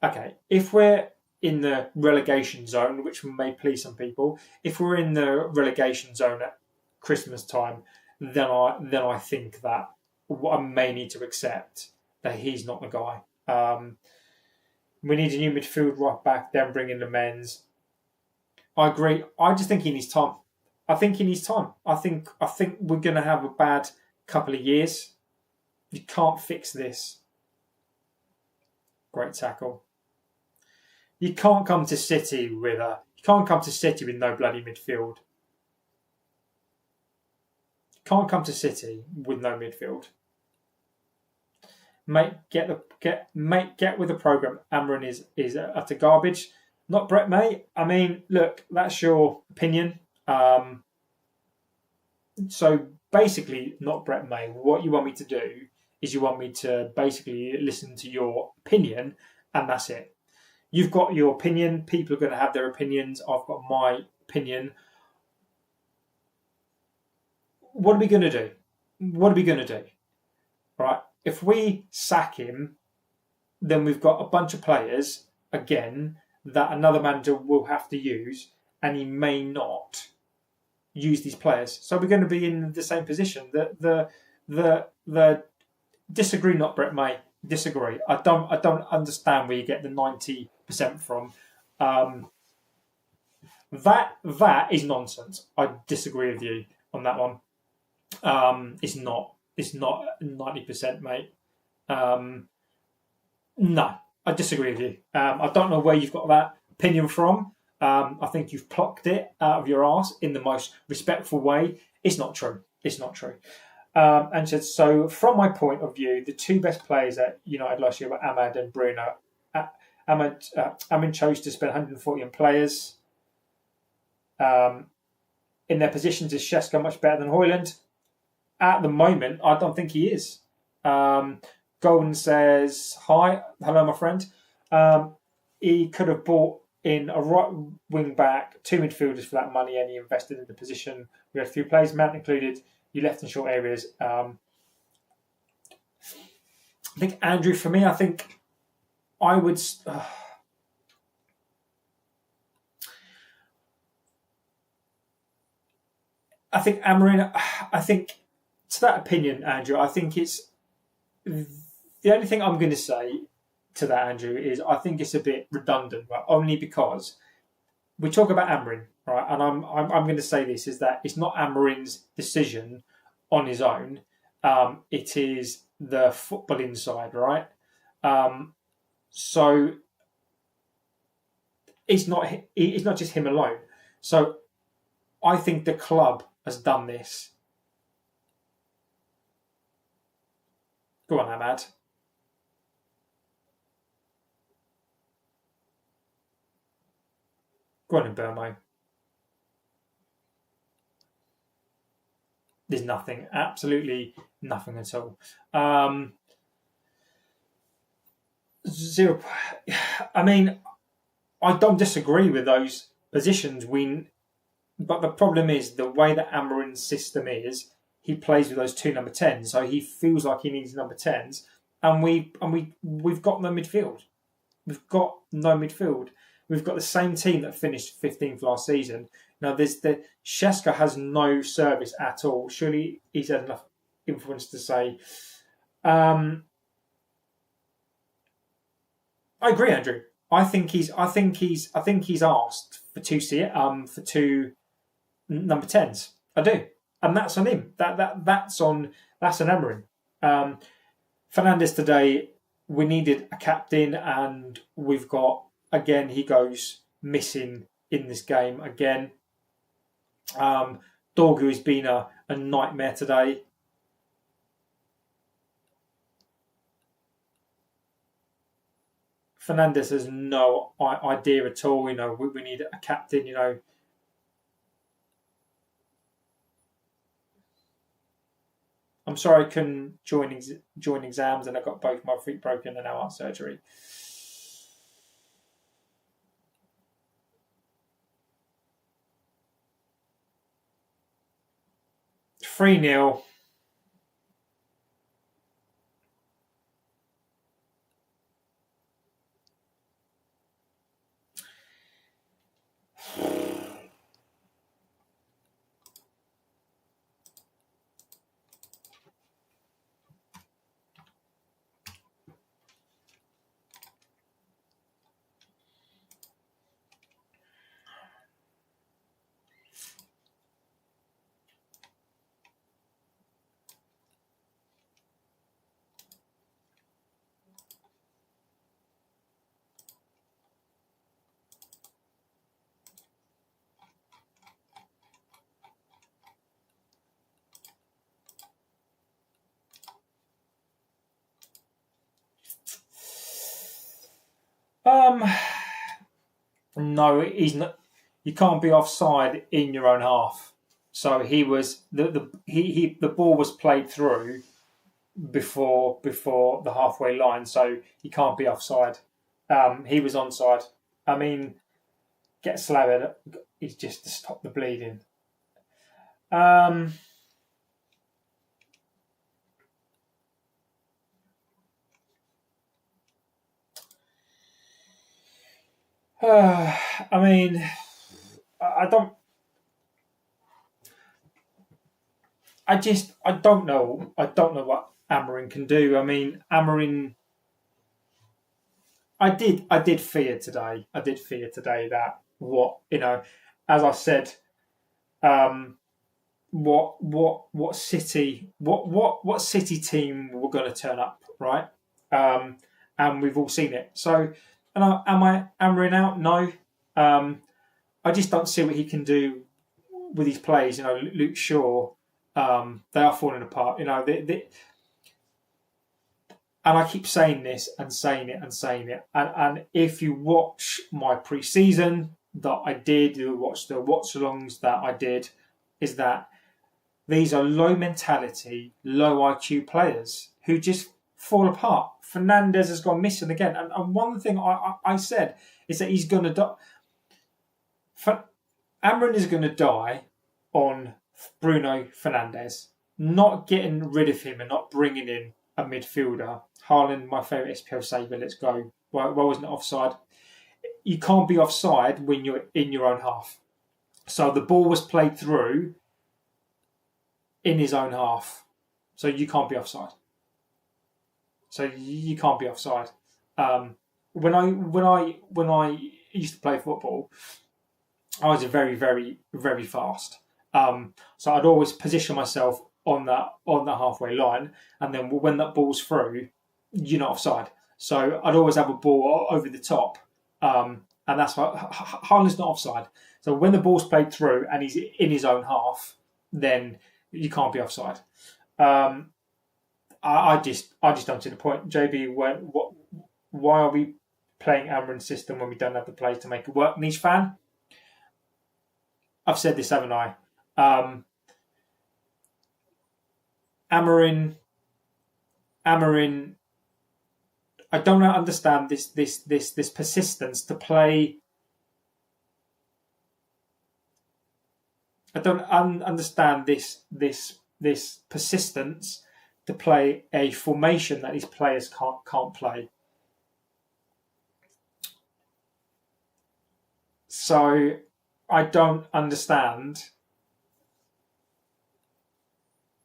okay, if we're in the relegation zone, which may please some people, if we're in the relegation zone at Christmas time, then I think that I may need to accept that he's not the guy. We need a new midfield right back, then bring in the men's. I agree. I just think he needs time. I think we're going to have a bad couple of years. You can't fix this. Great tackle. You can't come to City with no bloody midfield. You can't come to City with no midfield. Mate, get with the program. Amorim is utter garbage. Not Brett May. I mean, look, that's your opinion. So basically, not Brett May. What you want me to do is you want me to basically listen to your opinion, and that's it. You've got your opinion. People are going to have their opinions. I've got my opinion. What are we going to do? Right? If we sack him, then we've got a bunch of players, again, that another manager will have to use, and he may not use these players. So we're going to be in the same position. The disagree, not Brett May. Disagree. I don't understand where you get the 90% from. That is nonsense. I disagree with you on that one. It's not 90%, mate. No, I disagree with you. I don't know where you've got that opinion from. I think you've plucked it out of your arse in the most respectful way. It's not true. And so from my point of view, the two best players at United last year were Ahmad and Bruno. Ahmad chose to spend 140 on players. In their positions, is Sheska much better than Haaland? At the moment, I don't think he is. Golden says, hi, hello, my friend. He could have bought in a right wing back, two midfielders for that money, and he invested in the position. We had a few players, Mount included. You left in short areas. I think Andrew, for me, I think I would. I think Amorim. I think to that opinion, Andrew. I think it's the only thing I'm going to say to that, Andrew, is I think it's a bit redundant, right? Only because we talk about Amorim, right? And I'm going to say this is that it's not Amorim's decision on his own. It is the football inside, right? So it's not just him alone. So I think the club has done this. Go on, Ahmad. Go on in Burmo. There's nothing, absolutely nothing at all. Zero. I mean, I don't disagree with those positions. But the problem is the way that Amorim's system is. He plays with those two number 10s, so he feels like he needs number 10s, and we've got no midfield. We've got no midfield. We've got the same team that finished 15th last season. Now, Sheska has no service at all. Surely he's had enough influence to say. I agree, Andrew. I think he's asked for two number 10s. I do, and that's on him. That's on Amorim. Fernandes today, we needed a captain, and we've got again. He goes missing in this game again. Dorgu has been a nightmare today. Fernandes has no idea at all. We need a captain. I'm sorry I couldn't join exams, and I got both my feet broken and now heart surgery. 3-0. No, he's not. You can't be offside in your own half. So he was the ball was played through before the halfway line, so he can't be offside. He was onside. I mean, get slabbed. It's just to stop the bleeding. I mean, I don't. I don't know. I don't know what Amorim can do. I mean, Amorim. I did fear today. I did fear today that as I said, what City team were going to turn up, right? And we've all seen it. So, am I Amorim out? No. I just don't see what he can do with his plays. Luke Shaw, they are falling apart. And I keep saying this and saying it and saying it. And if you watch my pre-season that I did, you watch the watch-alongs that I did, is that these are low mentality, low IQ players who just fall apart. Fernandes has gone missing again. And one thing I said is that he's going to die. Amorim is going to die on Bruno Fernandes, not getting rid of him and not bringing in a midfielder. Haaland, my favourite SPL saver, let's go. Why wasn't it offside? You can't be offside when you're in your own half. So the ball was played through in his own half. So you can't be offside. When I used to play football, I was very, very, very fast. So I'd always position myself on that halfway line, and then when that ball's through, you're not offside. So I'd always have a ball over the top, and that's why Haaland's not offside. So when the ball's played through and he's in his own half, then you can't be offside. I just don't see the point. JB, why are we playing Amorim's system when we don't have the players to make it work? Niche fan, I've said this, haven't I? Amorim. I don't understand this persistence to play. I don't understand this persistence to play a formation that these players can't play. So I don't understand.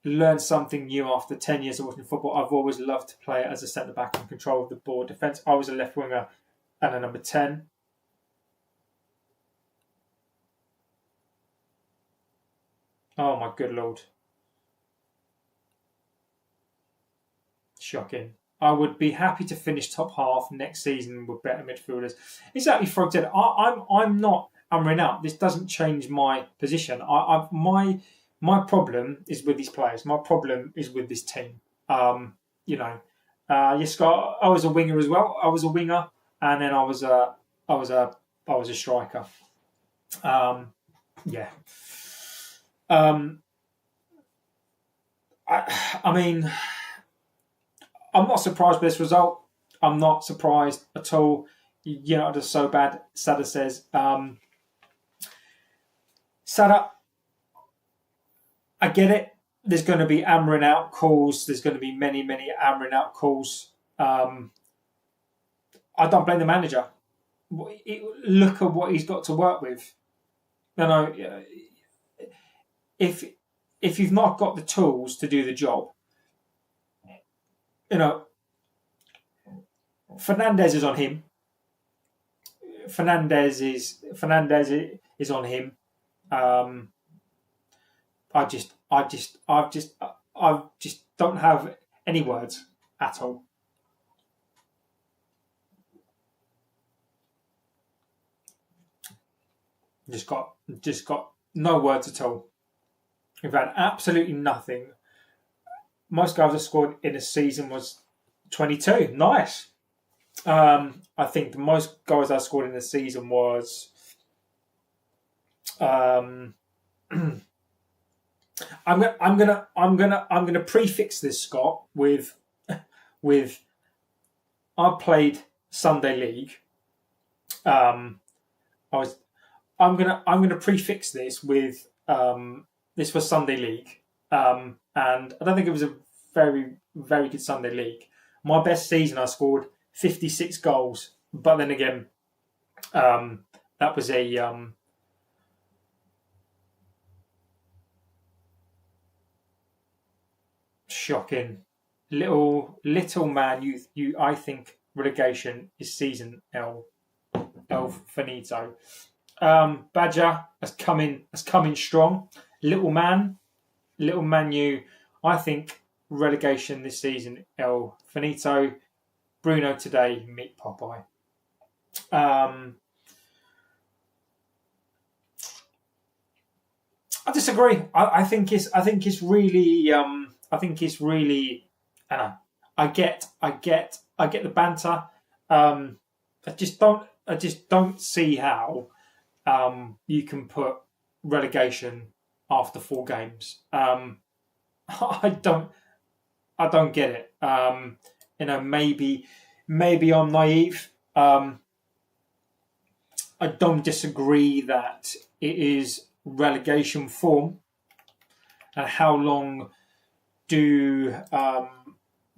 Learn something new after 10 years of watching football. I've always loved to play as a centre back and control of the ball defence. I was a left winger and a number 10. Oh my good Lord. Shocking. I would be happy to finish top half next season with better midfielders. Exactly, Frog said. I'm not hammering out. This doesn't change my position. My problem is with these players. My problem is with this team. Yes, Scott. I was a winger as well. I was a winger, and then I was a striker. Yeah. I mean, I'm not surprised by this result. I'm not surprised at all. It's so bad. Sada says, Sada, I get it. There's going to be hammering out calls. There's going to be many, many hammering out calls. I don't blame the manager. Look at what he's got to work with. If you've not got the tools to do the job, Fernandes is on him. Fernandes is on him. I just don't have any words at all. Just got no words at all. We've had absolutely nothing. Most goals I scored in a season was 22. Nice. I think the most goals I scored in the season was. I'm gonna prefix this, Scott, with I played Sunday League. I'm gonna prefix this with this was Sunday League, and I don't think it was a very, very good Sunday League. My best season, I scored 56 goals, but then again, that was a shocking little man. You I think relegation is season El finito. Badger has come in strong. Little man you. I think relegation this season El finito. Bruno today meet Popeye. I disagree. I think it's really. I get the banter. I just don't see how you can put relegation after 4 games. I don't get it. Maybe I'm naive. I don't disagree that it is relegation form. And how long do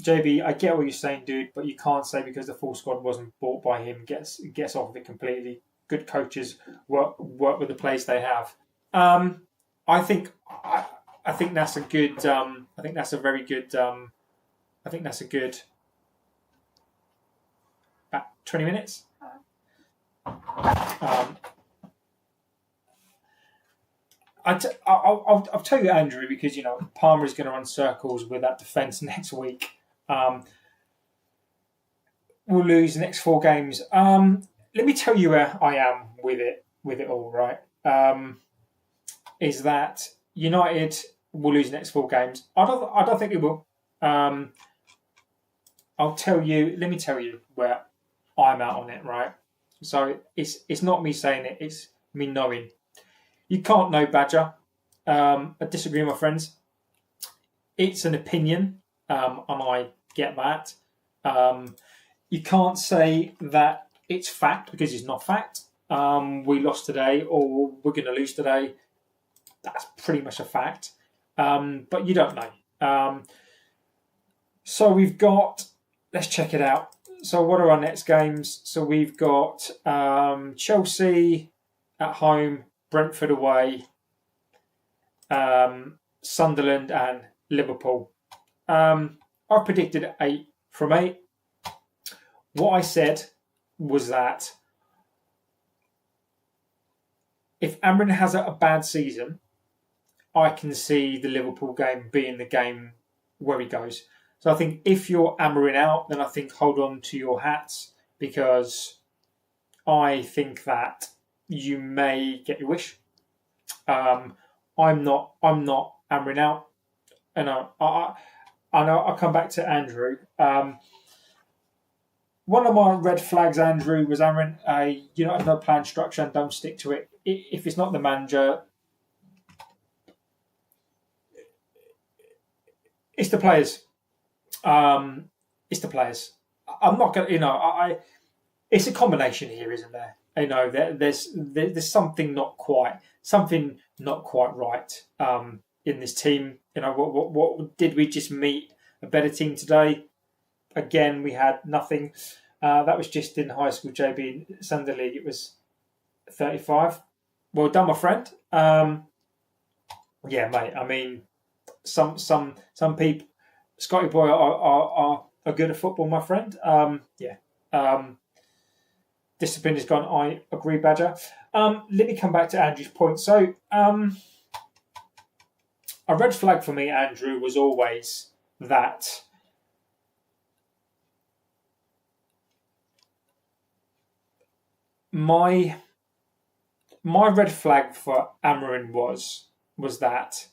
JB? I get what you're saying, dude, but you can't say because the full squad wasn't bought by him gets off of it completely. Good coaches work with the players they have. I think that's a good. I think that's a very good. I think that's a good. About 20 minutes. I'll tell you, Andrew, because Palmer is going to run circles with that defence next week. We'll lose the next 4 games. Let me tell you where I am with it all. Right, is that United will lose the next 4 games? I don't think it will. Let me tell you where I'm at on it. Right, so it's not me saying it; it's me knowing. You can't know Badger. I disagree, my friends. It's an opinion, and I get that. You can't say that it's fact because it's not fact. We lost today or we're going to lose today. That's pretty much a fact. But you don't know. So we've got... Let's check it out. So what are our next games? So we've got Chelsea at home, Brentford away, Sunderland and Liverpool. I predicted 8 from 8. What I said was that if Amorim has a bad season, I can see the Liverpool game being the game where he goes. So I think if you're Amorim out, then I think hold on to your hats, because I think that you may get your wish. I'm not Amorim out, and I know I'll come back to Andrew. One of my red flags, Andrew, was Amorim. You don't have no plan structure and don't stick to it. If it's not the manager, it's the players. It's the players. I'm not going to, it's a combination here, isn't there? There's something not quite right in this team. What did we just meet a better team today? Again, we had nothing. That was just in high school, JB. Sunday League, it was 35. Well done, my friend. Yeah, mate. I mean, some people, Scotty boy, are good at football, my friend. Yeah. Discipline is gone. I agree, Badger. Let me come back to Andrew's point. So, a red flag for me, Andrew, was always that my red flag for Amorim was that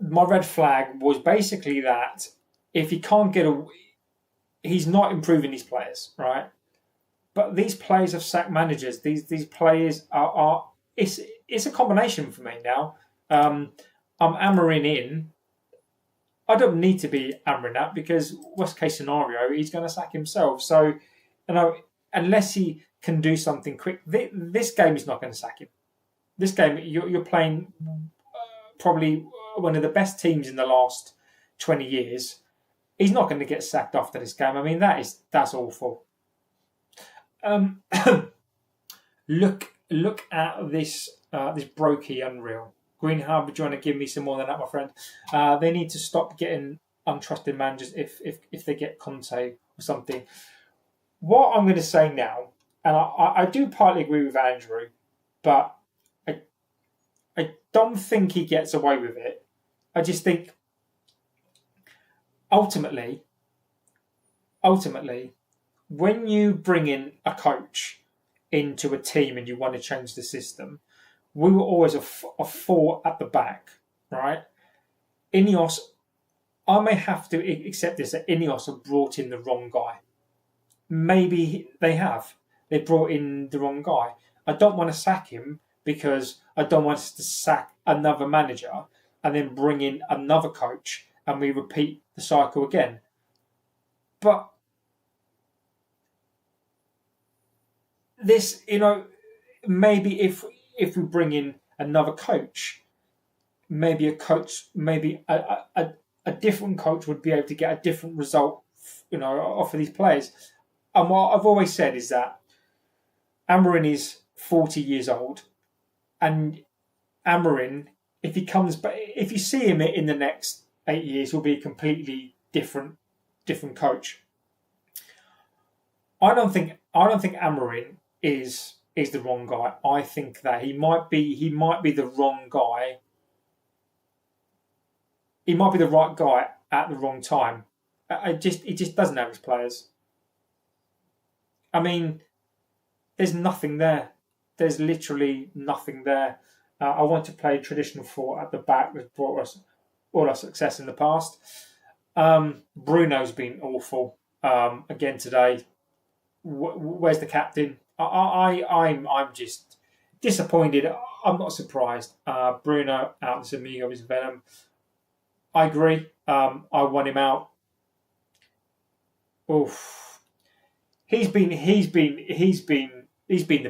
my red flag was basically that if he can't he's not improving these players, right? But these players have sacked managers. These players are it's a combination for me now. I'm Amorim in. I don't need to be Amorim out, because worst case scenario, he's going to sack himself. So, unless he can do something quick, this game is not going to sack him. This game, you're playing probably one of the best teams in the last 20 years. He's not going to get sacked after this game. I mean, that's awful. Look at this brokey unreal. Green Harbour, do you want to give me some more than that, my friend? They need to stop getting untrusted managers if they get Conte or something. What I'm going to say now, and I do partly agree with Andrew, but I don't think he gets away with it. I just think ultimately, when you bring in a coach into a team and you want to change the system, we were always a four at the back, right? Ineos, I may have to accept this, that Ineos have brought in the wrong guy. Maybe they have. They brought in the wrong guy. I don't want to sack him, because I don't want us to sack another manager and then bring in another coach and we repeat the cycle again. But this, maybe if we bring in another coach, maybe a different coach would be able to get a different result, off of these players. And what I've always said is that Amorim is 40 years old, and Amorim, if you see him in the next 8 years, he'll be a completely different coach. I don't think Amorim is the wrong guy. I think that he might be the wrong guy. He might be the right guy at the wrong time. He just doesn't have his players. I mean, there's nothing there. There's literally nothing there. I want to play traditional four at the back that's brought us all our success in the past. Bruno's been awful again today. Where's the captain? I'm just disappointed. I'm not surprised. Bruno out. This amigo is venom. I agree. I want him out. Oof. He's been the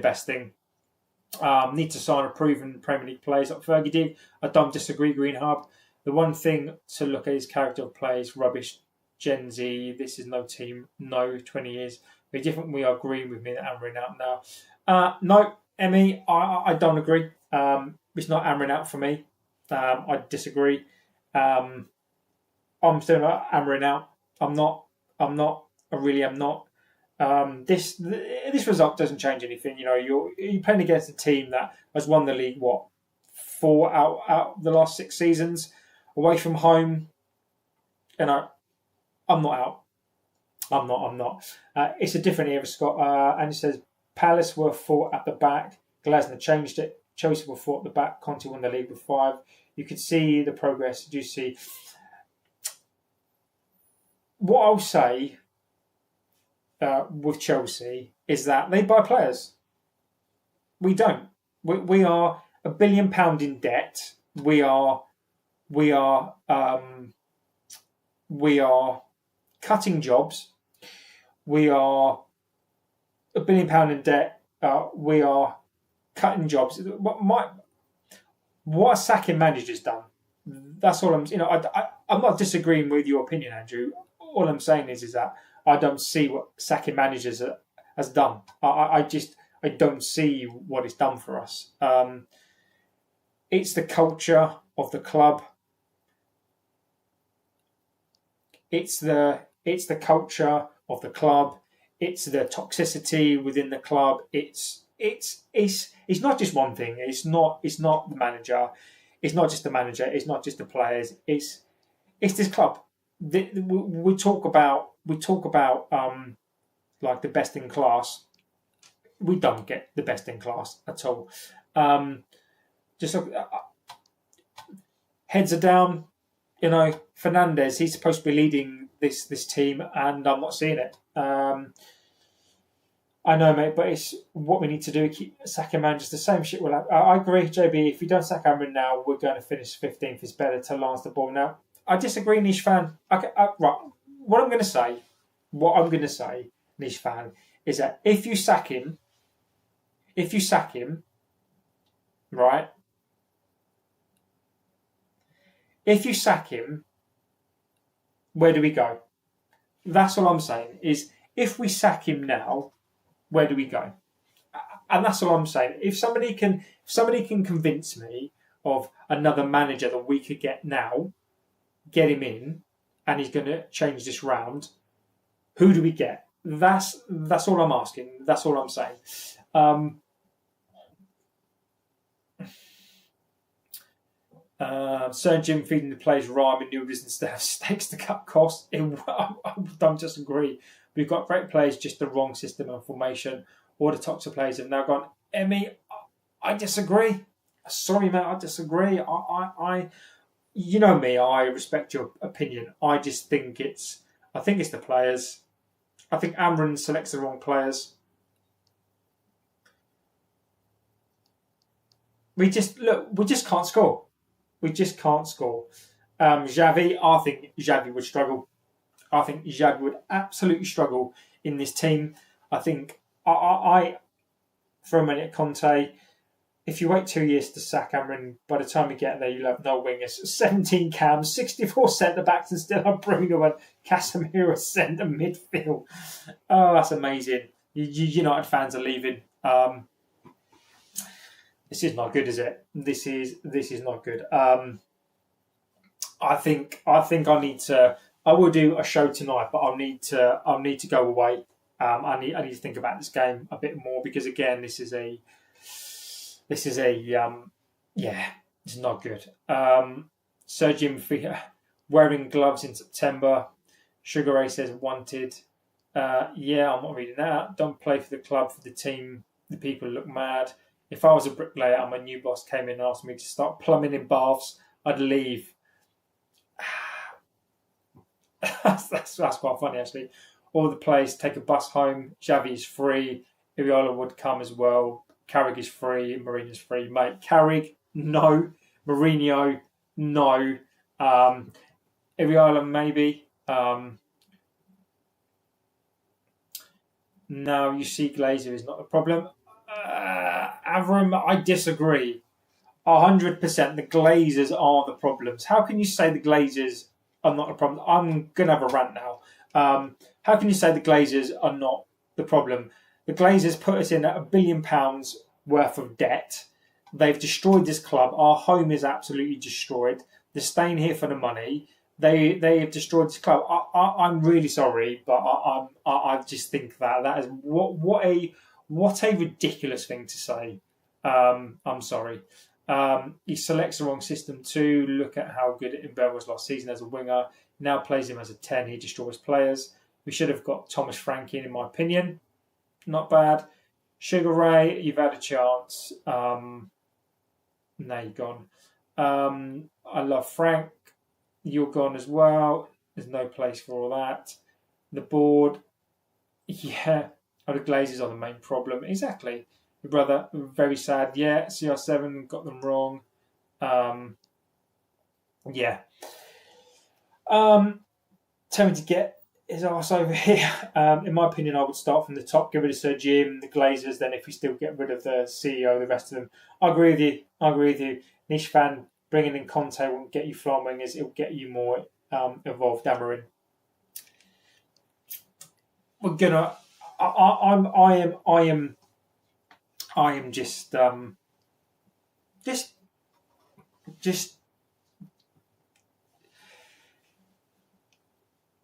best thing. Need to sign a proven Premier League players like Fergie did. I don't disagree, Green Hub. The one thing to look at is character of play is rubbish. Gen Z, this is no team. No, 20 years. Very different. We are agreeing with me that Amorim out now. No, Emmy, I don't agree. It's not Amorim out for me. I disagree. I'm still not hammering out. I'm not. I'm not. I really am not. This result doesn't change anything. You're playing against a team that has won the league. What, 4 out the last 6 seasons away from home. I'm not out. I'm not. I'm not. It's a different era, Scott. And it says Palace were 4 at the back. Glasner changed it. Chelsea were 4 at the back. Conte won the league with 5. You could see the progress. Did you see? What I'll say with Chelsea is that they buy players. We don't. We are £1 billion in debt. We are cutting jobs. We are £1 billion in debt. We are cutting jobs. What a sacking manager's done. That's all I'm. I'm not disagreeing with your opinion, Andrew. All I'm saying is that I don't see what sacking managers has done. I don't see what it's done for us. It's the culture of the club. It's the culture of the club. It's the toxicity within the club. It's not just one thing. It's not the manager. It's not just the manager. It's not just the players. It's this club. We talk about like the best in class. We don't get the best in class at all. Just heads are down. Fernandes, he's supposed to be leading this team, and I'm not seeing it. I know, mate, but it's what we need to do. Keep sacking managers. The same shit will happen. I agree, JB. If we don't sack Amorim now, we're going to finish 15th. It's better to lance the ball now. I disagree, Niche fan. Right. What I'm going to say, Niche fan, is that if you sack him, right? If you sack him, where do we go? That's all I'm saying. Is if we sack him now, where do we go? And that's all I'm saying. If somebody can convince me of another manager that we could get now, get him in, and he's going to change this round, who do we get? That's all I'm asking. That's all I'm saying. Sir Jim feeding the players rhyme and noodles instead of steaks to cut costs. I don't disagree. We've got great players, just the wrong system and formation. All the toxic players have now gone. Emmy, I disagree. Sorry, mate, I disagree. You know me, I respect your opinion. I just think it's the players. I think Amorim selects the wrong players. We just can't score. We just can't score. Xavi, I think Xavi would struggle. I think Xavi would absolutely struggle in this team. I think I for a minute, Conte, if you wait 2 years to sack Amorim, by the time you get there, you'll have no wingers. 17 cams, 64 centre-backs, and still have Bruno and Casemiro centre midfield. Oh, that's amazing. United fans are leaving. This is not good, is it? This is not good. I think I need to. I will do a show tonight, but I'll need to go away. I need to think about this game a bit more because again, this is it's not good. Sir Jim wearing gloves in September. Sugar Ray says wanted. I'm not reading that. Don't play for the club, for the team. The people look mad. If I was a bricklayer and my new boss came in and asked me to start plumbing in baths, I'd leave. that's quite funny, actually. All the players take a bus home. Xavi is free. Iriola would come as well. Carrick is free. Mourinho's free. Mate, Carrick, no. Mourinho, no. Iriola, maybe. Now you see Glazer is not a problem. Amorim, I disagree. 100%. The Glazers are the problems. How can you say the Glazers are not a problem? I'm going to have a rant now. How can you say the Glazers are not the problem? The Glazers put us in at £1 billion worth of debt. They've destroyed this club. Our home is absolutely destroyed. They're staying here for the money. they have destroyed this club. I'm really sorry, but I just think that is what a ridiculous thing to say. I'm sorry. He selects the wrong system too. Look at how good Mbeumo was last season as a winger. Now plays him as a 10. He destroys players. We should have got Thomas Frank in my opinion. Not bad. Sugar Ray, you've had a chance. Now you're gone. I love Frank. You're gone as well. There's no place for all that. The board, yeah. Oh, the Glazers are the main problem. Exactly. Your brother, very sad. Yeah, CR7 got them wrong. Yeah. Tell me to get his arse over here. In my opinion, I would start from the top, get rid of Sir Jim, the Glazers, then if we still get rid of the CEO, the rest of them. I agree with you. Niche fan, bringing in Conte won't get you flying wingers, it'll get you more evolved Amorim. We're gonna I am just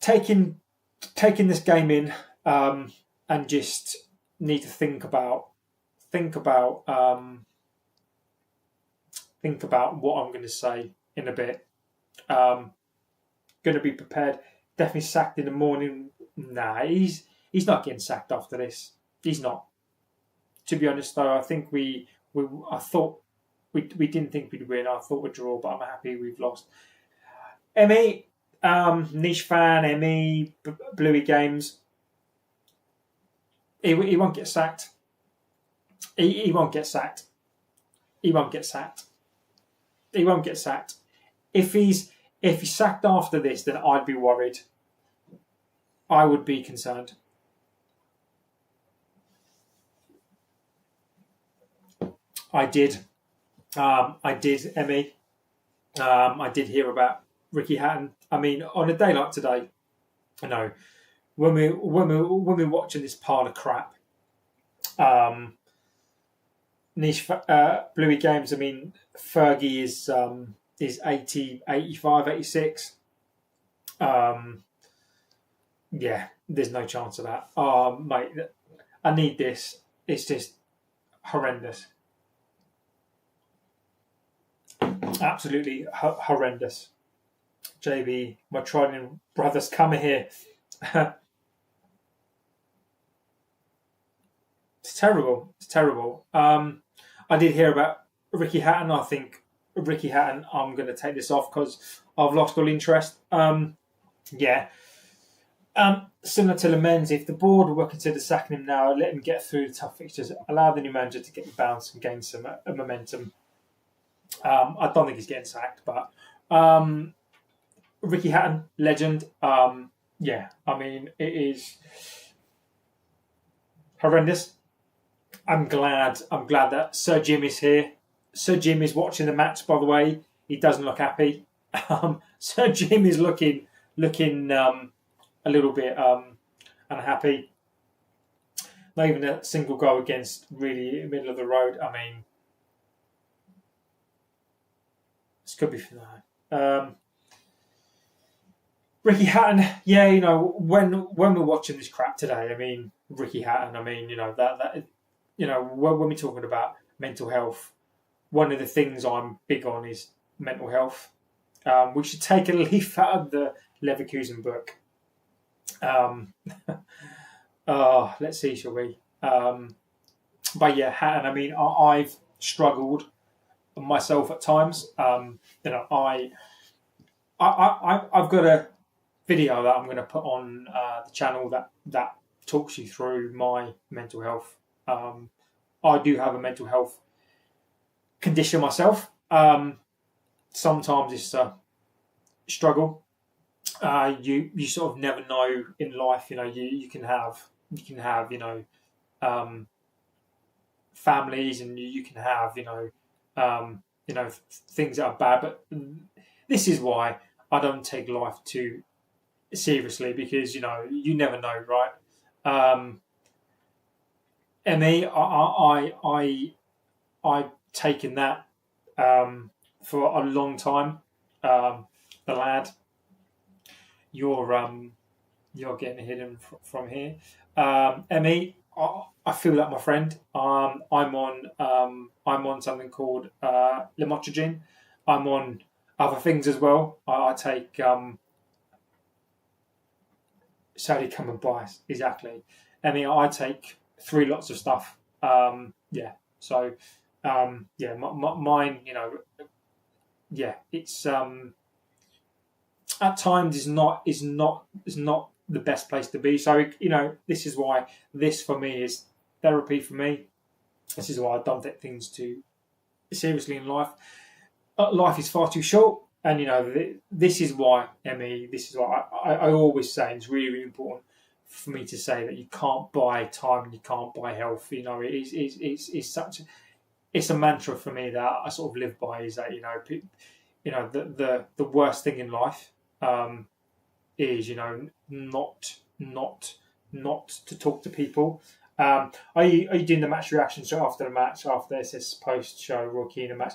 taking this game in and just need to think about what I'm going to say in a bit. Going to be prepared. Definitely sacked in the morning. Nah, he's not getting sacked after this. He's not. To be honest, though, I think I thought we didn't think we'd win. I thought we'd draw, but I'm happy we've lost. Emmy, niche fan, Emmy, Bluey Games. He won't get sacked. He won't get sacked. He won't get sacked. He won't get sacked. If he's sacked after this, then I'd be worried. I would be concerned. I did, Emmy. I did hear about Ricky Hatton. I mean, on a day like today, I know when we're watching this pile of crap, niche Bluey Games. I mean, Fergie is 80, 85, 86. Yeah, there's no chance of that. Mate, I need this. It's just horrendous. Absolutely horrendous. JB, my Trident brothers, come here. It's terrible. It's terrible. I did hear about Ricky Hatton. I think Ricky Hatton, I'm going to take this off because I've lost all interest. Yeah. Similar to Lamens, if the board will consider sacking him now, let him get through the tough fixtures, allow the new manager to get the bounce and gain some momentum. I don't think he's getting sacked, but Ricky Hatton, legend. Yeah, I mean, it is horrendous. I'm glad that Sir Jim is here. Sir Jim is watching the match, by the way. He doesn't look happy. Sir Jim is looking a little bit unhappy. Not even a single goal against really middle of the road. I mean, this could be for Ricky Hatton, yeah, you know, when we're watching this crap today, I mean, Ricky Hatton, I mean, you know, that you know, when we're talking about mental health, one of the things I'm big on is mental health. We should take a leaf out of the Leverkusen book. Let's see, shall we? But yeah, Hatton, I mean, I've struggled myself at times. You know, I've got a video that I'm going to put on the channel that talks you through my mental health. I do have a mental health condition myself. Sometimes it's a struggle. You sort of never know in life. You know, you can have you know families, and you can have you know things that are bad. But this is why I don't take life too seriously, because you know you never know, right? Me, I've taken that for a long time. The lad, you're you're getting hidden from here. Emmy, I feel like my friend. I'm on something called lamotrigine. I'm on other things as well. I take Saudi come and buy us. Exactly. I take 3 lots of stuff. Yeah. So yeah, mine. Yeah, it's at times is not the best place to be. So this is why this for me is therapy for me. This is why I don't take things too seriously in life. Life is far too short, and this is why, Emmy. This is why I always say, and it's really, really important for me to say, that you can't buy time and you can't buy health. It's such it's a mantra for me that I sort of live by. Is that the worst thing in life is not to talk to people. Are you doing the match reaction show after the match, after this post show Rocky in a match?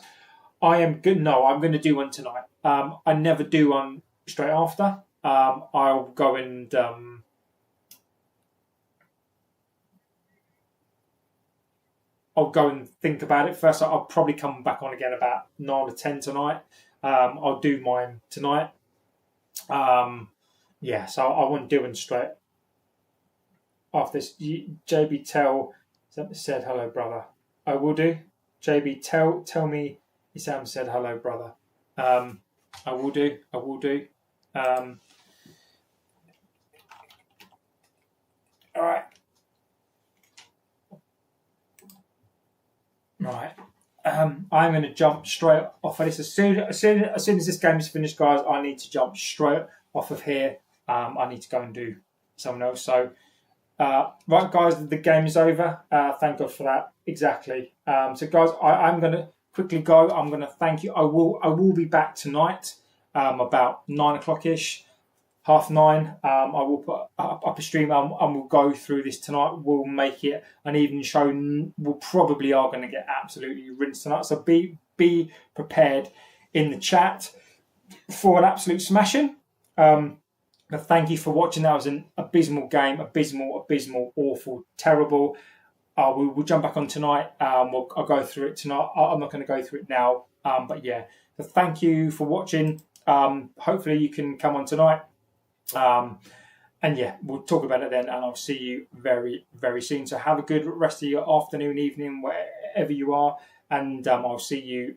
I am good. No, I'm going to do one tonight. I never do one straight after. I'll go and think about it first. I'll probably come back on again about 9 or 10 tonight. I'll do mine tonight. Yeah, so I won't do one straight after this. JB said hello, brother. I will do. JB, tell me Isam said hello, brother. I will do. All right. Right. I'm going to jump straight off of this. As soon as this game is finished, guys, I need to jump straight off of here. I need to go and do something else. So, right, guys, the game is over. Thank God for that. Exactly. So, guys, I'm going to quickly go. I'm going to thank you. I will be back tonight about 9 o'clock ish. 9:30. I will put up a stream and we'll go through this tonight. We'll make it an even show. We probably are going to get absolutely rinsed tonight. So be prepared in the chat for an absolute smashing. Thank you for watching. That was an abysmal game. Abysmal, awful, terrible. We'll jump back on tonight. I'll go through it tonight. I'm not going to go through it now. But yeah, so thank you for watching. Hopefully you can come on tonight. And yeah, we'll talk about it then, and I'll see you very, very soon. So have a good rest of your afternoon, evening, wherever you are, and I'll see you